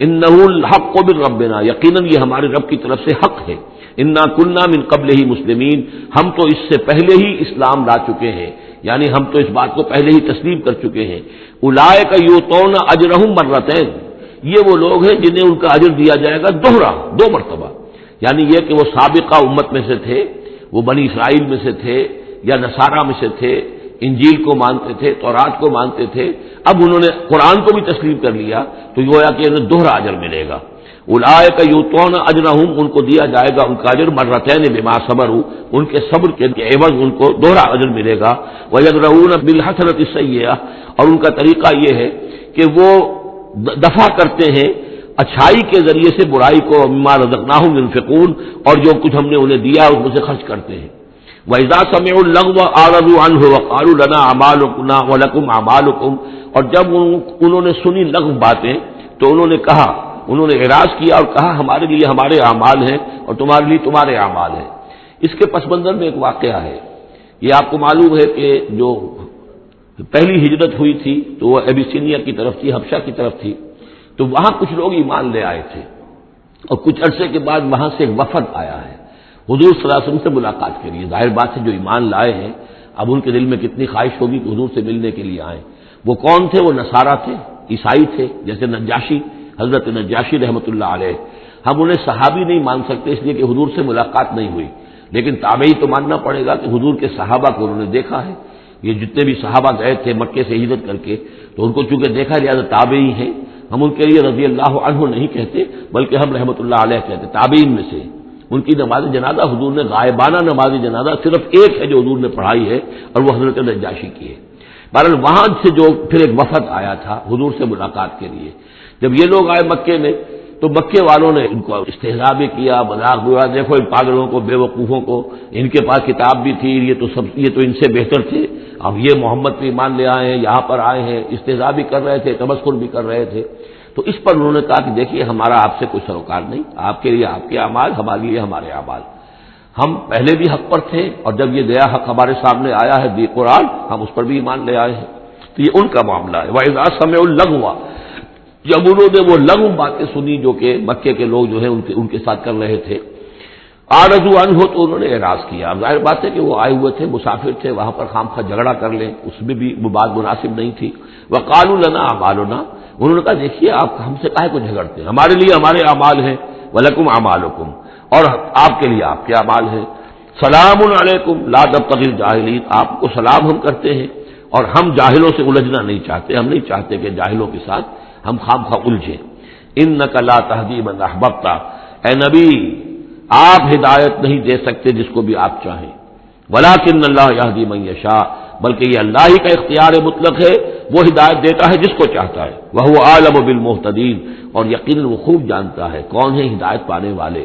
S1: إِنَّهُ الْحَقُّ مِن رَّبِّنَا، یقیناً یہ ہمارے رب کی طرف سے حق ہے۔ اِنَّا كُنَّا مِن قَبْلِهِ مُسْلِمِينَ، ہم تو اس سے پہلے ہی اسلام لا چکے ہیں، یعنی ہم تو اس بات کو پہلے ہی تسلیم کر چکے ہیں۔ اولئک یؤتون اجرہم مرتین، یہ وہ لوگ ہیں جنہیں ان کا اجر دیا جائے گا دوہرا، دو مرتبہ، یعنی یہ کہ وہ سابقہ امت میں سے تھے، وہ بنی اسرائیل میں سے تھے یا نصارہ میں سے تھے، انجیل کو مانتے تھے، تورات کو مانتے تھے، اب انہوں نے قرآن کو بھی تسلیم کر لیا تو گویا کہ انہیں دوہرا اجر ملے گا۔ اولئک یؤتون اجرہم، ان کو دیا جائے گا ان کا اجر مرتین بما صبروا، ان کے صبر کے عوض ان کو دوہرا اجر ملے گا۔ ویدرؤون بالحسنۃ السیئۃ، اور ان کا طریقہ یہ ہے کہ وہ دفع کرتے ہیں اچھائی کے ذریعے سے برائی کو، مما رزقناہم ينفقون، اور جو کچھ ہم نے انہیں دیا اس میں سے خرچ کرتے ہیں۔ وَإِذَا سَمِعُوا اللَّغْوَ أَعْرَضُوا عَنْهُ وَقَالُوا لَنَا أَعْمَالُنَا وَلَكُمْ أَعْمَالُكُمْ، اور جب انہوں نے سنی لغو باتیں تو انہوں نے کہا، انہوں نے اعراض کیا اور کہا ہمارے لیے ہمارے اعمال ہیں اور تمہارے لیے تمہارے اعمال ہیں۔ اس کے پس منظر میں ایک واقعہ ہے، یہ آپ کو معلوم ہے کہ جو پہلی ہجرت ہوئی تھی تو وہ ابیسینیا کی طرف تھی، حبشہ کی طرف تھی، تو وہاں کچھ لوگ ایمان لے آئے تھے اور کچھ عرصے کے بعد وہاں سے ایک وفد آیا ہے حضور صلی اللہ علیہ وسلم سے ملاقات کے لیے۔ ظاہر بات ہے جو ایمان لائے ہیں اب ان کے دل میں کتنی خواہش ہوگی کہ حضور سے ملنے کے لیے آئیں۔ وہ کون تھے؟ وہ نصارہ تھے، عیسائی تھے، جیسے نجاشی، حضرت نجاشی رحمۃ اللہ علیہ۔ ہم انہیں صحابی نہیں مان سکتے اس لیے کہ حضور سے ملاقات نہیں ہوئی، لیکن تابعی تو ماننا پڑے گا کہ حضور کے صحابہ کو انہوں نے دیکھا ہے۔ یہ جتنے بھی صحابہ گئے تھے مکے سے ہجرت کر کے تو ان کو چونکہ دیکھا لہٰذا تابعی ہیں، ہم ان کے لیے رضی اللہ عنہ نہیں کہتے بلکہ ہم رحمۃ اللہ علیہ کہتے، تابعین میں سے۔ ان کی نماز جنازہ حضور نے غائبانہ نماز جنازہ صرف ایک ہے جو حضور نے پڑھائی ہے اور وہ حضرت نجاشی کی ہے۔ بہرحال وہاں سے جو پھر ایک وفد آیا تھا حضور سے ملاقات کے لیے، جب یہ لوگ آئے مکے میں تو مکے والوں نے ان کو استہزاء بھی کیا، مذاق بھی ہوا، دیکھو ان پاگلوں کو، بے وقوفوں کو، ان کے پاس کتاب بھی تھی، یہ تو ان سے بہتر تھے، اب یہ محمد پہ ایمان لے آئے ہیں، یہاں پر آئے ہیں، استہزاء بھی کر رہے تھے، تمسخر بھی کر رہے تھے۔ تو اس پر انہوں نے کہا کہ دیکھیے ہمارا آپ سے کوئی سروکار نہیں، آپ کے لیے آپ کے اعمال، ہمارے لیے ہمارے اعمال، ہم پہلے بھی حق پر تھے اور جب یہ نیا حق ہمارے سامنے آیا ہے قرآن، ہم اس پر بھی ایمان لے آئے ہیں۔ تو یہ ان کا معاملہ ہے۔ وَإِذَا سَمِعُوا اللَّغْوَ، جب انہوں نے وہ لغو باتیں سنی جو کہ مکے کے لوگ جو ہیں ان کے ساتھ کر رہے تھے، اعرضوا عنہ، تو انہوں نے اعراض کیا۔ اب ظاہر بات ہے کہ وہ آئے ہوئے تھے، مسافر تھے، وہاں پر خام خواہ جھگڑا کر لیں اس میں بھی وہ بات مناسب نہیں تھی۔ وقالوا لنا اعمالنا، انہوں نے کہا دیکھیے آپ ہم سے کاہے کو جھگڑتے ہیں، ہمارے لیے ہمارے اعمال ہیں، ولکم اعمالکم، اور آپ کے لیے آپ کے اعمال ہیں۔ سلام علیکم لا نبتغی الجاہلین، آپ کو سلام ہم کرتے ہیں اور ہم جاہلوں سے الجھنا نہیں چاہتے، ہم نہیں چاہتے کہ جاہلوں کے ساتھ ہم خام خواہ الجھیں۔ انک لا تہدی من احببت، اے نبی آپ ہدایت نہیں دے سکتے جس کو بھی آپ چاہیں، ولکن اللہ یہدی من یشاء، بلکہ یہ اللہ ہی کا اختیار مطلق ہے، وہ ہدایت دیتا ہے جس کو چاہتا ہے۔ وہو اعلم بالمہتدین، اور یقیناً وہ خوب جانتا ہے کون ہے ہدایت پانے والے،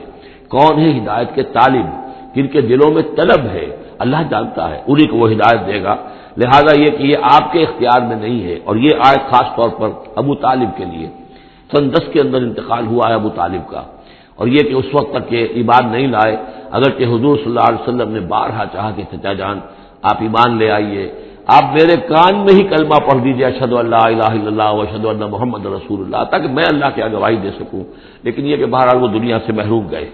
S1: کون ہے ہدایت کے طالب، جن کے دلوں میں طلب ہے، اللہ جانتا ہے، انہیں کو وہ ہدایت دے گا۔ لہذا یہ کہ یہ آپ کے اختیار میں نہیں ہے، اور یہ آیت خاص طور پر ابو طالب کے لیے، سن 10 کے اندر انتقال ہوا ہے ابو طالب کا، اور یہ کہ اس وقت تک یہ ایمان نہیں لائے، اگرچہ حضور صلی اللہ علیہ وسلم نے بارہا چاہا کہ چچا جان آپ ایمان لے آئیے، آپ میرے کان میں ہی کلمہ پڑھ دیجیے اشہد ان لا الہ الا اللہ و اشہد ان محمد رسول اللہ، تاکہ میں اللہ کی گواہی دے سکوں، لیکن یہ کہ بہرحال وہ دنیا سے محروم گئے۔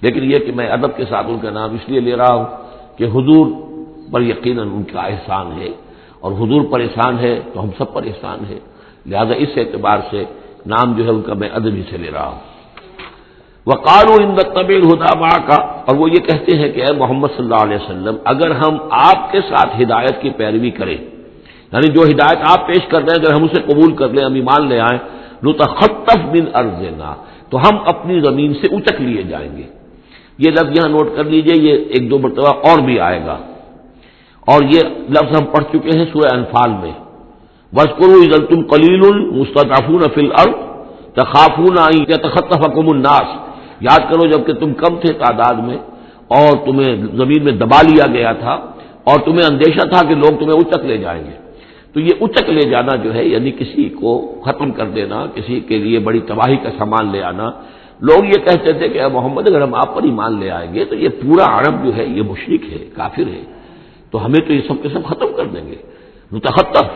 S1: لیکن یہ کہ میں ادب کے ساتھ ان کا نام اس لیے لے رہا ہوں کہ حضور پر یقیناً ان کا احسان ہے، اور حضور پر احسان ہے تو ہم سب پر احسان ہے، لہذا اس اعتبار سے نام جو ہے ان کا میں ادب ہی سے لے رہا ہوں۔ وقالوا ان نتبع الهدى معك، اور وہ یہ کہتے ہیں کہ اے محمد صلی اللہ علیہ وسلم اگر ہم آپ کے ساتھ ہدایت کی پیروی کریں، یعنی جو ہدایت آپ پیش کر رہے ہیں اگر ہم اسے قبول کر لیں، ہم ایمان لے آئیں، نتخطف من ارضنا، تو ہم اپنی زمین سے اچک لیے جائیں گے۔ یہ لفظ یہاں نوٹ کر لیجئے، یہ ایک دو مرتبہ اور بھی آئے گا، اور یہ لفظ ہم پڑھ چکے ہیں سورہ انفال میں، وَاذْكُرُوا إِذْ أَنْتُمْ قَلِيلٌ مُسْتَضْعَفُونَ فِي الْأَرْضِ تَخَافُونَ أَنْ يَتَخَطَّفَكُمُ النَّاسُ، یاد کرو جب کہ تم کم تھے تعداد میں اور تمہیں زمین میں دبا لیا گیا تھا اور تمہیں اندیشہ تھا کہ لوگ تمہیں اچک لے جائیں گے۔ تو یہ اچک لے جانا جو ہے یعنی کسی کو ختم کر دینا، کسی کے لیے بڑی تباہی کا سامان لے آنا، لوگ یہ کہتے تھے کہ اے محمد اگر ہم آپ پر ایمان لے آئیں گے تو یہ پورا عرب جو ہے یہ مشرک ہے، کافر ہے، تو ہمیں تو یہ سب کے سب ختم کر دیں گے، متخطف،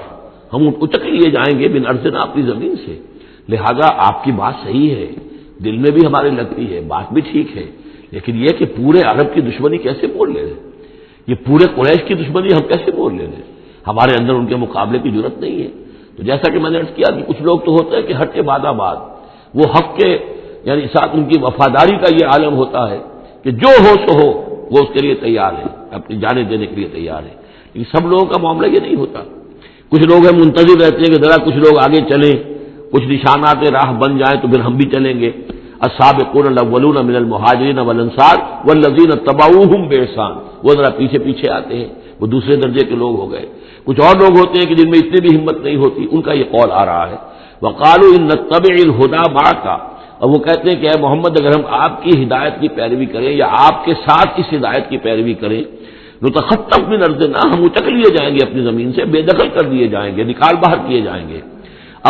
S1: ہم اچک لیے جائیں گے من ارضنا، اپنی زمین سے۔ لہذا آپ کی بات صحیح ہے، دل میں بھی ہمارے لگتی ہے، بات بھی ٹھیک ہے، لیکن یہ کہ پورے عرب کی دشمنی کیسے مول لے رہے، یہ پورے قریش کی دشمنی ہم کیسے مول لے رہے، ہمارے اندر ان کے مقابلے کی ضرورت نہیں ہے۔ تو جیسا کہ میں نے عرض کیا کہ کچھ لوگ تو ہوتے ہیں کہ ہٹ کے بعد آباد، وہ حق کے یعنی ساتھ ان کی وفاداری کا یہ عالم ہوتا ہے کہ جو ہو سو ہو، وہ اس کے لیے تیار ہے، اپنی جانیں دینے کے لیے تیار ہے، لیکن سب لوگوں کا معاملہ یہ نہیں ہوتا۔ کچھ لوگ ہیں منتظر رہتے ہیں کہ ذرا کچھ لوگ آگے چلیں، کچھ نشانات راہ بن جائیں تو پھر ہم بھی چلیں گے۔ السابقون الاولون من المہاجرین والانصار والذین اتبعوہم بإحسان، وہ ذرا پیچھے پیچھے آتے ہیں، وہ دوسرے درجے کے لوگ ہو گئے۔ کچھ اور لوگ ہوتے ہیں کہ جن میں اتنی بھی ہمت نہیں ہوتی، ان کا یہ قول آ رہا ہے، وقالوا ان نتبع الهدى معك، اور وہ کہتے ہیں کہ اے محمد اگر ہم آپ کی ہدایت کی پیروی کریں یا آپ کے ساتھ اس ہدایت کی پیروی کریں، نتخطف من ارضنا، ہم اچک لیے جائیں گے اپنی زمین سے، بے دخل کر دیے جائیں گے، نکال باہر کیے جائیں گے۔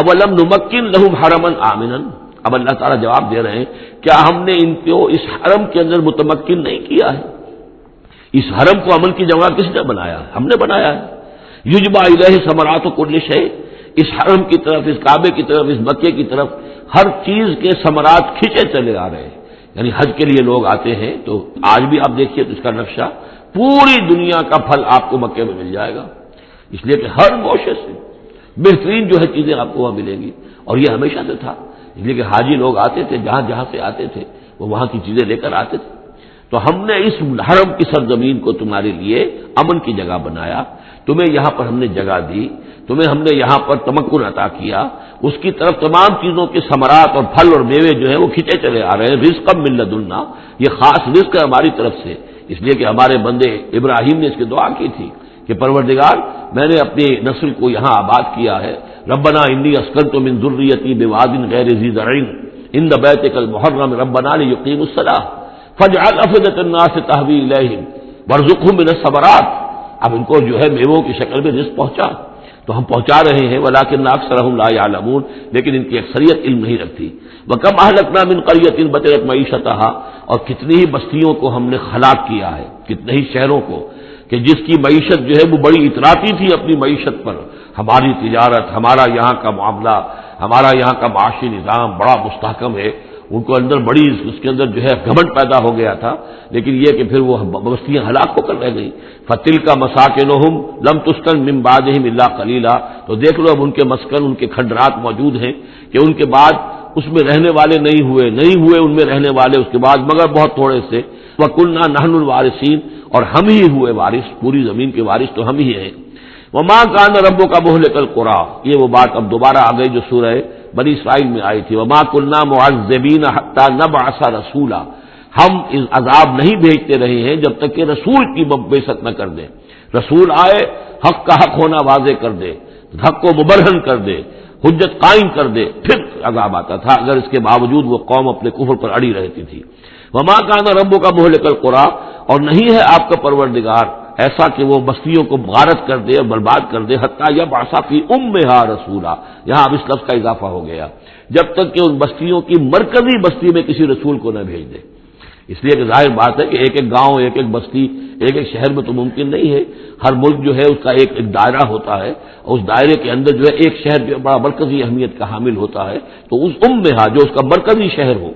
S1: اولم نمکن لهم حرما آمنا، اب اللہ تعالیٰ جواب دے رہے ہیں کیا ہم نے ان کو اس حرم کے اندر متمکن نہیں کیا ہے؟ اس حرم کو عمل کی جگہ کس نے بنایا ہے؟ ہم نے بنایا ہے۔ یجبا الیہ ثمرات کل شیء، اس حرم کی طرف، اس کعبے کی طرف، اس مکے کی طرف ہر چیز کے ثمرات کھینچے چلے آ رہے ہیں، یعنی حج کے لیے لوگ آتے ہیں تو آج بھی آپ دیکھیے تو اس کا نقشہ، پوری دنیا کا پھل آپ کو مکے میں مل جائے گا، اس لیے کہ ہر گوشے سے بہترین جو ہے چیزیں آپ کو وہاں ملیں گی، اور یہ ہمیشہ سے تھا، اس لیے کہ حاجی لوگ آتے تھے جہاں جہاں سے آتے تھے وہ وہاں کی چیزیں لے کر آتے تھے۔ تو ہم نے اس حرم کی سرزمین کو تمہارے لیے امن کی جگہ بنایا، تمہیں یہاں پر ہم نے جگہ دی، تمہیں ہم نے یہاں پر تمکن عطا کیا، اس کی طرف تمام چیزوں کے ثمرات اور پھل اور میوے جو ہیں وہ کھینچے چلے آ رہے ہیں، رزقا من لدنا، یہ خاص رزق ہے ہماری طرف سے، اس لیے کہ ہمارے بندے ابراہیم نے اس کی دعا کی تھی کہ پروردگار میں نے اپنی نسل کو یہاں آباد کیا ہے، ربنا انی اسکنت من ذریتی بواد غیر ذی زرع عند بیتک المحرم ربنا لیقیموا الصلاۃ فاجعل افئدة الناس تهوی الیہم وارزقهم من الثمرات، اب ان کو جو ہے میووں کی شکل میں رزق پہنچا، تو ہم پہنچا رہے ہیں، ولکن اکثرهم لا یعلمون، لیکن ان کی اکثریت علم نہیں رکھتی۔ وکم اہلکنا من قریۃ بطرت معیشتها، اور کتنی ہی بستیوں کو ہم نے ہلاک کیا ہے، کتنے ہی شہروں کو کہ جس کی معیشت جو ہے وہ بڑی اتراتی تھی اپنی معیشت پر، ہماری تجارت، ہمارا یہاں کا معاملہ، ہمارا یہاں کا معاشی نظام بڑا مستحکم ہے، ان کو اندر بڑی اس کے اندر جو ہے گھمنڈ پیدا ہو گیا تھا، لیکن یہ کہ پھر وہ بستیاں ہلاک ہو کر رہ گئیں۔ فَتِلْكَ مَسَاكِنُهُمْ لَمْ تُسْكَنْ مِنْ بَعْدِهِمْ إِلَّا قَلِيلًا، تو دیکھ لو اب ان کے مسکن، ان کے کھنڈرات موجود ہیں کہ ان کے بعد اس میں رہنے والے نہیں ہوئے ان میں رہنے والے اس کے بعد مگر بہت تھوڑے سے۔ وَكُنَّا نَحْنُ الْوَارِثِينَ، اور ہم ہی ہوئے وارث، پوری زمین کے وارث تو ہم ہی ہیں۔ وَمَا كَانَ رَبُّكَ مُهْلِكَ الْقُرَىٰ، یہ وہ بات اب دوبارہ آ گئی جو سورہ بنی اسرائیل میں آئی تھی، وَمَا كُنَّا مُعَذِّبِينَ حَتَّىٰ نَبْعَثَ رَسُولًا، ہم عذاب نہیں بھیجتے رہے ہیں جب تک کہ رسول کی بعثت نہ کر دیں، رسول آئے حق کا حق ہونا واضح کر دے، حق کو مبرہن کر دے، حجت قائم کر دے، پھر عذاب آتا تھا، اگر اس کے باوجود وہ قوم اپنے کفر پر اڑی رہتی تھی۔ وَمَا كَانَ رَبُّكَ مُهْلِكَ الْقُرَىٰ، اور نہیں ہے آپ کا پروردگار ایسا کہ وہ بستیوں کو غارت کر دے اور برباد کر دے، حتیٰ یبعث فی امہا رسولا، یہاں اب اس لفظ کا اضافہ ہو گیا، جب تک کہ ان بستیوں کی مرکزی بستی میں کسی رسول کو نہ بھیج دے۔ اس لیے کہ ظاہر بات ہے کہ ایک ایک گاؤں، ایک ایک بستی، ایک ایک شہر میں تو ممکن نہیں ہے، ہر ملک جو ہے اس کا ایک ایک دائرہ ہوتا ہے، اور اس دائرے کے اندر جو ہے ایک شہر جو بڑا مرکزی اہمیت کا حامل ہوتا ہے، تو اس امہا جو اس کا مرکزی شہر ہو،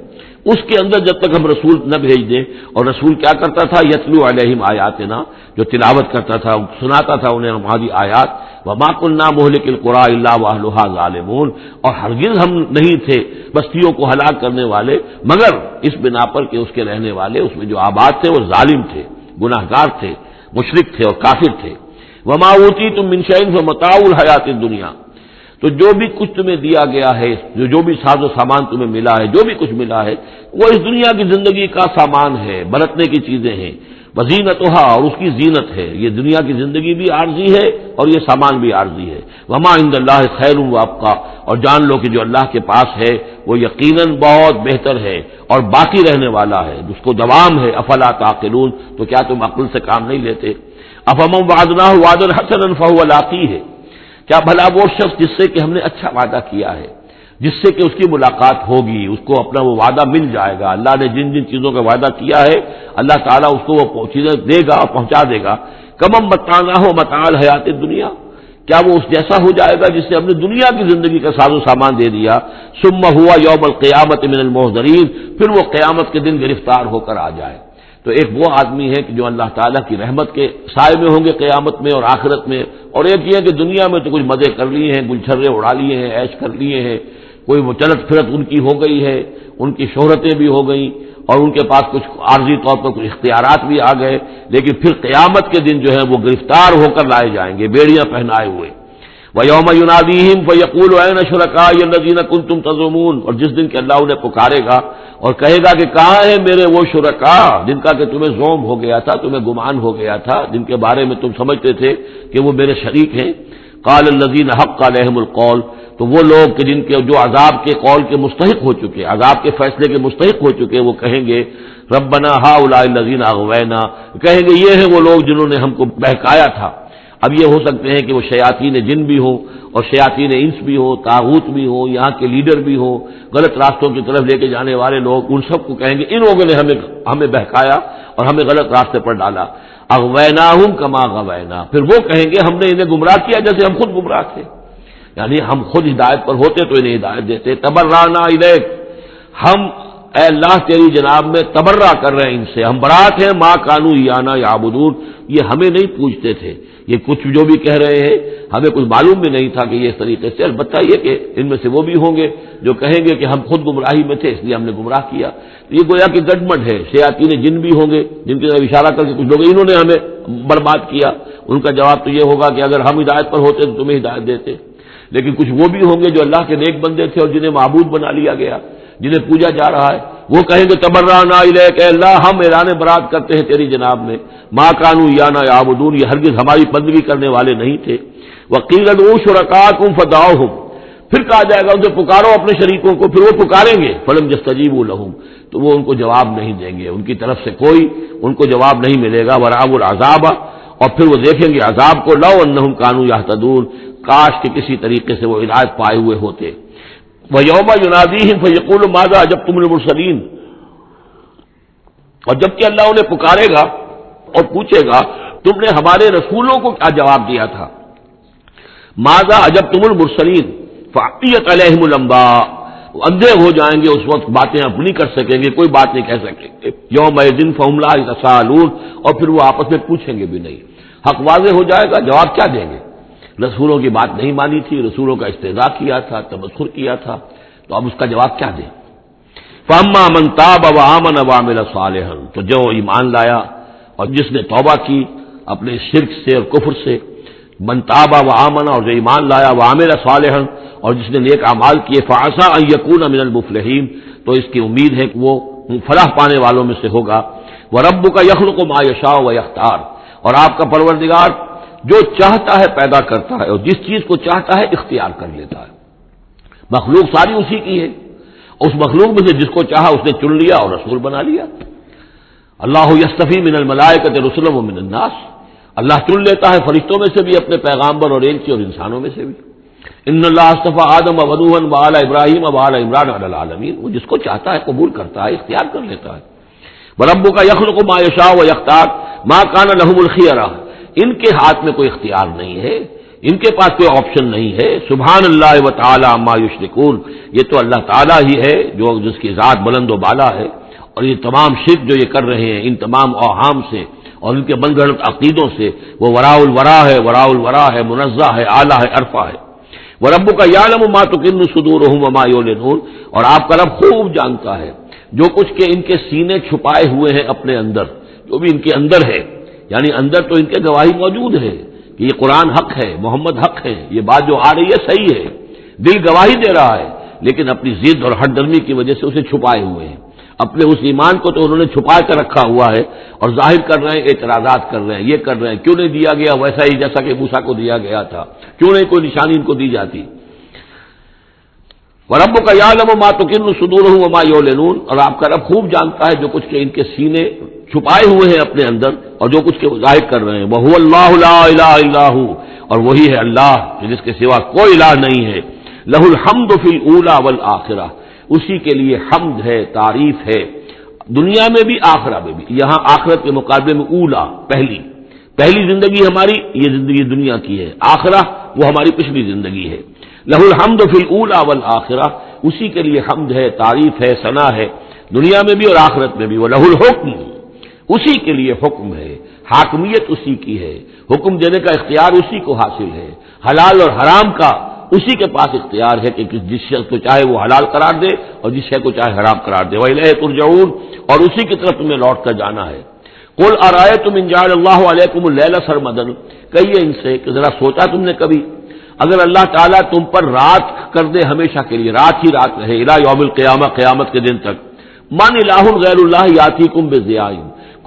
S1: اس کے اندر جب تک ہم رسول نہ بھیج دیں. اور رسول کیا کرتا تھا؟ یتلو علیہم آیاتنا، جو تلاوت کرتا تھا، سناتا تھا انہیں ہماری آیات. وما كنا مهلك القرى الا واهلها ظالمون، اور ہرگز ہم نہیں تھے بستیوں کو ہلاک کرنے والے مگر اس بنا پر کہ اس کے رہنے والے اس میں جو آباد تھے وہ ظالم تھے، گناہگار تھے، مشرک تھے اور کافر تھے. وما اوتیتم من شیء فمتاع الحیات الدنیا، تو جو بھی کچھ تمہیں دیا گیا ہے، جو بھی ساز و سامان تمہیں ملا ہے، جو بھی کچھ ملا ہے، وہ اس دنیا کی زندگی کا سامان ہے، برتنے کی چیزیں ہیں. وزینتھا، اور اس کی زینت ہے. یہ دنیا کی زندگی بھی عارضی ہے اور یہ سامان بھی عارضی ہے. وما عند اللہ خیر وابقا، اور جان لو کہ جو اللہ کے پاس ہے وہ یقیناً بہت بہتر ہے اور باقی رہنے والا ہے، اس کو دوام ہے. افلا تعقلون، تو کیا تم عقل سے کام نہیں لیتے؟ افمن وعدناہ وعدا حسنا فهو لاقیہ، کیا بھلا وہ شخص جس سے کہ ہم نے اچھا وعدہ کیا ہے، جس سے کہ اس کی ملاقات ہوگی، اس کو اپنا وہ وعدہ مل جائے گا. اللہ نے جن جن چیزوں کا وعدہ کیا ہے اللہ تعالیٰ اس کو وہ چیزیں دے گا اور پہنچا دے گا. کمم متعناہ متاع الحیات الدنیا، کیا وہ اس جیسا ہو جائے گا جس سے ہم نے دنیا کی زندگی کا ساز و سامان دے دیا. ثم ہوا یوم القیامت من المحضرین، پھر وہ قیامت کے دن گرفتار ہو کر آ جائے. تو ایک وہ آدمی ہے کہ جو اللہ تعالیٰ کی رحمت کے سائے میں ہوں گے قیامت میں اور آخرت میں، اور ایک یہ کہ دنیا میں تو کچھ مزے کر لیے ہیں، گلچھرے اڑا لیے ہیں، عیش کر لیے ہیں، کوئی وہ چلت پھرت ان کی ہو گئی ہے، ان کی شہرتیں بھی ہو گئیں اور ان کے پاس کچھ عارضی طور پر کچھ اختیارات بھی آ گئے، لیکن پھر قیامت کے دن جو ہے وہ گرفتار ہو کر لائے جائیں گے بیڑیاں پہنائے ہوئے. وَيَوْمَ يُنَادِيهِمْ فَيَقُولُ أَيْنَ شُرَكَائِيَ الَّذِينَ كُنتُمْ تَزْعُمُونَ، اور جس دن کہ اللہ انہیں پکارے گا اور کہے گا کہ کہاں ہیں میرے وہ شرکاء جن کا کہ تمہیں زوم ہو گیا تھا، تمہیں گمان ہو گیا تھا، جن کے بارے میں تم سمجھتے تھے کہ وہ میرے شریک ہیں. قال الذين حق عليهم القول، تو وہ لوگ کہ جن کے جو عذاب کے قول کے مستحق ہو چکے، عذاب کے فیصلے کے مستحق ہو چکے، وہ کہیں گے ربنا هؤلاء الذين اغوينا، کہیں گے یہ ہیں وہ لوگ جنہوں نے ہم کو بہکایا تھا. اب یہ ہو سکتے ہیں کہ وہ شیاطین جن بھی ہوں اور شیاطین انس بھی ہو، طاغوت بھی ہو، یہاں کے لیڈر بھی ہو، غلط راستوں کی طرف لے کے جانے والے لوگ، ان سب کو کہیں گے ان لوگوں نے ہمیں بہکایا اور ہمیں غلط راستے پر ڈالا. اغویناہم کما غوینا، پھر وہ کہیں گے ہم نے انہیں گمراہ کیا جیسے ہم خود گمراہ تھے، یعنی ہم خود ہدایت پر ہوتے تو انہیں ہدایت دیتے. تبرأنا الیک، ہم اے اللہ تیری جناب میں تبرہ کر رہے ہیں ان سے، ہم برات ہیں. ما کانوا ایانا یعبدون، یہ ہمیں نہیں پوجتے تھے، یہ کچھ جو بھی کہہ رہے ہیں ہمیں کچھ معلوم بھی نہیں تھا کہ یہ اس طریقے سے. البتہ یہ کہ ان میں سے وہ بھی ہوں گے جو کہیں گے کہ ہم خود گمراہی میں تھے اس لیے ہم نے گمراہ کیا. تو یہ گویا کہ گڈمڈ ہے. شیاطین جن بھی ہوں گے جن کی طرف اشارہ کر کے کچھ لوگ انہوں نے ہمیں برباد کیا، ان کا جواب تو یہ ہوگا کہ اگر ہم ہدایت پر ہوتے تو تمہیں ہدایت دیتے. لیکن کچھ وہ بھی ہوں گے جو اللہ کے نیک بندے تھے اور جنہیں معبود بنا لیا گیا، جنہیں پوجا جا رہا ہے، وہ کہیں گے تبرأنا الیک، اے اللہ ہم اعلان برات کرتے ہیں تیری جناب میں. ما کانوا ایانا یعبدون، یہ ہرگز ہماری بندگی کرنے والے نہیں تھے. وقیل ادعوا شرکاءکم فدعوہم، پھر کہا جائے گا ان سے پکارو اپنے شریکوں کو، پھر وہ پکاریں گے. فلم یستجیبوا لہم، تو وہ ان کو جواب نہیں دیں گے، ان کی طرف سے کوئی ان کو جواب نہیں ملے گا. ورأوا العذاب، اور پھر وہ دیکھیں گے عذاب کو. لو انہم کانوا یہتدون، کاش کہ کسی طریقے سے وہ ہدایت پائے ہوئے ہوتے. وَيَوْمَ يُنَادِيهِمْ فَيَقُولُ مَاذَا أَجَبْتُمُ الْمُرْسَلِينَ، اور جب کہ اللہ انہیں پکارے گا اور پوچھے گا تم نے ہمارے رسولوں کو کیا جواب دیا تھا. ماذا اجبتم المرسلین فعطیت علیہم الانباء، اندھے ہو جائیں گے اس وقت، باتیں اپنی کر سکیں گے، کوئی بات نہیں کہہ سکیں گے. یومئذ فہم لا یتساءلون، اور پھر وہ آپس میں پوچھیں گے بھی نہیں. حق واضح ہو جائے گا، جواب کیا دیں گے؟ رسولوں کی بات نہیں مانی تھی، رسولوں کا استہزاء کیا تھا، تمسخر کیا تھا، تو اب اس کا جواب کیا دیں؟ فَأَمَّا مَن تَابَ وَآمَنَ وَعَمِلَ صَالِحًا، تو جو ایمان لایا اور جس نے توبہ کی اپنے شرک سے اور کفر سے. من تاب وآمن، اور جو ایمان لایا، وعمل صالحا، اور جس نے نیک اعمال کیے. فعسى ان يكون من المفلحین، تو اس کی امید ہے کہ وہ فلاح پانے والوں میں سے ہوگا. وربک یخلق ما یشاء ویختار، اور آپ کا پروردگار جو چاہتا ہے پیدا کرتا ہے اور جس چیز کو چاہتا ہے اختیار کر لیتا ہے. مخلوق ساری اسی کی ہے، اس مخلوق میں سے جس کو چاہا اس نے چن لیا اور رسول بنا لیا. اللہ یصطفی من الملائکۃ رسلا ومن الناس، اللہ چن لیتا ہے فرشتوں میں سے بھی اپنے پیغامبر اور ایلچی، اور انسانوں میں سے بھی. ان اللہ اصطفى آدم ونوحا وآل ابراہیم وآل عمران علی العالمین، وہ جس کو چاہتا ہے قبول کرتا ہے، اختیار کر لیتا ہے. وربک یخلق ما یشاء ویختار ما کان لهم الخیرہ، ان کے ہاتھ میں کوئی اختیار نہیں ہے ان کے پاس کوئی آپشن نہیں ہے. سبحان اللہ و تعالی عما یشرکون، یہ تو اللہ تعالیٰ ہی ہے جس کی ذات بلند و بالا ہے، اور یہ تمام شرک جو یہ کر رہے ہیں ان تمام اوہام سے اور ان کے من گھڑت عقیدوں سے، وہ وراء الورا ہے، منزہ ہے، اعلیٰ ہے، عرفہ ہے. وَرَبُّكَ يَعْلَمُ مَا تُكِنُّ صُدُورُهُمْ وَمَا يُعْلِنُونَ، اور آپ کا رب خوب جانتا ہے جو کچھ کہ ان کے سینے چھپائے ہوئے ہیں اپنے اندر، جو بھی ان کے اندر ہے، یعنی اندر تو ان کے گواہی موجود ہے کہ یہ قرآن حق ہے، محمد حق ہے، یہ بات جو آ رہی ہے صحیح ہے، دل گواہی دے رہا ہے، لیکن اپنی ضد اور ہٹ درمی کی وجہ سے اسے چھپائے ہوئے ہیں. اپنے اس ایمان کو تو انہوں نے چھپا کر رکھا ہوا ہے اور ظاہر کر رہے ہیں، اعتراضات کر رہے ہیں، یہ کر رہے ہیں کیوں نہیں دیا گیا ویسا ہی جیسا کہ موسیٰ کو دیا گیا تھا، کیوں نہیں کوئی نشانی ان کو دی جاتی. وَرَبُّكَ يَعْلَمُ مَا تُكِنُّ صُدُورُهُمْ وَمَا يُعْلِنُونَ، اور آپ کا رب خوب جانتا ہے جو کچھ کہ ان کے سینے چھپائے ہوئے ہیں اپنے اندر اور جو کچھ کے ظاہر کر رہے ہیں. وَهُوَ اللَّهُ لَا إِلَٰهَ إِلَّا هُوَ، اور وہی ہے اللہ جس کے سوا کوئی الہ نہیں ہے. لَهُ الْحَمْدُ فِي الْأُولَىٰ وَالْآخِرَةِ، اسی کے لیے حمد ہے، تعریف ہے، دنیا میں بھی آخرہ میں بھی. یہاں آخرت کے مقابلے میں اولا، پہلی زندگی ہماری یہ زندگی دنیا کی ہے، آخرہ وہ ہماری پچھلی زندگی ہے. لہ الحمد فی الاولی والآخرہ، اسی کے لیے حمد ہے، تعریف ہے، ثنا ہے، دنیا میں بھی اور آخرت میں بھی. وَلَهُ الْحُکْمُ، اسی کے لیے حکم ہے، حاکمیت اسی کی ہے، حکم دینے کا اختیار اسی کو حاصل ہے، حلال اور حرام کا اسی کے پاس اختیار ہے کہ جس شخص کو چاہے وہ حلال قرار دے اور جس شے کو چاہے حرام قرار دے. وَإِلَيْهِ تُرْجَعُونَ، اور اسی کی طرف تمہیں لوٹ کر جانا ہے. قُلْ أَرَأَيْتُمْ إِنْ جَعَلَ اللَّهُ عَلَيْكُمُ اللَّيْلَ سَرْمَدًا، کہیے ان سے کہ ذرا سوچا تم نے کبھی اگر اللہ تعالیٰ تم پر رات کر دے ہمیشہ کے لیے، رات ہی رات رہے، الی یوم القیامہ، قیامت کے دن تک. من الہ غیر اللہ یاتیکم بضیاء،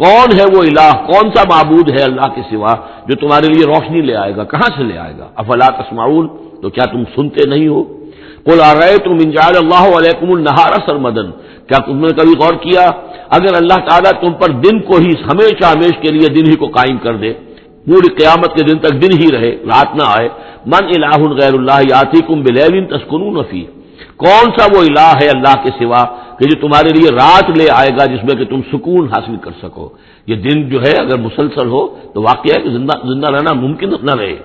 S1: کون ہے وہ الہ، کون سا معبود ہے اللہ کے سوا جو تمہارے لیے روشنی لے آئے گا، کہاں سے لے آئے گا؟ افلا تسمعون، تو کیا تم سنتے نہیں ہو؟ قل ارأیتم ان جعل اللہ علیکم النہار سرمدا، کیا تم نے کبھی غور کیا اگر اللہ تعالیٰ تم پر دن کو ہی ہمیشہ کے لیے دن ہی کو قائم کر دے، پوری قیامت کے دن تک دن ہی رہے، رات نہ آئے. من الہ غیر اللہ یاتیکم بلیل تسکنون فیہ، کون سا وہ الہ ہے اللہ کے سوا کہ جو تمہارے لیے رات لے آئے گا جس میں کہ تم سکون حاصل کر سکو. یہ دن جو ہے اگر مسلسل ہو تو واقعہ ہے کہ زندہ رہنا ممکن نہ رہے.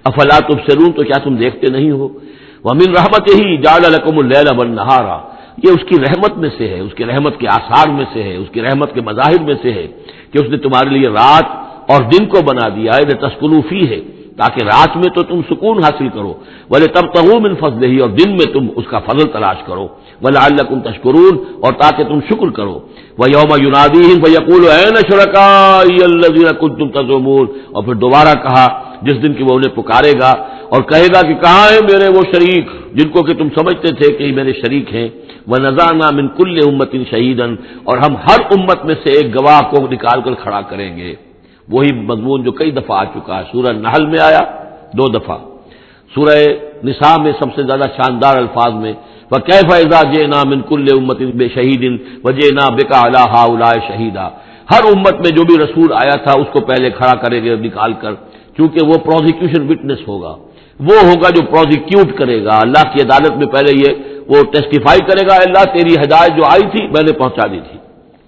S1: افلا تبصرون، تو کیا تم دیکھتے نہیں ہو؟ ومن رحمتہ جعل لکم اللیل والنہار، یہ اس کی رحمت میں سے ہے، اس کی رحمت کے آثار میں سے ہے، اس کی رحمت کے مظاہر میں سے ہے کہ اس نے تمہارے لیے رات اور دن کو بنا دیا ہے، لتسکنوا فیہ، تاکہ رات میں تو تم سکون حاصل کرو، ولتبتغوا من فضلہ، اور دن میں تم اس کا فضل تلاش کرو، ولعلکم تشکرون، اور تاکہ تم شکر کرو. ویوم ینادیہم فیقول این شرکائی الذین کنتم تزعمون، اور پھر دوبارہ کہا جس دن کہ وہ انہیں پکارے گا اور کہے گا کہ کہاں ہیں میرے وہ شریک جن کو کہ تم سمجھتے تھے کہ میرے شریک ہیں. وَنَزَعْنَا مِن كُلِّ أُمَّةٍ شَهِيدًا، اور ہم ہر امت میں سے ایک گواہ کو نکال کر کھڑا کریں گے. وہی مضمون جو کئی دفعہ آ چکا ہے، سورہ نحل میں آیا 2 دفعہ، سورہ نساء میں سب سے زیادہ شاندار الفاظ میں فَكَيْفَ إِذَا جِئْنَا مِن كُلِّ أُمَّةٍ بِشَهِيدٍ وَجِئْنَا بِكَ عَلَىٰ هَٰؤُلَاءِ شَهِيدًا، ہر امت میں جو بھی رسول آیا تھا اس کو پہلے کھڑا کریں گے نکال کر، چونکہ وہ پروزیکیوشن وٹنس ہوگا، وہ ہوگا جو پروزیکیوٹ کرے گا اللہ کی عدالت میں. پہلے یہ وہ ٹیسٹیفائی کرے گا اللہ تیری ہدایت جو آئی تھی میں نے پہنچا دی تھی.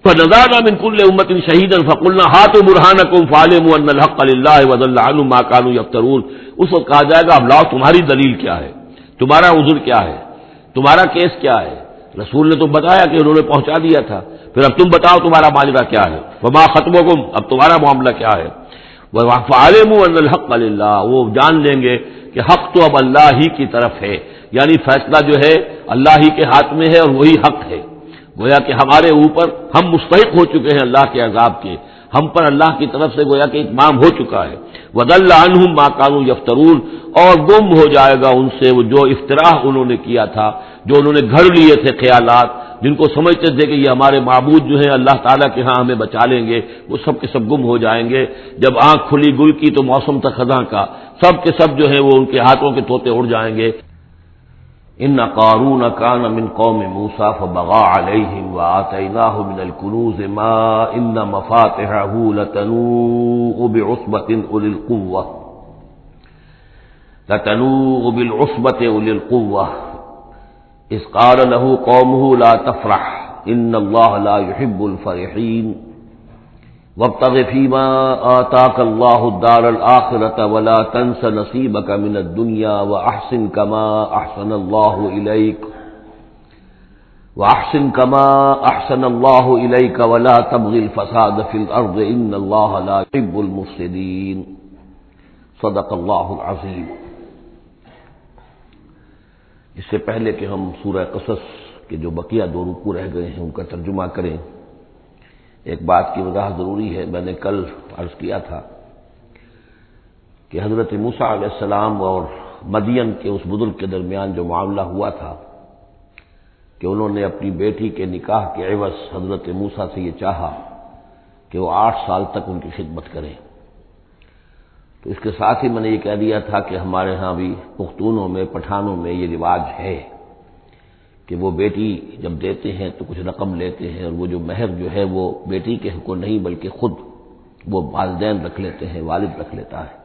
S1: فَنَزَعْنَا مِن كُلِّ أُمَّةٍ شَهِيدًا فَقُلْنَا هَاتُوا بُرْهَانَكُمْ فَاعْلِمُوا أَنَّ الْحَقَّ لِلَّهِ وَضَلَّ عَنْهُم مَّا كَانُوا يَفْتَرُونَ. اس وقت کہا جائے گا اب لاؤ تمہاری دلیل کیا ہے، تمہارا عذر کیا ہے، تمہارا کیس کیا ہے. رسول نے تو بتایا کہ انہوں نے پہنچا دیا تھا، پھر اب تم بتاؤ تمہارا ماجرا کیا ہے. وَمَا خَطْبُكُمْ، اب تمہارا معاملہ کیا ہے. فَاعْلِمُوا أَنَّ الْحَقَّ لِلَّهِ، وہ جان لیں گے کہ حق تو اب اللہ ہی کی طرف ہے، یعنی فیصلہ جو ہے اللہ ہی کے ہاتھ میں ہے اور وہی حق ہے. گویا کہ ہمارے اوپر ہم مستحق ہو چکے ہیں اللہ کے عذاب کے، ہم پر اللہ کی طرف سے گویا کہ اتمام ہو چکا ہے. وَضَلَّ عَنْهُم مَّا كَانُوا يَفْتَرُونَ، اور گم ہو جائے گا ان سے وہ جو افتراء انہوں نے کیا تھا، جو انہوں نے گھڑ لیے تھے خیالات، جن کو سمجھتے تھے کہ یہ ہمارے معبود جو ہیں اللہ تعالیٰ کے ہاں ہمیں بچا لیں گے، وہ سب کے سب گم ہو جائیں گے. جب آنکھ کھلی گل کی تو موسم تھا خزاں کا، سب کے سب جو ہیں وہ ان کے ہاتھوں کے طوطے اڑ جائیں گے. ان قارون کان من قوم موسیٰ فبغى علیہم وآتیناہ من الکنوز ما ان مفاتحہ لتنوء بعصبۃ اولی القوة اذ قال له قومه لا تفرح ان اللہ لا يحب الفرحین. وابتغ فیما آتاک اللہ الدار الآخرۃ ولا تنس نصیبک من الدنیا واحسن کما احسن اللہ الیک احسن اللہ الیک ولا تبغ الفساد فی الارض ان اللہ لا يحب المفسدین۔ صدق اللہ العظیم۔ اس سے پہلے کہ ہم سورہ قصص کے جو بقیہ دو رکوع رہ گئے ہیں ان کا ترجمہ کریں، ایک بات کی وضاحت ضروری ہے۔ میں نے کل عرض کیا تھا کہ حضرت موسیٰ علیہ السلام اور مدین کے اس بزرگ کے درمیان جو معاملہ ہوا تھا کہ انہوں نے اپنی بیٹی کے نکاح کے عوض حضرت موسیٰ سے یہ چاہا کہ وہ 8 سال تک ان کی خدمت کریں، تو اس کے ساتھ ہی میں نے یہ کہہ دیا تھا کہ ہمارے ہاں بھی پختونوں میں، پٹھانوں میں یہ رواج ہے کہ وہ بیٹی جب دیتے ہیں تو کچھ رقم لیتے ہیں، اور وہ جو مہر جو ہے وہ بیٹی کے حق کو نہیں بلکہ خود وہ والدین رکھ لیتے ہیں، والد رکھ لیتا ہے۔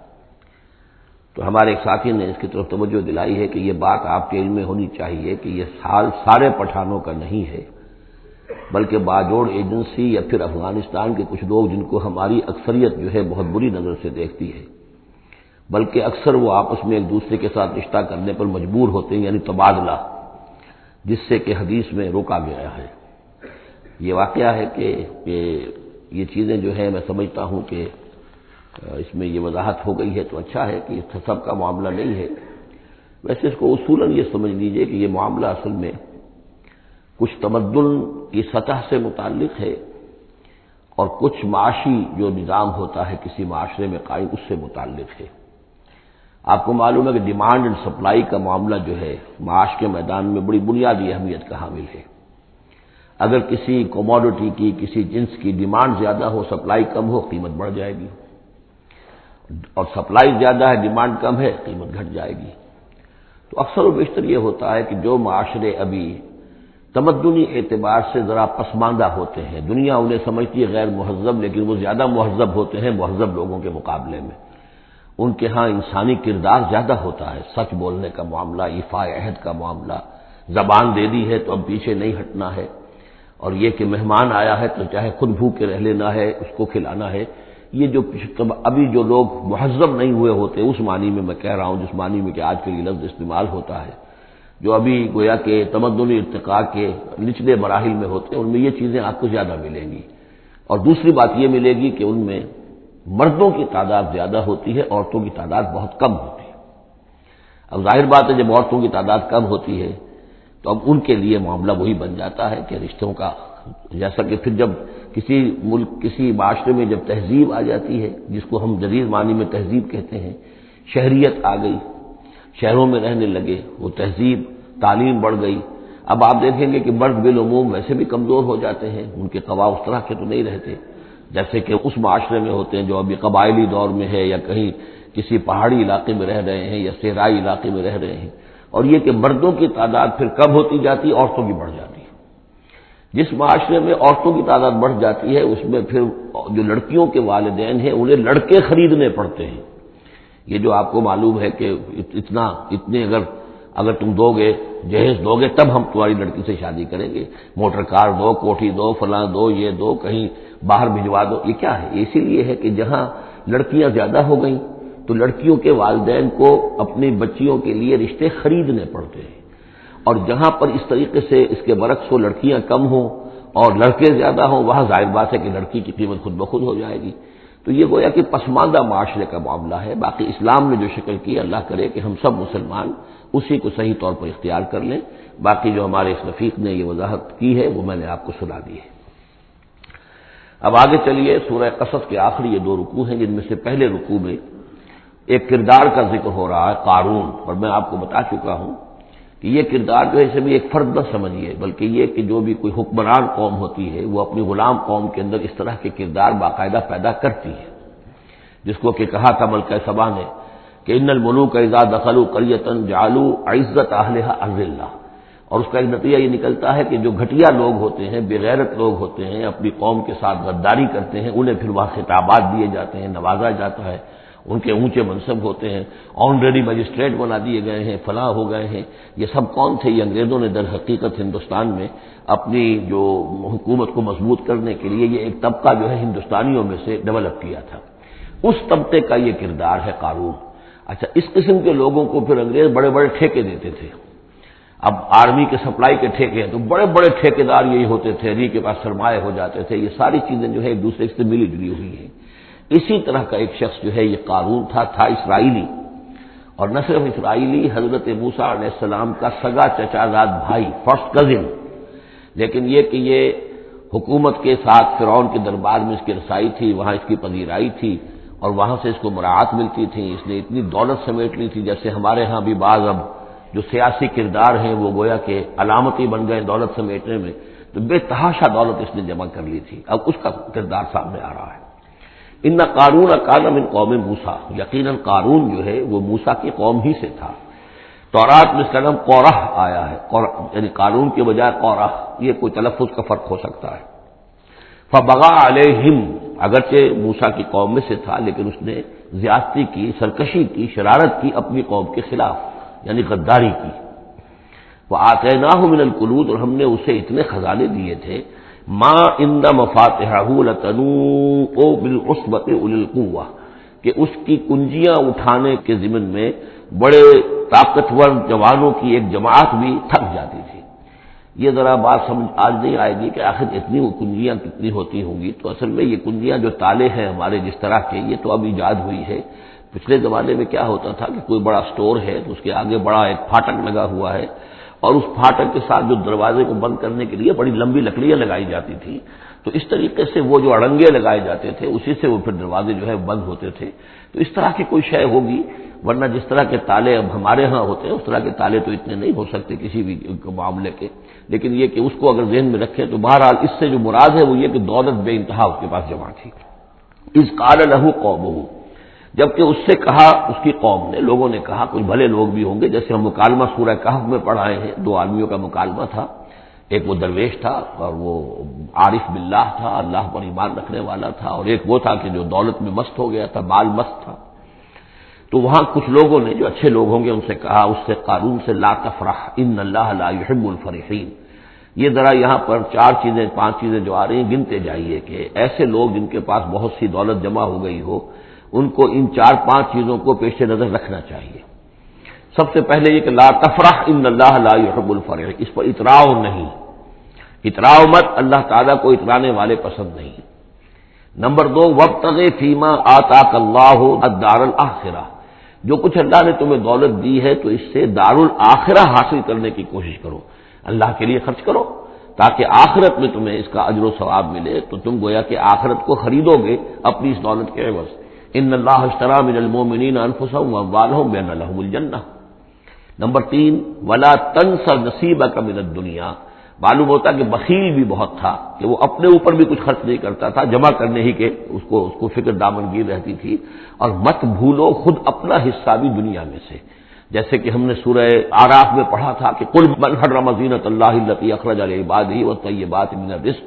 S1: تو ہمارے ایک ساتھی نے اس کی طرف توجہ دلائی ہے کہ یہ بات آپ کے علم میں ہونی چاہیے کہ یہ سال سارے پٹھانوں کا نہیں ہے، بلکہ باجوڑ ایجنسی یا پھر افغانستان کے کچھ لوگ جن کو ہماری اکثریت جو ہے بہت بری نظر سے دیکھتی ہے، بلکہ اکثر وہ آپس میں ایک دوسرے کے ساتھ رشتہ کرنے پر مجبور ہوتے ہیں، یعنی تبادلہ، جس سے کہ حدیث میں روکا گیا ہے۔ یہ واقعہ ہے کہ یہ چیزیں جو ہے میں سمجھتا ہوں کہ اس میں یہ وضاحت ہو گئی ہے تو اچھا ہے کہ اس سب کا معاملہ نہیں ہے۔ ویسے اس کو اصولاً یہ سمجھ لیجئے کہ یہ معاملہ اصل میں کچھ تمدن کی سطح سے متعلق ہے اور کچھ معاشی جو نظام ہوتا ہے کسی معاشرے میں قائم اس سے متعلق ہے۔ آپ کو معلوم ہے کہ ڈیمانڈ اینڈ سپلائی کا معاملہ جو ہے معاش کے میدان میں بڑی بنیادی اہمیت کا حامل ہے۔ اگر کسی کوموڈٹی کی، کسی جنس کی ڈیمانڈ زیادہ ہو، سپلائی کم ہو، قیمت بڑھ جائے گی، اور سپلائی زیادہ ہے، ڈیمانڈ کم ہے، قیمت گھٹ جائے گی۔ تو اکثر و بیشتر یہ ہوتا ہے کہ جو معاشرے ابھی تمدنی اعتبار سے ذرا پسماندہ ہوتے ہیں، دنیا انہیں سمجھتی ہے غیر مہذب، لیکن وہ زیادہ مہذب ہوتے ہیں مہذب لوگوں کے مقابلے میں۔ ان کے ہاں انسانی کردار زیادہ ہوتا ہے، سچ بولنے کا معاملہ، ایفاء عہد کا معاملہ، زبان دے دی ہے تو اب پیچھے نہیں ہٹنا ہے، اور یہ کہ مہمان آیا ہے تو چاہے خود بھوکے رہ لینا ہے، اس کو کھلانا ہے۔ یہ جو ابھی جو لوگ مہذب نہیں ہوئے ہوتے، اس معنی میں میں کہہ رہا ہوں جس معنی میں کہ آج کل یہ لفظ استعمال ہوتا ہے، جو ابھی گویا کہ تمدنی ارتقاء کے نچلے مراحل میں ہوتے ہیں، ان میں یہ چیزیں آپ کو زیادہ ملیں گی۔ اور دوسری بات یہ ملے گی کہ ان میں مردوں کی تعداد زیادہ ہوتی ہے، عورتوں کی تعداد بہت کم ہوتی ہے۔ اب ظاہر بات ہے جب عورتوں کی تعداد کم ہوتی ہے تو اب ان کے لیے معاملہ وہی بن جاتا ہے کہ رشتوں کا، جیسا کہ پھر جب کسی ملک، کسی معاشرے میں جب تہذیب آ جاتی ہے، جس کو ہم جدید معنی میں تہذیب کہتے ہیں، شہریت آ گئی، شہروں میں رہنے لگے، وہ تہذیب، تعلیم بڑھ گئی، اب آپ دیکھیں گے کہ مرد بالعموم ویسے بھی کمزور ہو جاتے ہیں، ان کے قوا اس طرح کے تو نہیں رہتے جیسے کہ اس معاشرے میں ہوتے ہیں جو ابھی قبائلی دور میں ہے، یا کہیں کسی پہاڑی علاقے میں رہ رہے ہیں یا صحرائی علاقے میں رہ رہے ہیں۔ اور یہ کہ مردوں کی تعداد پھر کم ہوتی جاتی ہے، عورتوں کی بڑھ جاتی ہے۔ جس معاشرے میں عورتوں کی تعداد بڑھ جاتی ہے اس میں پھر جو لڑکیوں کے والدین ہیں انہیں لڑکے خریدنے پڑتے ہیں۔ یہ جو آپ کو معلوم ہے کہ اتنے اگر تم دو گے، جہیز دو گے تب ہم تمہاری لڑکی سے شادی کریں گے، موٹر کار دو، کوٹھی دو، فلاں دو، یہ دو، کہیں باہر بھجوا دو۔ یہ کیا ہے؟ اسی لیے ہے کہ جہاں لڑکیاں زیادہ ہو گئیں تو لڑکیوں کے والدین کو اپنی بچیوں کے لیے رشتے خریدنے پڑتے ہیں، اور جہاں پر اس طریقے سے اس کے برعکس ہو، لڑکیاں کم ہوں اور لڑکے زیادہ ہوں، وہاں ظاہر بات ہے کہ لڑکی کی قیمت خود بخود ہو جائے گی۔ تو یہ گویا کہ پسماندہ معاشرے کا معاملہ ہے۔ باقی اسلام نے جو شکل کی، اللہ کرے کہ ہم سب مسلمان اسی کو صحیح طور پر اختیار کر لیں۔ باقی جو ہمارے اس رفیق نے یہ وضاحت کی ہے وہ میں نے آپ کو سنا دی ہے۔ اب آگے چلیے، سورہ قصص کے آخری یہ 2 رکوع ہیں، جن میں سے پہلے رکوع میں ایک کردار کا ذکر ہو رہا ہے، قارون، اور میں آپ کو بتا چکا ہوں کہ یہ کردار جو ہے اسے بھی ایک فرد نہ سمجھیے، بلکہ یہ کہ جو بھی کوئی حکمران قوم ہوتی ہے وہ اپنی غلام قوم کے اندر اس طرح کے کردار باقاعدہ پیدا کرتی ہے، جس کو کہ کہا تھا ملکہ سبا نے کہ ان الملوک اذا دخلوا قریۃ جعلوا عزت اہلھا اذلہ، اور اس کا ایک نتیجہ یہ نکلتا ہے کہ جو گھٹیا لوگ ہوتے ہیں، بے غیرت لوگ ہوتے ہیں، اپنی قوم کے ساتھ غداری کرتے ہیں، انہیں پھر وہاں خطابات دیے جاتے ہیں، نوازا جاتا ہے، ان کے اونچے منصب ہوتے ہیں، آنریری مجسٹریٹ بنا دیے گئے ہیں، فلاں ہو گئے ہیں۔ یہ سب کون تھے؟ یہ انگریزوں نے در حقیقت ہندوستان میں اپنی جو حکومت کو مضبوط کرنے کے لیے یہ ایک طبقہ جو ہے ہندوستانیوں میں سے ڈیولپ کیا تھا، اس طبقے کا یہ کردار ہے قارون۔ اچھا، اس قسم کے لوگوں کو پھر انگریز بڑے بڑے ٹھیکے دیتے تھے۔ اب آرمی کے سپلائی کے ٹھیکے ہیں تو بڑے بڑے ٹھیکیدار یہی ہوتے تھے، انہیں کے پاس سرمایہ ہو جاتے تھے۔ یہ ساری چیزیں جو ہے ایک دوسرے سے ملی جلی ہوئی ہیں۔ اسی طرح کا ایک شخص جو ہے یہ قارون تھا اسرائیلی، اور نہ صرف اسرائیلی، حضرت موسیٰ علیہ السلام کا سگا چچا زاد بھائی، فرسٹ کزن، لیکن یہ کہ یہ حکومت کے ساتھ فرعون کے دربار میں اس کی رسائی تھی، وہاں اس کی پذیرائی تھی اور وہاں سے اس کو مراعات ملتی تھی۔ اس نے اتنی دولت سمیٹ لی تھی، جیسے ہمارے ہاں بھی بعض اب جو سیاسی کردار ہیں وہ گویا کہ علامتی بن گئے دولت سمیٹنے میں، تو بے تحاشا دولت اس نے جمع کر لی تھی۔ اب اس کا کردار سامنے آ رہا ہے۔ ان قارون کان من قوم موسیٰ، یقیناً قارون جو ہے وہ موسیٰ کی قوم ہی سے تھا۔ تورات میں اس کا نام قورح آیا ہے، یعنی قارون کے بجائے قورح، یہ کوئی تلفظ کا فرق ہو سکتا ہے۔ فبغى علیہم، اگرچہ موسیٰ کی قوم میں سے تھا لیکن اس نے زیادتی کی، سرکشی کی، شرارت کی اپنی قوم کے خلاف، یعنی غداری کی۔ وآتیناہ من الکنوز، اور ہم نے اسے اتنے خزانے دیے تھے، ما ان مفاتحہ لتنوء بالعصبۃ اولي القوہ، کہ اس کی کنجیاں اٹھانے کے ضمن میں بڑے طاقتور جوانوں کی ایک جماعت بھی تھک جاتی تھی۔ یہ ذرا بات سمجھ آج نہیں آئے گی کہ آخر اتنی کنجیاں کتنی ہوتی ہوں گی، تو اصل میں یہ کنجیاں جو تالے ہیں ہمارے جس طرح کے، یہ تو اب ایجاد ہوئی ہے۔ پچھلے زمانے میں کیا ہوتا تھا کہ کوئی بڑا سٹور ہے تو اس کے آگے بڑا ایک پھاٹک لگا ہوا ہے، اور اس پھاٹک کے ساتھ جو دروازے کو بند کرنے کے لیے بڑی لمبی لکڑیاں لگائی جاتی تھیں، تو اس طریقے سے وہ جو اڑنگے لگائے جاتے تھے اسی سے وہ پھر دروازے جو ہے بند ہوتے تھے۔ تو اس طرح کی کوئی شے ہوگی، ورنہ جس طرح کے تالے اب ہمارے ہاں ہوتے ہیں اس طرح کے تالے تو اتنے نہیں ہو سکتے کسی بھی معاملے کے، لیکن یہ کہ اس کو اگر ذہن میں رکھیں تو بہرحال اس سے جو مراد ہے وہ یہ کہ دولت بے انتہا اس کے پاس جمع تھی۔ اذ قال له قومه، جبکہ اس سے کہا اس کی قوم نے، لوگوں نے کہا، کچھ بھلے لوگ بھی ہوں گے، جیسے ہم مکالمہ سورہ کہف میں پڑھائے ہیں، دو آدمیوں کا مکالمہ تھا، ایک وہ درویش تھا اور وہ عارف باللہ تھا، اللہ پر ایمان رکھنے والا تھا، اور ایک وہ تھا کہ جو دولت میں مست ہو گیا تھا، مال مست تھا۔ تو وہاں کچھ لوگوں نے جو اچھے لوگ ہوں گے ان سے کہا، اس سے قارون سے، لا تفرح ان اللہ لا يحب الفرحین۔ یہ ذرا یہاں پر چار چیزیں، پانچ چیزیں جو آ رہی ہیں گنتے جائیے کہ ایسے لوگ جن کے پاس بہت سی دولت جمع ہو گئی ہو، ان کو ان چار پانچ چیزوں کو پیش نظر رکھنا چاہیے۔ سب سے پہلے یہ کہ لا تفرح ان اللہ لا يحب الفرح، اس پر اتراؤ نہیں، اتراؤ مت، اللہ تعالیٰ کو اترانے والے پسند نہیں۔ نمبر دو، وابتغ فیما آتاک اللہ الدار الآخرہ، جو کچھ اللہ نے تمہیں دولت دی ہے تو اس سے دار الآخرہ حاصل کرنے کی کوشش کرو، اللہ کے لیے خرچ کرو تاکہ آخرت میں تمہیں اس کا اجر و ثواب ملے، تو تم گویا کہ آخرت کو خریدو گے اپنی اس دولت کے عوض۔ ان اللہ اشتری من المؤمنین انفسهم واموالهم بان لهم الجنہ۔ نمبر تین، ولا تنس نصیبک من الدنیا، معلوم ہوتا کہ بخیل بھی بہت تھا کہ وہ اپنے اوپر بھی کچھ خرچ نہیں کرتا تھا، جمع کرنے ہی کے اس کو فکر دامنگیر رہتی تھی، اور مت بھولو خود اپنا حصہ بھی دنیا میں سے، جیسے کہ ہم نے سورہ اعراف میں پڑھا تھا کہ قل من حرم زینۃ اللہ التی اخرج لعبادہ والطیبات من الرزق،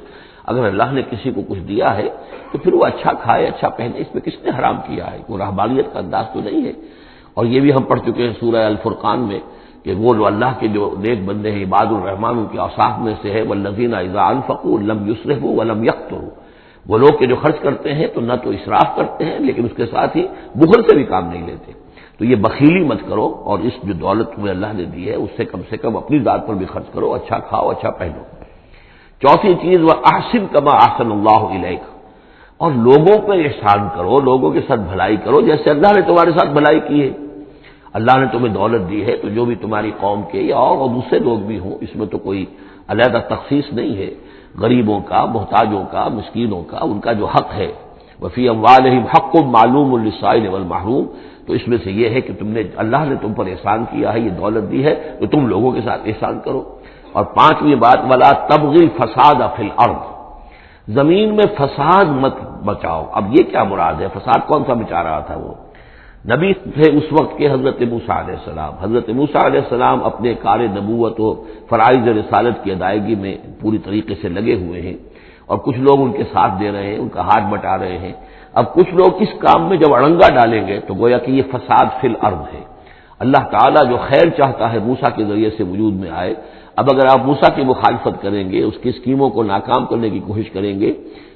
S1: اگر اللہ نے کسی کو کچھ دیا ہے تو پھر وہ اچھا کھائے، اچھا پہنے، اس میں کس نے حرام کیا ہے؟ کوئی رہبانیت کا انداز تو نہیں ہے۔ اور یہ بھی ہم پڑھ چکے ہیں سورہ الفرقان میں کہ وہ اللہ کے جو نیک بندے ہیں عباد الرحمن، ان کے اوصاف میں سے ہے والذین اذا انفقوا لم یسرفوا ولم یقتروا، وہ لوگ کہ جو خرچ کرتے ہیں تو نہ تو اسراف کرتے ہیں لیکن اس کے ساتھ ہی بخل سے بھی کام نہیں لیتے۔ تو یہ بخیلی مت کرو، اور اس جو دولت تمہیں اللہ نے دی ہے اس سے کم اپنی ذات پر بھی خرچ کرو، اچھا کھاؤ، اچھا پہنو۔ چوتھی چیز، وَأَحْسِنْ كَمَا أَحْسَنَ اللَّهُ إِلَيْكَ، اور لوگوں پہ احسان کرو، لوگوں کے ساتھ بھلائی کرو جیسے اللہ نے تمہارے ساتھ بھلائی کی ہے۔ اللہ نے تمہیں دولت دی ہے تو جو بھی تمہاری قوم کے یا اور دوسرے لوگ بھی ہوں، اس میں تو کوئی علیحدہ تخصیص نہیں ہے، غریبوں کا، محتاجوں کا، مسکینوں کا، ان کا جو حق ہے، وَفِي أَمْوَالِهِمْ حَقٌّ مَّعْلُومٌ لِّلسَّائِلِ وَالْمَحْرُومِ، تو اس میں سے یہ ہے کہ تم نے، اللہ نے تم پر احسان کیا ہے، یہ دولت دی ہے تو تم لوگوں کے ساتھ احسان کرو۔ اور پانچویں بات، وَلَا تَبْغِ الْفَسَادَ فِي الْأَرْضِ، زمین میں فساد مت بچاؤ۔ اب یہ کیا مراد ہے؟ فساد کون سا مچا رہا تھا؟ وہ نبی تھے اس وقت کے حضرت موسیٰ علیہ السلام۔ حضرت موسیٰ علیہ السلام اپنے کار نبوت و فرائض رسالت کی ادائیگی میں پوری طریقے سے لگے ہوئے ہیں، اور کچھ لوگ ان کے ساتھ دے رہے ہیں، ان کا ہاتھ بٹا رہے ہیں۔ اب کچھ لوگ اس کام میں جب اڑنگا ڈالیں گے تو گویا کہ یہ فساد فی الارض ہے۔ اللہ تعالیٰ جو خیر چاہتا ہے موسیٰ کے ذریعے سے وجود میں آئے، اب اگر آپ موسیٰ کی مخالفت کریں گے، اس کی اسکیموں کو ناکام کرنے کی کوشش کریں گے،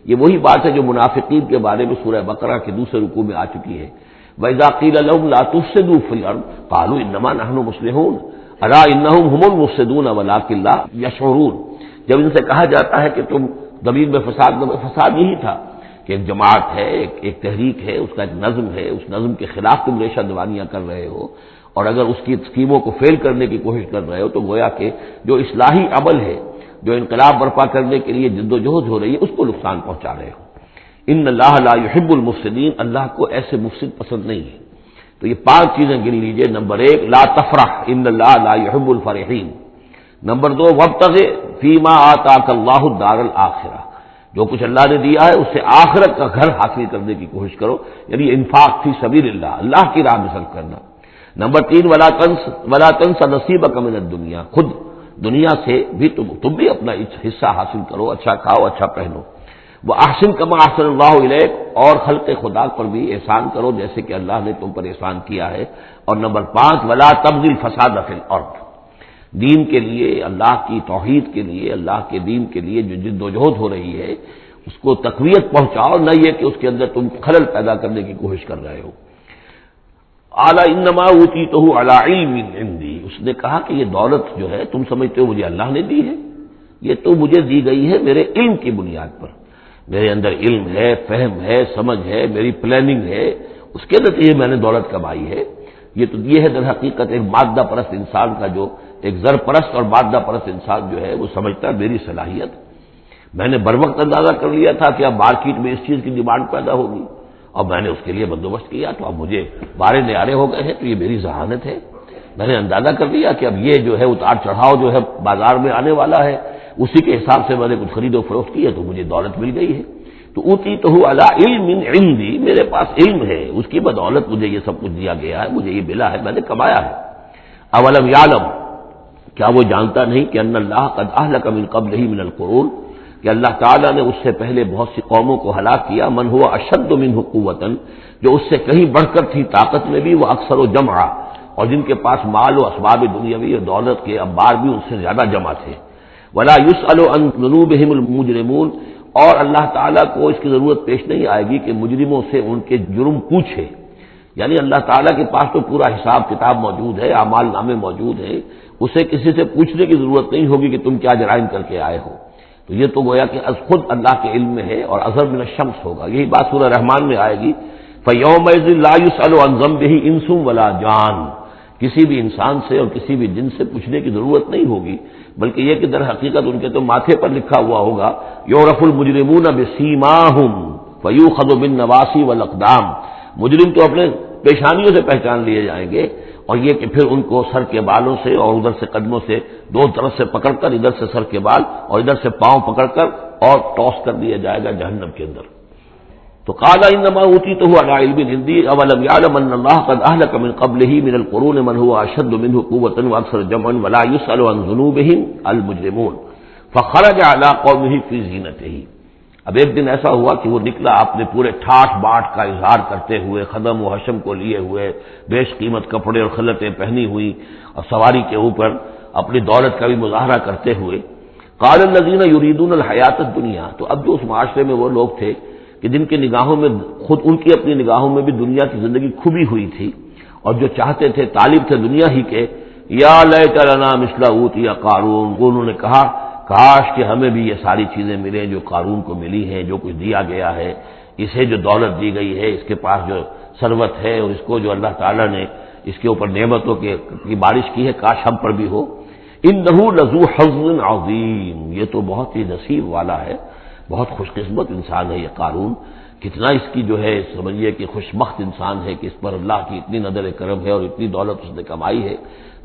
S1: یہ وہی بات ہے جو منافقین کے بارے میں سورہ بقرہ کے دوسرے رکوع میں آ چکی ہے۔ وَإِذَا قِيلَ لَهُمْ لَا تُفْسِدُوا فِي الْأَرْضِ قَالُوا إِنَّمَا نَحْنُ مُصْلِحُونَ أَلَا إِنَّهُمْ هُمُ الْمُفْسِدُونَ وَلَٰكِن لَا يَشْعُرُونَ۔ جب ان سے کہا جاتا ہے کہ تم زمین میں فساد یہی تھا کہ ایک جماعت ہے، ایک تحریک ہے، اس کا ایک نظم ہے، اس نظم کے خلاف تم ریشہ دوانیاں کر رہے ہو، اور اگر اس کی اسکیموں کو فیل کرنے کی کوشش کر رہے ہو تو گویا کہ جو اصلاحی عمل ہے، جو انقلاب برپا کرنے کے لیے جد و جہد ہو رہی ہے، اس کو نقصان پہنچا رہے ہو۔ ان اللہ لا يحب المفسدین، اللہ کو ایسے مفسد پسند نہیں ہے۔ تو یہ 5 چیزیں گن لیجئے۔ نمبر 1 لا تفرح ان اللہ لا يحب الفرحین۔ نمبر 2 وابتغ فیما آتاک اللہ الدار الآخرہ، جو کچھ اللہ نے دیا ہے اس سے آخرت کا گھر حاصل کرنے کی کوشش کرو، یعنی انفاق فی سبیل اللہ، اللہ کی راہ میں صرف کرنا۔ نمبر 3 ولا تنس نصیبک من الدنیا، خود دنیا سے بھی تم بھی اپنا حصہ حاصل کرو، اچھا کھاؤ، اچھا پہنو۔ وہ احسن کما احسن اللہ الیک، اور خلق خدا پر بھی احسان کرو جیسے کہ اللہ نے تم پر احسان کیا ہے۔ اور نمبر 5 ولا تبغ الفساد فی الارض، دین کے لیے، اللہ کی توحید کے لیے، اللہ کے دین کے لیے جو جد و جہد ہو رہی ہے اس کو تقویت پہنچاؤ، نہ یہ کہ اس کے اندر تم خلل پیدا کرنے کی کوشش کر رہے ہو۔ اعلی انما اوتیتہ علی علم عندی، اس نے کہا کہ یہ دولت جو ہے تم سمجھتے ہو مجھے اللہ نے دی ہے، یہ تو مجھے دی گئی ہے میرے علم کی بنیاد پر، میرے اندر علم ہے، فہم ہے، سمجھ ہے، میری پلاننگ ہے، اس کے نتیجے میں نے دولت کمائی ہے۔ یہ ہے در حقیقت ایک مادہ پرست انسان کا، جو ایک زر پرست اور مادہ پرست انسان جو ہے وہ سمجھتا ہے میری صلاحیت، میں نے بر وقت اندازہ کر لیا تھا کہ اب مارکیٹ میں اس چیز کی ڈیمانڈ پیدا ہوگی اور میں نے اس کے لیے بندوبست کیا، تو اب مجھے بارے نیارے ہو گئے ہیں، تو یہ میری ذہانت ہے، میں نے اندازہ کر لیا کہ اب یہ جو ہے اتار چڑھاؤ جو ہے بازار میں آنے والا ہے، اسی کے حساب سے میں نے کچھ خرید و فروخت کی ہے تو مجھے دولت مل گئی ہے۔ تو اوتیتہ علی علم عندی، میرے پاس علم ہے، اس کی بدولت مجھے یہ سب کچھ دیا گیا ہے، مجھے یہ ملا ہے، میں نے کمایا ہے۔ اولم یعلم، کیا وہ جانتا نہیں کہ ان اللہ قد اہلک من قبلہ من القرون، کہ اللہ تعالیٰ نے اس سے پہلے بہت سی قوموں کو ہلاک کیا، من ہوا اشد منہ قوۃ، جو اس سے کہیں بڑھ کر تھی طاقت میں بھی، وہ اکثر و جمع، اور جن کے پاس مال و اسباب دنیاوی اور دولت کے انبار بھی ان سے زیادہ جمع تھے۔ ولا یسأل عن ذنوبہم المجرمون، اور اللہ تعالیٰ کو اس کی ضرورت پیش نہیں آئے گی کہ مجرموں سے ان کے جرم پوچھے، یعنی اللہ تعالیٰ کے پاس تو پورا حساب کتاب موجود ہے، اعمال نامے موجود ہیں، اسے کسی سے پوچھنے کی ضرورت نہیں ہوگی کہ تم کیا جرائم کر کے آئے ہو۔ تو یہ تو گویا کہ از خود اللہ کے علم میں ہے، اور اظہر من الشمس ہوگا، یہی بات سورہ رحمان میں آئے گی، فَيَوْمَئِذٍ لَا يُسْأَلُ عَنْ ذَنبِهِ إِنسٌ وَلَا جَانٌ، کسی بھی انسان سے اور کسی بھی جن سے پوچھنے کی ضرورت نہیں ہوگی، بلکہ یہ کہ در حقیقت ان کے تو ماتھے پر لکھا ہوا ہوگا، یعرف المجرمون بسیماہم فیؤخذ بالنواصی والاقدام، مجرم تو اپنے پیشانیوں سے پہچان لیے جائیں گے، اور یہ کہ پھر ان کو سر کے بالوں سے اور ادھر سے قدموں سے دو طرف سے پکڑ کر، ادھر سے سر کے بال اور ادھر سے پاؤں پکڑ کر اور ٹاس کر دیا جائے گا جہنم کے اندر۔ تو قال انما اوتیتہ علی علم عندی اولم یعلم ان اللہ قد اہلک من قبلہ من القرون من هو اشد منہ قوۃ واکثر جمعا ولا یسأل عن ذنوبہم المجرمون فخرج علی قومہ فی زینتہ۔ اب ایک دن ایسا ہوا کہ وہ نکلا اپنے پورے ٹھاٹ باٹ کا اظہار کرتے ہوئے، خدم و حشم کو لیے ہوئے، بیش قیمت کپڑے اور خلعتیں پہنی ہوئی، اور سواری کے اوپر اپنی دولت کا بھی مظاہرہ کرتے ہوئے۔ قال الذین یریدون الحیات الدنیا، تو اب جو اس معاشرے میں وہ لوگ تھے کہ جن کی نگاہوں میں، خود ان کی اپنی نگاہوں میں بھی دنیا کی زندگی کھبی ہوئی تھی، اور جو چاہتے تھے، طالب تھے دنیا ہی کے، یا لیت لنا مثل اوتی قارون، انہوں نے کہا کاش کہ ہمیں بھی یہ ساری چیزیں ملیں جو قارون کو ملی ہیں، جو کچھ دیا گیا ہے، اسے جو دولت دی گئی ہے، اس کے پاس جو ثروت ہے، اور اس کو جو اللہ تعالیٰ نے اس کے اوپر نعمتوں کی بارش کی ہے، کاش ہم پر بھی ہو۔ انہ لذو حظ عظیم، یہ تو بہت ہی نصیب والا ہے، بہت خوش قسمت انسان ہے یہ قارون، کتنا اس کی جو ہے سمجھیے کہ خوش بخت انسان ہے کہ اس پر اللہ کی اتنی نظر کرم ہے اور اتنی دولت اس نے کمائی ہے۔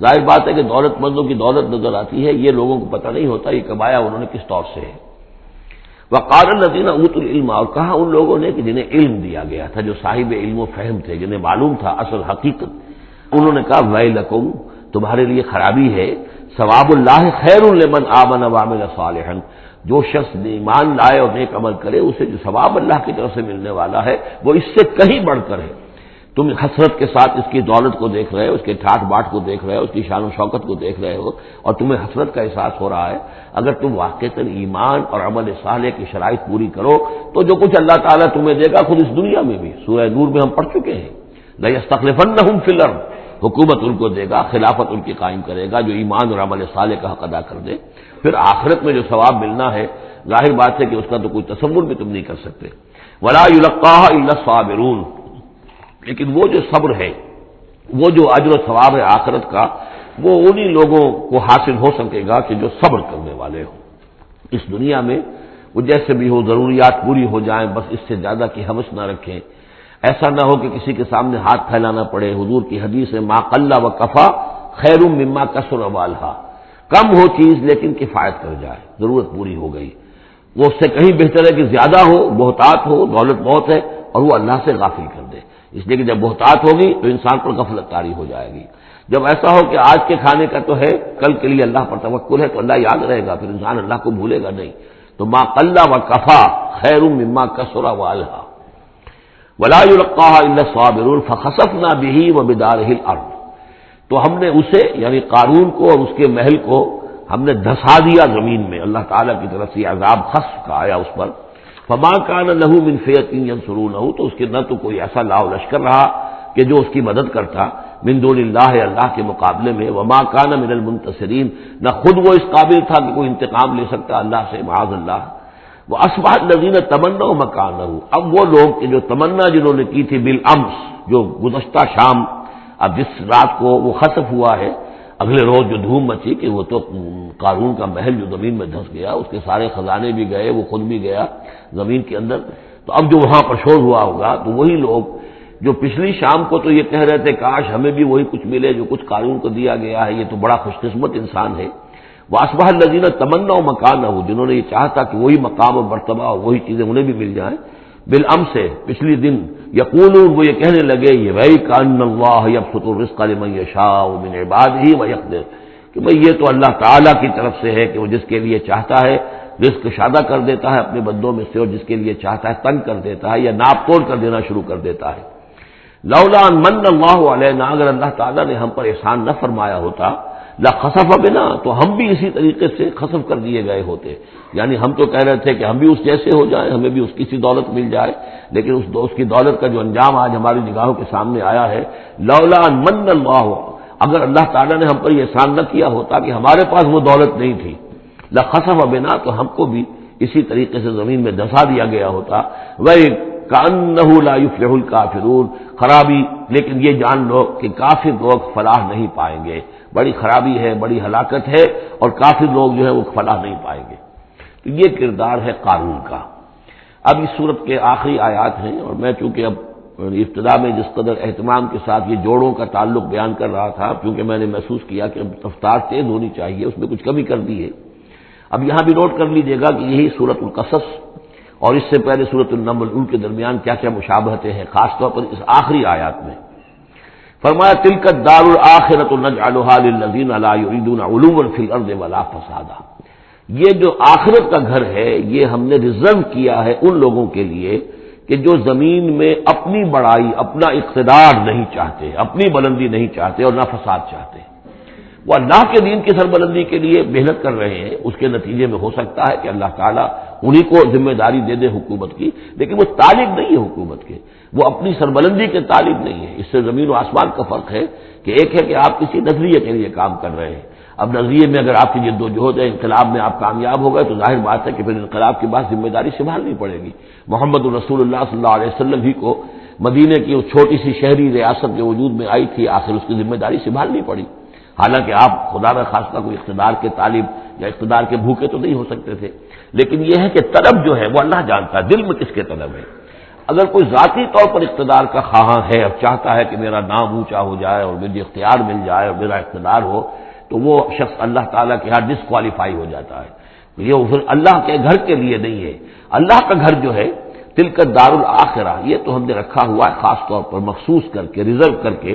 S1: ظاہر بات ہے کہ دولت مندوں کی دولت نظر آتی ہے، یہ لوگوں کو پتہ نہیں ہوتا یہ کمایا انہوں نے کس طور سے ہے۔ وقال الذین اوتوا العلم، اور کہا ان لوگوں نے کہ جنہیں علم دیا گیا تھا، جو صاحب علم و فہم تھے، جنہیں معلوم تھا اصل حقیقت، انہوں نے کہا ویلکم، تمہارے لیے خرابی ہے، ثواب اللہ خیر لمن آمن وعمل صالحا، جو شخص ایمان لائے اور نیک عمل کرے اسے جو ثواب اللہ کی طرف سے ملنے والا ہے وہ اس سے کہیں بڑھ کر ہے۔ تم حسرت کے ساتھ اس کی دولت کو دیکھ رہے ہو، اس کے ٹھاٹ باٹ کو دیکھ رہے ہو، اس کی شان و شوکت کو دیکھ رہے ہو اور تمہیں حسرت کا احساس ہو رہا ہے، اگر تم واقعتاً ایمان اور عمل صالح کی شرائط پوری کرو تو جو کچھ اللہ تعالیٰ تمہیں دے گا خود اس دنیا میں بھی، سورہ نور میں ہم پڑھ چکے ہیں، لَيَسْتَخْلِفَنَّهُمْ فِي الْأَرْضِ، حکومت ان کو دے گا، خلافت ان کی قائم کرے گا جو ایمان اور عمل صالح کا حق ادا کر دے۔ پھر آخرت میں جو ثواب ملنا ہے ظاہر بات ہے کہ اس کا تو کوئی تصور بھی تم نہیں کر سکتے۔ وَلَا يُلَقَّاهَا إِلَّا الصَّابِرُونَ، لیکن وہ جو صبر ہے، وہ جو اجر و ثواب ہے آخرت کا، وہ انہی لوگوں کو حاصل ہو سکے گا کہ جو صبر کرنے والے ہوں۔ اس دنیا میں وہ جیسے بھی ہو ضروریات پوری ہو جائیں، بس اس سے زیادہ کی ہوس نہ رکھیں، ایسا نہ ہو کہ کسی کے سامنے ہاتھ پھیلانا پڑے۔ حضور کی حدیث ہے ما قل و کفا خیر مما کثر والھا، کم ہو چیز لیکن کفایت کر جائے، ضرورت پوری ہو گئی، وہ اس سے کہیں بہتر ہے کہ زیادہ ہو، بہتات ہو، دولت بہت ہے اور وہ اللہ سے غافل کر دے، اس لیے کہ جب بہتات ہوگی تو انسان پر غفلت طاری ہو جائے گی۔ جب ایسا ہو کہ آج کے کھانے کا تو ہے، کل کے لیے اللہ پر توکل ہے تو اللہ یاد رہے گا، پھر انسان اللہ کو بھولے گا نہیں۔ تو ما قل و کفا خیر مما کثر والھا ولا يلقاها الا الصابرون فخسفنا به وبداره الارض، تو ہم نے اسے یعنی قارون کو اور اس کے محل کو ہم نے دھسا دیا زمین میں، اللہ تعالیٰ کی طرف سے عذاب خسف کا آیا اس پر۔ فما كان له من فئة ينصرونه، تو اس کے نہ تو کوئی ایسا لاؤ لشکر رہا کہ جو اس کی مدد کرتا من دون اللہ، اللہ کے مقابلے میں، وما كان من المنتصرین، نہ خود وہ اس قابل تھا کہ کوئی انتقام لے سکتا اللہ سے، معاذ اللہ۔ وَأَصْبَحَ الَّذِينَ تَمَنَّوْا مَكَانَهُ، اب وہ لوگ کہ جو تمنا جنہوں نے کی تھی بالامس، جو گزشتہ شام، اب جس رات کو وہ خسف ہوا ہے، اگلے روز جو دھوم مچی کہ وہ تو قارون کا محل جو زمین میں دھس گیا، اس کے سارے خزانے بھی گئے، وہ خود بھی گیا زمین کے اندر، تو اب جو وہاں پر شور ہوا ہوگا تو وہی لوگ جو پچھلی شام کو تو یہ کہہ رہے تھے کاش ہمیں بھی وہی کچھ ملے جو کچھ قارون کو دیا گیا ہے، یہ تو بڑا خوش قسمت انسان ہے۔ وَأَصْبَحَ الَّذِينَ تَمَنَّوْا مَكَانَهُ، جنہوں نے یہ چاہا تھا کہ وہی مقام و مرتبہ اور وہی چیزیں انہیں بھی مل جائیں، بالامس سے پچھلی دن، یقولون، وہ یہ کہنے لگے یہ وَيْكَ أَنَّ اللَّهَ يَبْسُطُ الرِّزْقَ لِمَن يَشَاءُ مِنْ عِبَادِهِ وَيَقْدِرُ، کہ بھئی یہ تو اللہ تعالیٰ کی طرف سے ہے کہ وہ جس کے لیے چاہتا ہے رزق شادہ کر دیتا ہے اپنے بندوں میں سے، اور جس کے لیے چاہتا ہے تنگ کر دیتا ہے یا ناپ توڑ کر دینا شروع کر دیتا ہے۔ لولا ان من اللہ علینا، اگر اللہ تعالیٰ نے ہم پر احسان نہ فرمایا ہوتا، لخسف بنا، تو ہم بھی اسی طریقے سے خسف کر دیے گئے ہوتے، یعنی ہم تو کہہ رہے تھے کہ ہم بھی اس جیسے ہو جائیں، ہمیں بھی اس کی سی دولت مل جائے، لیکن اس کی دولت کا جو انجام آج ہماری نگاہوں کے سامنے آیا ہے، لولا ان من اللہ، اگر اللہ تعالیٰ نے ہم پر یہ احسان نہ کیا ہوتا کہ ہمارے پاس وہ دولت نہیں تھی، لخسف بنا، تو ہم کو بھی اسی طریقے سے زمین میں دھسا دیا گیا ہوتا۔ وَكَأَنَّهُ لَا يُفْلِحُ الْكَافِرُونَ، خرابی، لیکن یہ جان لو کہ کافر لوگ فلاح نہیں پائیں گے، بڑی خرابی ہے، بڑی ہلاکت ہے، اور کافر لوگ جو ہے وہ فلاح نہیں پائیں گے۔ تو یہ کردار ہے قارون کا۔ اب اس صورت کے آخری آیات ہیں، اور میں چونکہ اب ابتدا میں جس قدر اہتمام کے ساتھ یہ جوڑوں کا تعلق بیان کر رہا تھا، کیونکہ میں نے محسوس کیا کہ اب رفتار تیز ہونی چاہیے، اس میں کچھ کمی کر دی ہے۔ اب یہاں بھی نوٹ کر لیجیے گا کہ یہی سورۃ القصص اور اس سے پہلے سورۃ النمل، ان کے درمیان کیا کیا مشابہتیں ہیں، خاص طور پر اس آخری آیات میں۔ فرمایا تلک الدار الآخرۃ نجعلها للذین لا یریدون علوا فی الارض ولا فسادا، یہ جو آخرت کا گھر ہے یہ ہم نے ریزرو کیا ہے ان لوگوں کے لیے کہ جو زمین میں اپنی بڑائی، اپنا اقتدار نہیں چاہتے، اپنی بلندی نہیں چاہتے اور نہ فساد چاہتے، وہ اللہ کے دین کی سربلندی کے لیے محنت کر رہے ہیں، اس کے نتیجے میں ہو سکتا ہے کہ اللہ تعالیٰ انہی کو ذمہ داری دے دے حکومت کی، لیکن وہ طالب نہیں ہے حکومت کے، وہ اپنی سربلندی کے طالب نہیں ہے۔ اس سے زمین و آسمان کا فرق ہے کہ ایک ہے کہ آپ کسی نظریے کے لیے کام کر رہے ہیں، اب نظریے میں اگر آپ کی جد و جہد ہے، انقلاب میں آپ کامیاب ہو گئے تو ظاہر بات ہے کہ پھر انقلاب کے بعد ذمہ داری سنبھالنی پڑے گی۔ محمد رسول اللہ صلی اللہ علیہ وسلم ہی کو مدینے کی اس چھوٹی سی شہری ریاست جو وجود میں آئی تھی، آخر اس کی ذمہ داری سنبھالنی پڑی، حالانکہ آپ خدا نہ خواستہ کوئی اقتدار کے طالب یا اقتدار کے بھوکے تو نہیں ہو سکتے تھے، لیکن یہ ہے کہ طلب جو ہے وہ اللہ جانتا ہے دل میں کس کے طلب ہے۔ اگر کوئی ذاتی طور پر اقتدار کا خواہاں ہے، اب چاہتا ہے کہ میرا نام اونچا ہو جائے اور مجھے اختیار مل جائے اور میرا اقتدار ہو، تو وہ شخص اللہ تعالیٰ کے ہاں ڈسکوالیفائی ہو جاتا ہے، یہ پھر اللہ کے گھر کے لیے نہیں ہے۔ اللہ کا گھر جو ہے تلک الدار الآخرہ، یہ تو ہم نے رکھا ہوا ہے خاص طور پر مخصوص کر کے، ریزرو کر کے،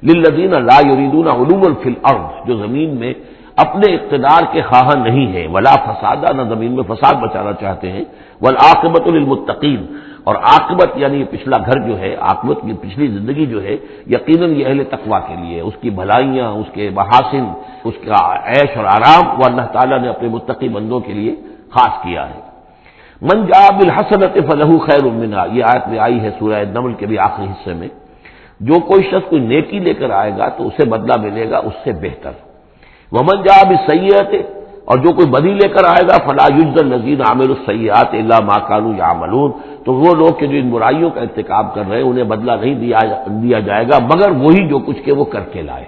S1: للذین لا یریدون علوا فی الارض، جو زمین میں اپنے اقتدار کے خواہاں نہیں ہیں، ولا فسادہ، نہ زمین میں فساد بچانا چاہتے ہیں، والعاقبۃ للمتقین، اور عاقبت یعنی پچھلا گھر جو ہے، عاقبت کی پچھلی زندگی جو ہے یقیناً یہ اہل تقویٰ کے لیے، اس کی بھلائیاں، اس کے محاسن، اس کا عیش اور آرام وہ اللہ تعالیٰ نے اپنے متقی بندوں کے لیے خاص کیا ہے۔ من جاء بالحسنۃ فلہ خیر منہا، یہ آیت میں آئی ہے سورہ نمل کے بھی آخری حصے میں، جو کوئی شخص کوئی نیکی لے کر آئے گا تو اسے بدلہ ملے گا اس سے بہتر۔ ومن جاء بالسیئۃ، اور جو کوئی بدی لے کر آئے گا فلا یجزی الذین عملوا السیئات الا ما كانوا یعملون، تو وہ لوگ کہ جو ان برائیوں کا ارتکاب کر رہے ہیں انہیں بدلہ نہیں دیا جائے گا مگر وہی جو کچھ کہ وہ کر کے لائے۔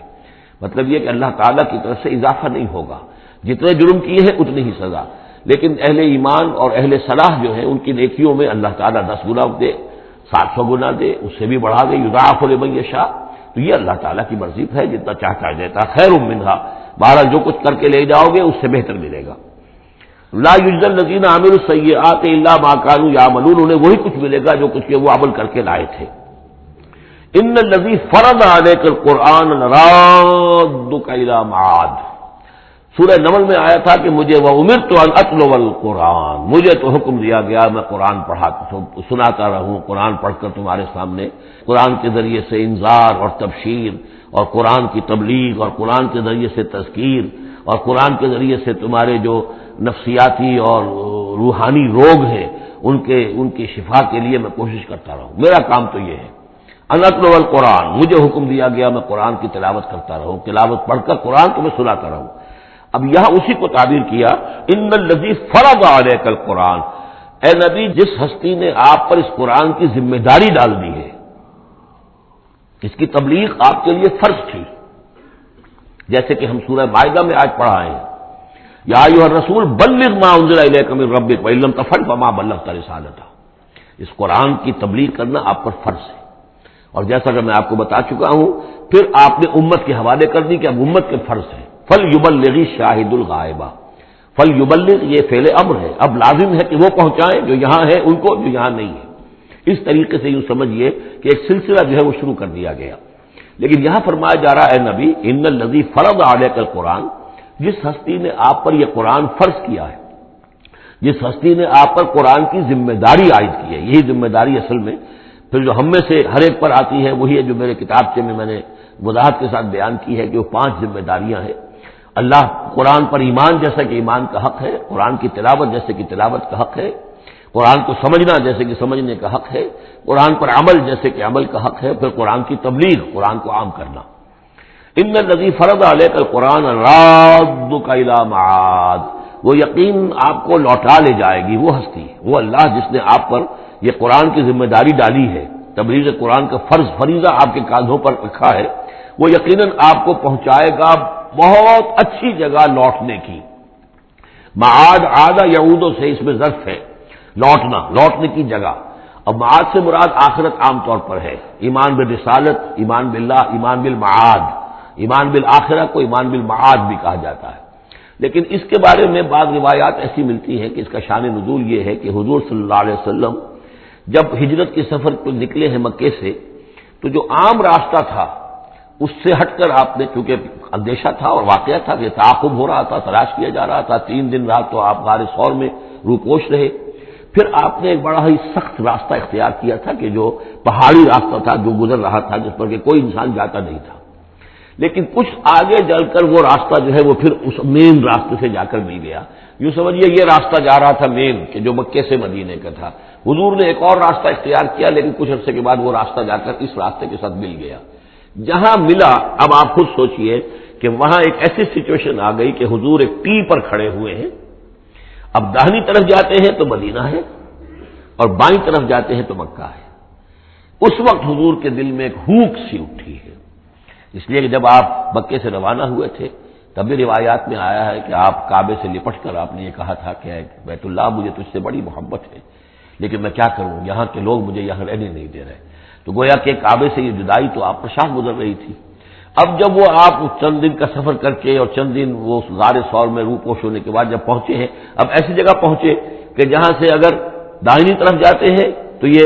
S1: مطلب یہ کہ اللہ تعالیٰ کی طرف سے اضافہ نہیں ہوگا، جتنے جرم کیے ہیں اتنی ہی سزا، لیکن اہل ایمان اور اہل صلاح جو ہیں ان کی نیکیوں میں اللہ تعالیٰ 10 گنا دے، 700 گنا دے، اس سے بھی بڑھا دے، یضاعف لمن یشاء، تو یہ اللہ تعالیٰ کی مرضی ہے، جتنا چاہتا ہے دیتا، خیر منہا، بہرحال جو کچھ کر کے لے جاؤ گے اس سے بہتر ملے گا۔ لا یجزی الذین عملوا السیئات الا ما كانوا یعملون، انہیں وہی کچھ ملے گا جو کچھ کہ وہ عمل کر کے لائے تھے۔ ان الذی فرض علیک القرآن لرادک الی معاد، سورہ نمل میں آیا تھا کہ مجھے وَأُمِرْتُ أَنْ أَتْلُوَ الْقُرْآنَ، مجھے تو حکم دیا گیا میں قرآن سناتا رہوں، قرآن پڑھ کر تمہارے سامنے، قرآن کے ذریعے سے انذار اور تبشیر اور قرآن کی تبلیغ اور قرآن کے ذریعے سے تذکیر اور قرآن کے ذریعے سے تمہارے جو نفسیاتی اور روحانی روگ ہیں ان کی شفا کے لیے میں کوشش کرتا رہوں، میرا کام تو یہ ہے۔ ان اتلو القرآن، مجھے حکم دیا گیا میں قرآن کی تلاوت کرتا رہوں، تلاوت پڑھ کر قرآن کو میں سناتا رہوں۔ اب یہاں اسی کو تعبیر کیا، ان الذی فرض علیک القرآن، اے نبی جس ہستی نے آپ پر اس قرآن کی ذمہ داری ڈال دی ہے، اس کی تبلیغ آپ کے لیے فرض تھی، جیسے کہ ہم سورہ مائدہ میں آج پڑھا ہے، یا ایھا الرسول بلغ ما انزل الیک من ربک وان لم تفعل فما بلغت رسالتہ، اس قرآن کی تبلیغ کرنا آپ پر فرض ہے۔ اور جیسا کہ میں آپ کو بتا چکا ہوں، پھر آپ نے امت کے حوالے کر دی کہ اب امت کے فرض ہے، فلیبلغ الشاہد الغائب، فلیبلغ یہ فعل امر ہے، اب لازم ہے کہ وہ پہنچائیں جو یہاں ہے ان کو، جو یہاں نہیں ہے۔ اس طریقے سے یوں سمجھیے کہ ایک سلسلہ جو ہے وہ شروع کر دیا گیا، لیکن یہاں فرمایا جا رہا ہے نبی ان الذی فرض علیک القرآن، جس ہستی نے آپ پر یہ قرآن فرض کیا ہے، جس ہستی نے آپ پر قرآن کی ذمہ داری عائد کی ہے، یہی ذمہ داری اصل میں پھر جو ہم میں سے ہر ایک پر آتی ہے وہی ہے جو میرے کتابچے میں نے وضاحت کے ساتھ بیان کی ہے کہ وہ 5 ذمہ داریاں ہیں۔ اللہ قرآن پر ایمان جیسا کہ ایمان کا حق ہے، قرآن کی تلاوت جیسے کہ تلاوت کا حق ہے، قرآن کو سمجھنا جیسے کہ سمجھنے کا حق ہے، قرآن پر عمل جیسے کہ عمل کا حق ہے، پھر قرآن کی تبلیغ، قرآن کو عام کرنا۔ ان الذی فرض علیک القرآن رادک الی معاد، وہ یقین آپ کو لوٹا لے جائے گی، وہ ہستی، وہ اللہ جس نے آپ پر یہ قرآن کی ذمہ داری ڈالی ہے، تبلیغ قرآن کا فریضہ آپ کے کاندھوں پر رکھا ہے، وہ یقیناً آپ کو پہنچائے گا بہت اچھی جگہ لوٹنے کی۔ معاد عاد یعود سے اس میں ظرف ہے، لوٹنا، لوٹنے کی جگہ۔ اب معاد سے مراد آخرت عام طور پر ہے، ایمان بالرسالت، ایمان باللہ، ایمان بالمعاد، ایمان بالآخرہ کو ایمان بالمعاد بھی کہا جاتا ہے۔ لیکن اس کے بارے میں بعض روایات ایسی ملتی ہیں کہ اس کا شان نزول یہ ہے کہ حضور صلی اللہ علیہ وسلم جب ہجرت کے سفر پر نکلے ہیں مکے سے، تو جو عام راستہ تھا اس سے ہٹ کر آپ نے، چونکہ اندیشہ تھا اور واقعہ تھا کہ تعاقب ہو رہا تھا، تلاش کیا جا رہا تھا، 3 دن رات تو آپ غار ثور میں روپوش رہے، پھر آپ نے ایک بڑا ہی سخت راستہ اختیار کیا تھا کہ جو پہاڑی راستہ تھا جو گزر رہا تھا، جس پر کہ کوئی انسان جاتا نہیں تھا، لیکن کچھ آگے چل کر وہ راستہ جو ہے وہ پھر اس مین راستے سے جا کر مل گیا۔ یوں سمجھیے یہ راستہ جا رہا تھا مین کہ جو مکے سے مدینے کا تھا، حضور نے ایک اور راستہ اختیار کیا، لیکن کچھ عرصے کے بعد وہ راستہ جا کر اس راستے کے ساتھ مل گیا۔ جہاں ملا، اب آپ خود سوچئے کہ وہاں ایک ایسی سچویشن آ گئی کہ حضور ایک ٹی پر کھڑے ہوئے ہیں، اب داہنی طرف جاتے ہیں تو مدینہ ہے اور بائیں طرف جاتے ہیں تو مکہ ہے۔ اس وقت حضور کے دل میں ایک ہوک سی اٹھی ہے، اس لیے کہ جب آپ مکے سے روانہ ہوئے تھے تب بھی روایات میں آیا ہے کہ آپ کعبے سے لپٹ کر آپ نے یہ کہا تھا کہ بیت اللہ مجھے تجھ سے بڑی محبت ہے، لیکن میں کیا کروں، یہاں کے لوگ مجھے یہاں رہنے نہیں دے رہے، تو گویا کہ کعبے سے یہ جدائی تو آپ پر شاہ گزر رہی تھی۔ اب جب وہ آپ چند دن کا سفر کر کے اور چند دن وہ غار ثور میں روپوش ہونے کے بعد جب پہنچے ہیں، اب ایسی جگہ پہنچے کہ جہاں سے اگر داہنی طرف جاتے ہیں تو یہ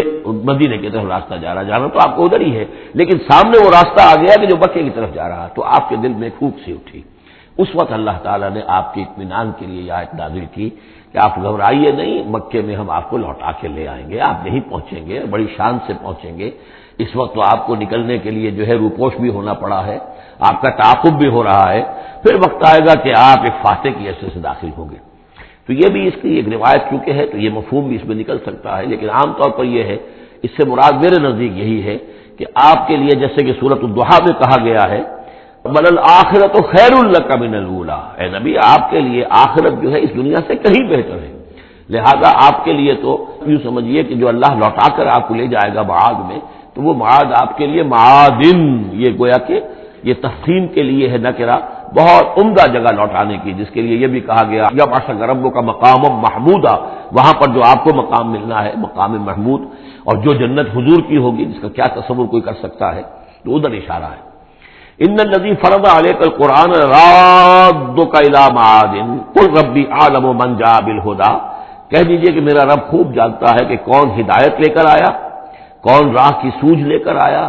S1: مدینے کی طرف راستہ جانا تو آپ کو ادھر ہی ہے، لیکن سامنے وہ راستہ آ گیا کہ جو مکے کی طرف جا رہا، تو آپ کے دل میں ایک پھوک سی اٹھی۔ اس وقت اللہ تعالیٰ نے آپ کے اطمینان کے لیے یہ آیت نازل کی کہ آپ گھبرائیے نہیں، مکے میں ہم آپ کو لوٹا کے لے آئیں گے، آپ یہیں پہنچیں گے، بڑی شان سے پہنچیں گے۔ اس وقت تو آپ کو نکلنے کے لیے جو ہے روپوش بھی ہونا پڑا ہے، آپ کا تعاقب بھی ہو رہا ہے، پھر وقت آئے گا کہ آپ ایک فاتح کی حیثیت سے داخل ہوں گے۔ تو یہ بھی اس کی ایک روایت چونکہ ہے تو یہ مفہوم بھی اس میں نکل سکتا ہے، لیکن عام طور پر یہ ہے، اس سے مراد میرے نزدیک یہی ہے کہ آپ کے لیے جیسے کہ سورۃ الضحیٰ میں کہا گیا ہے وَلَلْآخِرَةُ خَيْرٌ لَكَ مِنَ الْأُولَىٰ، اے نبی آپ کے لیے آخرت جو ہے اس دنیا سے کہیں بہتر ہے، لہذا آپ کے لیے تو یوں سمجھیے کہ جو اللہ لوٹا کر آپ کو لے جائے گا معاد میں، تو وہ معاد آپ کے لیے معادن، یہ گویا کہ یہ تفہیم کے لیے ہے نکرہ، بہت عمدہ جگہ لوٹانے کی، جس کے لیے یہ بھی کہا گیا یبعثک ربک مقاما محمودا، وہاں پر جو آپ کو مقام ملنا ہے مقام محمود، اور جو جنت حضور کی ہوگی جس کا کیا تصور کوئی کر سکتا ہے، تو ادھر اشارہ ہے۔ ان الذی فرض علیک القرآن رادک الی معاد قل ربی اعلم من جاء بالہدی، کہہ دیجئے کہ میرا رب خوب جانتا ہے کہ کون ہدایت لے کر آیا، کون راہ کی سوجھ لے کر آیا،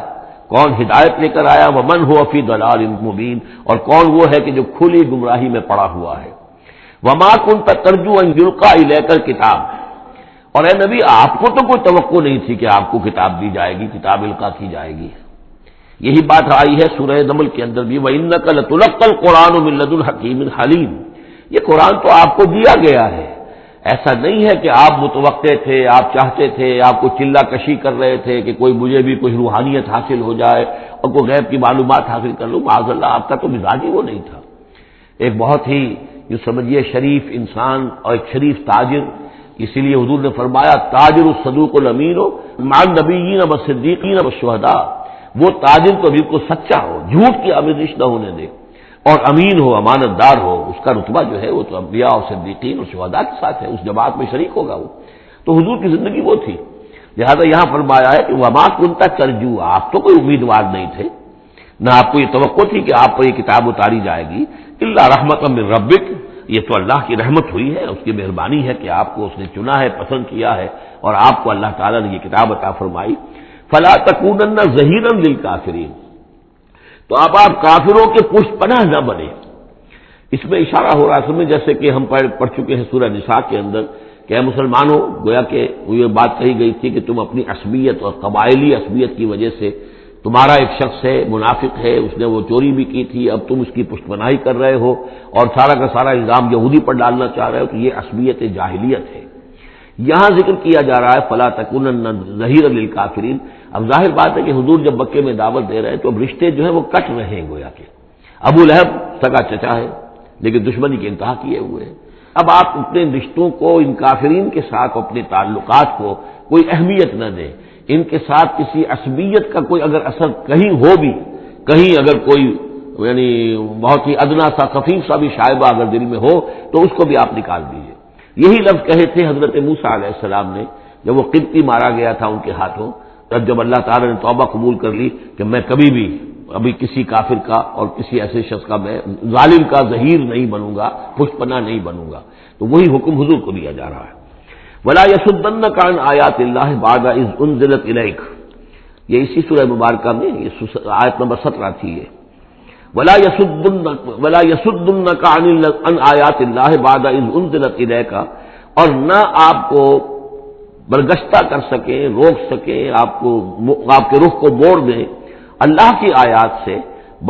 S1: کون ہدایت لے کر آیا، ومن هو فی ضلال مبین، اور کون وہ ہے کہ جو کھلی گمراہی میں پڑا ہوا ہے۔ وما كنت ترجو ان یلقى الیک الکتاب، اور اے نبی آپ کو تو کوئی توقع نہیں تھی کہ آپ کو کتاب دی جائے گی، کتاب القا کی جائے گی۔ یہی بات آئی ہے سورہ نمل کے اندر بھی وَإِنَّكَ لَتُلَقَّى الْقُرْآنَ مِن لَّدُنْ حَكِيمٍ حَلِيمٍ، یہ قرآن تو آپ کو دیا گیا ہے، ایسا نہیں ہے کہ آپ متوقع تھے، آپ چاہتے تھے، آپ کو چلہ کشی کر رہے تھے کہ کوئی مجھے بھی کچھ روحانیت حاصل ہو جائے اور کوئی غیب کی معلومات حاصل کر لوں، معاذ اللہ آپ کا تو مزاج ہی وہ نہیں تھا۔ ایک بہت ہی جو سمجھیے شریف انسان اور ایک شریف تاجر، اسی لیے حضور نے فرمایا تاجر الصدوق الامین مع النبیین والصدیقین والشہداء، وہ تاجر تو بالکل سچا ہو، جھوٹ کی آمیزش نہ ہونے دے، اور امین ہو، امانت دار ہو، اس کا رتبہ جو ہے وہ تو انبیاء اور صدیقین اور شہداء کے ساتھ ہے، اس جماعت میں شریک ہوگا وہ۔ تو حضور کی زندگی وہ تھی، لہذا یہاں فرمایا ہے کہ وما كنت ترجو، آپ تو کوئی امیدوار نہیں تھے، نہ آپ کو یہ توقع تھی کہ آپ پر یہ کتاب اتاری جائے گی، الا رحمۃ من ربک، یہ تو اللہ کی رحمت ہوئی ہے، اس کی مہربانی ہے کہ آپ کو اس نے چنا ہے، پسند کیا ہے، اور آپ کو اللہ تعالیٰ نے یہ کتاب عطا فرمائی۔ فلا تکونن ظہیرا للکافرین، تو اب آپ کافروں کے پشت پناہ نہ بنے۔ اس میں اشارہ ہو رہا ہے سمجھ، جیسے کہ ہم پڑھ چکے ہیں سورہ نساء کے اندر کہ اے مسلمانوں، گویا کہ یہ بات کہی گئی تھی کہ تم اپنی عصبیت اور قبائلی عصبیت کی وجہ سے، تمہارا ایک شخص ہے منافق ہے، اس نے وہ چوری بھی کی تھی، اب تم اس کی پشت پناہی کر رہے ہو اور سارا کا سارا الزام یہودی پر ڈالنا چاہ رہے ہو، تو یہ عصبیت جاہلیت ہے۔ یہاں ذکر کیا جا رہا ہے فلا تکونن ظہیرا للکافرین۔ اب ظاہر بات ہے کہ حضور جب مکے میں دعوت دے رہے ہیں تو اب رشتے جو ہیں وہ کٹ رہے ہیں، گویا کہ ابو لہب سگا چچا ہے لیکن دشمنی کی انتہا کیے ہوئے ہیں۔ اب آپ اپنے رشتوں کو، ان کافرین کے ساتھ اپنے تعلقات کو کوئی اہمیت نہ دیں، ان کے ساتھ کسی عصبیت کا کوئی اگر اثر کہیں ہو بھی، کہیں اگر کوئی یعنی بہت ہی ادنا سا خفیف سا بھی شائبہ اگر دل میں ہو تو اس کو بھی آپ نکال دیجیے۔ یہی لفظ کہے تھے حضرت موسیٰ علیہ السلام نے جب وہ قبطی مارا گیا تھا ان کے ہاتھوں، تب جب اللہ تعالیٰ نے توبہ قبول کر لی کہ میں کبھی بھی ابھی کسی کافر کا اور کسی ایسے شخص کا، میں ظالم کا ظہیر نہیں بنوں گا، پشت پناہ نہیں بنوں گا، تو وہی حکم حضور کو دیا جا رہا ہے۔ وَلَا يَصُدَّنَّكَ عَنْ آيَاتِ اللَّهِ بَعْدَ إِذْ أُنزِلَتْ إِلَيْكَ، یہ اسی سورہ مبارکہ میں یہ آیت نمبر 17 تھی یہ۔ وَلَا يَصُدُّنَّكَ عَنْ آيَاتِ اللَّهِ بَعْدَ إِذْ أُنزِلَتْ إِلَيْكَ، اور نہ آپ کو برگشتہ کر سکیں، روک سکیں، آپ کے رخ کو موڑ دیں اللہ کی آیات سے،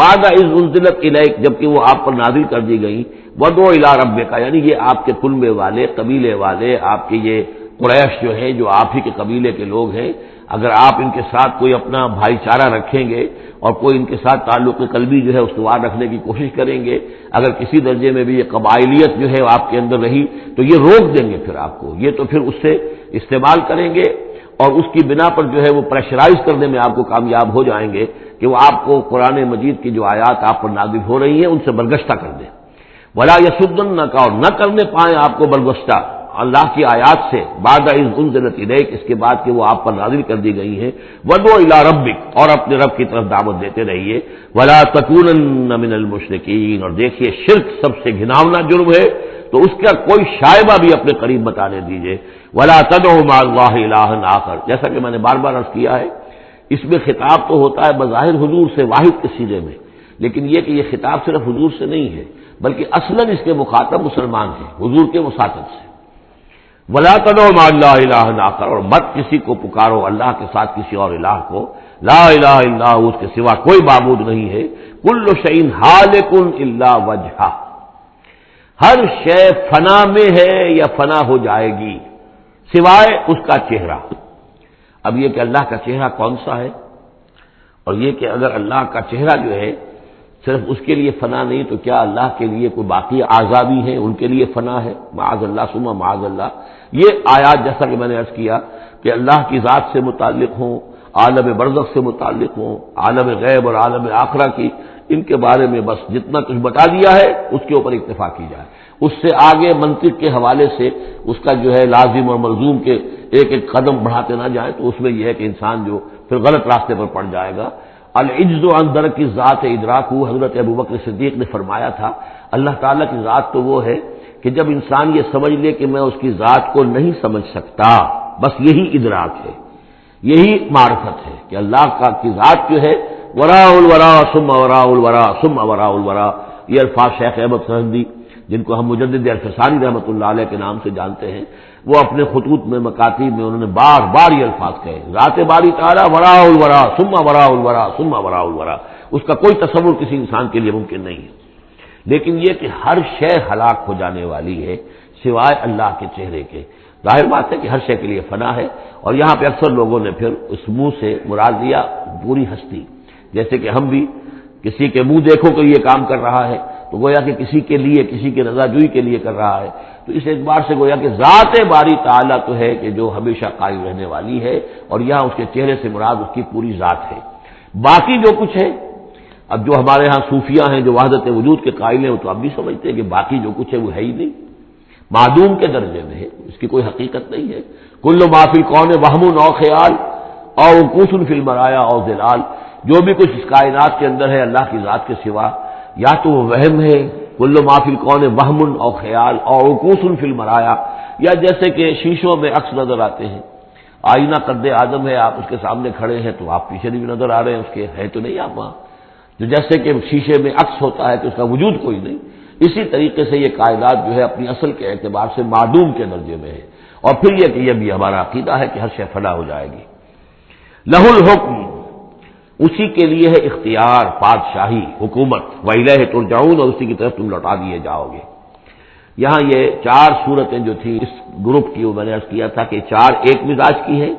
S1: بعد اذ انزلت الیک، جبکہ وہ آپ پر نازل کر دی گئی، ودعو الی ربک، یعنی یہ آپ کے کنبے والے، قبیلے والے، آپ کے یہ قریش جو ہیں، جو آپ ہی کے قبیلے کے لوگ ہیں، اگر آپ ان کے ساتھ کوئی اپنا بھائی چارہ رکھیں گے اور کوئی ان کے ساتھ تعلق قلبی جو ہے استوار رکھنے کی کوشش کریں گے، اگر کسی درجے میں بھی یہ قبائلیت جو ہے آپ کے اندر رہی تو یہ روک دیں گے پھر آپ کو، یہ تو پھر اس سے استعمال کریں گے اور اس کی بنا پر جو ہے وہ پریشرائز کرنے میں آپ کو کامیاب ہو جائیں گے کہ وہ آپ کو قرآن مجید کی جو آیات آپ پر نازل ہو رہی ہیں ان سے برگشتہ کر دیں۔ ولا یصدنک، اور نہ کرنے پائیں آپ کو برگشتہ اللہ کی آیات سے، بعد اذ انزلت الیک، اس کے بعد کہ وہ آپ پر نازل کر دی گئی ہیں، ودعو الی ربک، اور اپنے رب کی طرف دعوت دیتے رہیے، ولا تکونن من المشرکین، اور دیکھیے شرک سب سے گھناؤنا جرم ہے تو اس کا کوئی شائبہ بھی اپنے قریب بتانے دیجیے۔ ولا تدعوا مع اللہ الہا آخر، جیسا کہ میں نے بار بار عرض کیا ہے، اس میں خطاب تو ہوتا ہے بظاہر حضور سے واحد کے سیرے میں، لیکن یہ کہ یہ خطاب صرف حضور سے نہیں ہے، بلکہ اصلاً اس کے مخاطب مسلمان ہیں حضور کے وساطت سے۔ وَلَا تَدْعُوا مَعَ اللَّهِ إِلَٰهًا آخَرَ، اور مت کسی کو پکارو اللہ کے ساتھ کسی اور الہ کو، لا الہ الا ہو، اس کے سوا کوئی معبود نہیں ہے، کل شیء ہالک الا وجہہ، ہر شے فنا میں ہے یا فنا ہو جائے گی سوائے اس کا چہرہ۔ اب یہ کہ اللہ کا چہرہ کون سا ہے، اور یہ کہ اگر اللہ کا چہرہ جو ہے صرف اس کے لیے فنا نہیں تو کیا اللہ کے لیے کوئی باقی اعضاء بھی ہیں، ان کے لیے فنا ہے؟ معاذ اللہ ثم معاذ اللہ۔ یہ آیات جیسا کہ میں نے عرض کیا کہ اللہ کی ذات سے متعلق ہوں، عالم برزخ سے متعلق ہوں، عالم غیب اور عالم آخرہ کی، ان کے بارے میں بس جتنا کچھ بتا دیا ہے اس کے اوپر اکتفا کی جائے، اس سے آگے منطق کے حوالے سے اس کا جو ہے لازم اور ملزوم کے ایک ایک قدم بڑھاتے نہ جائیں تو اس میں یہ ہے کہ انسان جو پھر غلط راستے پر پڑ جائے گا۔ العجز عن درک ذات ادراک، حضرت ابوبکر صدیق نے فرمایا تھا اللہ تعالیٰ کی ذات تو وہ ہے کہ جب انسان یہ سمجھ لے کہ میں اس کی ذات کو نہیں سمجھ سکتا، بس یہی ادراک ہے، یہی معرفت ہے کہ اللہ کا کی ذات جو ہے وراء الورا ثم وراء الورا ثم وراء الورا۔ یہ الفاظ شیخ احمد سرہندی، جن کو ہم مجدد الفسانی رحمۃ اللہ علیہ کے نام سے جانتے ہیں، وہ اپنے خطوط میں مکاتیب میں انہوں نے بار بار یہ الفاظ کہے، ذات باری تعالیٰ وراء الورا ثم وراء الورا ثم وراء الورا، اس کا کوئی تصور کسی انسان کے لیے ممکن نہیں ہے۔ لیکن یہ کہ ہر شے ہلاک ہو جانے والی ہے سوائے اللہ کے چہرے کے، ظاہر بات ہے کہ ہر شے کے لیے فنا ہے، اور یہاں پہ اکثر لوگوں نے پھر اس منہ سے مراد لیا پوری ہستی، جیسے کہ ہم بھی کسی کے منہ دیکھو کہ یہ کام کر رہا ہے تو گویا کہ کسی کے لیے، کسی کے رضا جوئی کے لیے کر رہا ہے، تو اس اعتبار سے گویا کہ ذات باری تعالیٰ تو ہے کہ جو ہمیشہ قائم رہنے والی ہے، اور یہاں اس کے چہرے سے مراد اس کی پوری ذات ہے۔ باقی جو کچھ ہے، اب جو ہمارے ہاں صوفیہ ہیں جو وحدت وجود کے قائل ہیں وہ تو اب بھی سمجھتے ہیں کہ باقی جو کچھ ہے وہ ہے ہی نہیں، معدوم کے درجے میں ہے، اس کی کوئی حقیقت نہیں ہے۔ کل ما فی الکون وہم او خیال او وقوف فی المرایا او ظلال، جو بھی کچھ اس کائنات کے اندر ہے اللہ کی ذات کے سوا یا تو وہ وہم ہے، کل ما فی الکون وہم او خیال او وقوف فی المرایا، یا جیسے کہ شیشوں میں عکس نظر آتے ہیں، آئینہ قد آدم ہے، آپ اس کے سامنے کھڑے ہیں تو آپ پیچھے بھی نظر آ رہے ہیں، اس کے ہے تو نہیں آپ وہاں، جو جیسے کہ شیشے میں عکس ہوتا ہے کہ اس کا وجود کوئی نہیں، اسی طریقے سے یہ کائنات جو ہے اپنی اصل کے اعتبار سے معدوم کے درجے میں ہے۔ اور پھر یہ کہ یہ بھی ہمارا عقیدہ ہے کہ ہر شے فنا ہو جائے گی۔ لہ الحکم، اسی کے لیے ہے اختیار، بادشاہی، حکومت، وَإِلَيْهِ تُرْجَعُونَ، اور اسی کی طرف تم لوٹا دیے جاؤ گے۔ یہاں یہ چار صورتیں جو تھیں اس گروپ کی، وہ میں نے عرض کیا تھا کہ چار ایک مزاج کی ہیں،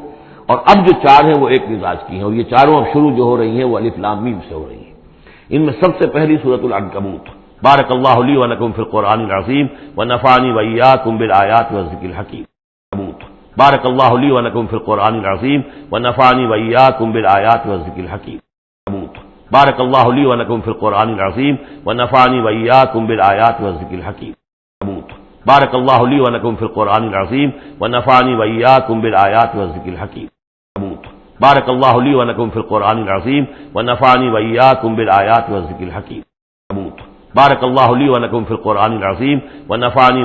S1: اور اب جو چار ہیں وہ ایک مزاج کی ہیں، اور یہ چاروں اب شروع جو ہو رہی ہیں وہ الف لام میم سے ہو رہی ہیں۔ ان میں سب سے پہلی سورۃ العنکبوت۔ بارک اللہ لی و لکم فی القرآن العظیم ونفعنی وإیاکم بالآیات والذکر الحکیم۔ بارک اللہ لی و لکم فی القرآن العظیم ونفعنی وإیاکم بالآیات والذکر الحکیم۔ بارک اللہ لی و لکم فی القرآن العظیم ونفعنی وإیاکم بالآیات والذکر الحکیم۔ بارک اللہ لی و لکم فی القرآن العظیم ونفعنی وإیاکم بالآیات والذکر الحکیم۔ بارک اللہ لی و لکم فی القرآن العظیم ونفعنی وإیاکم بالآیات والذکر الحکیم۔ بارک اللہ لی و لکم فی القرآن العظیم ونفعنی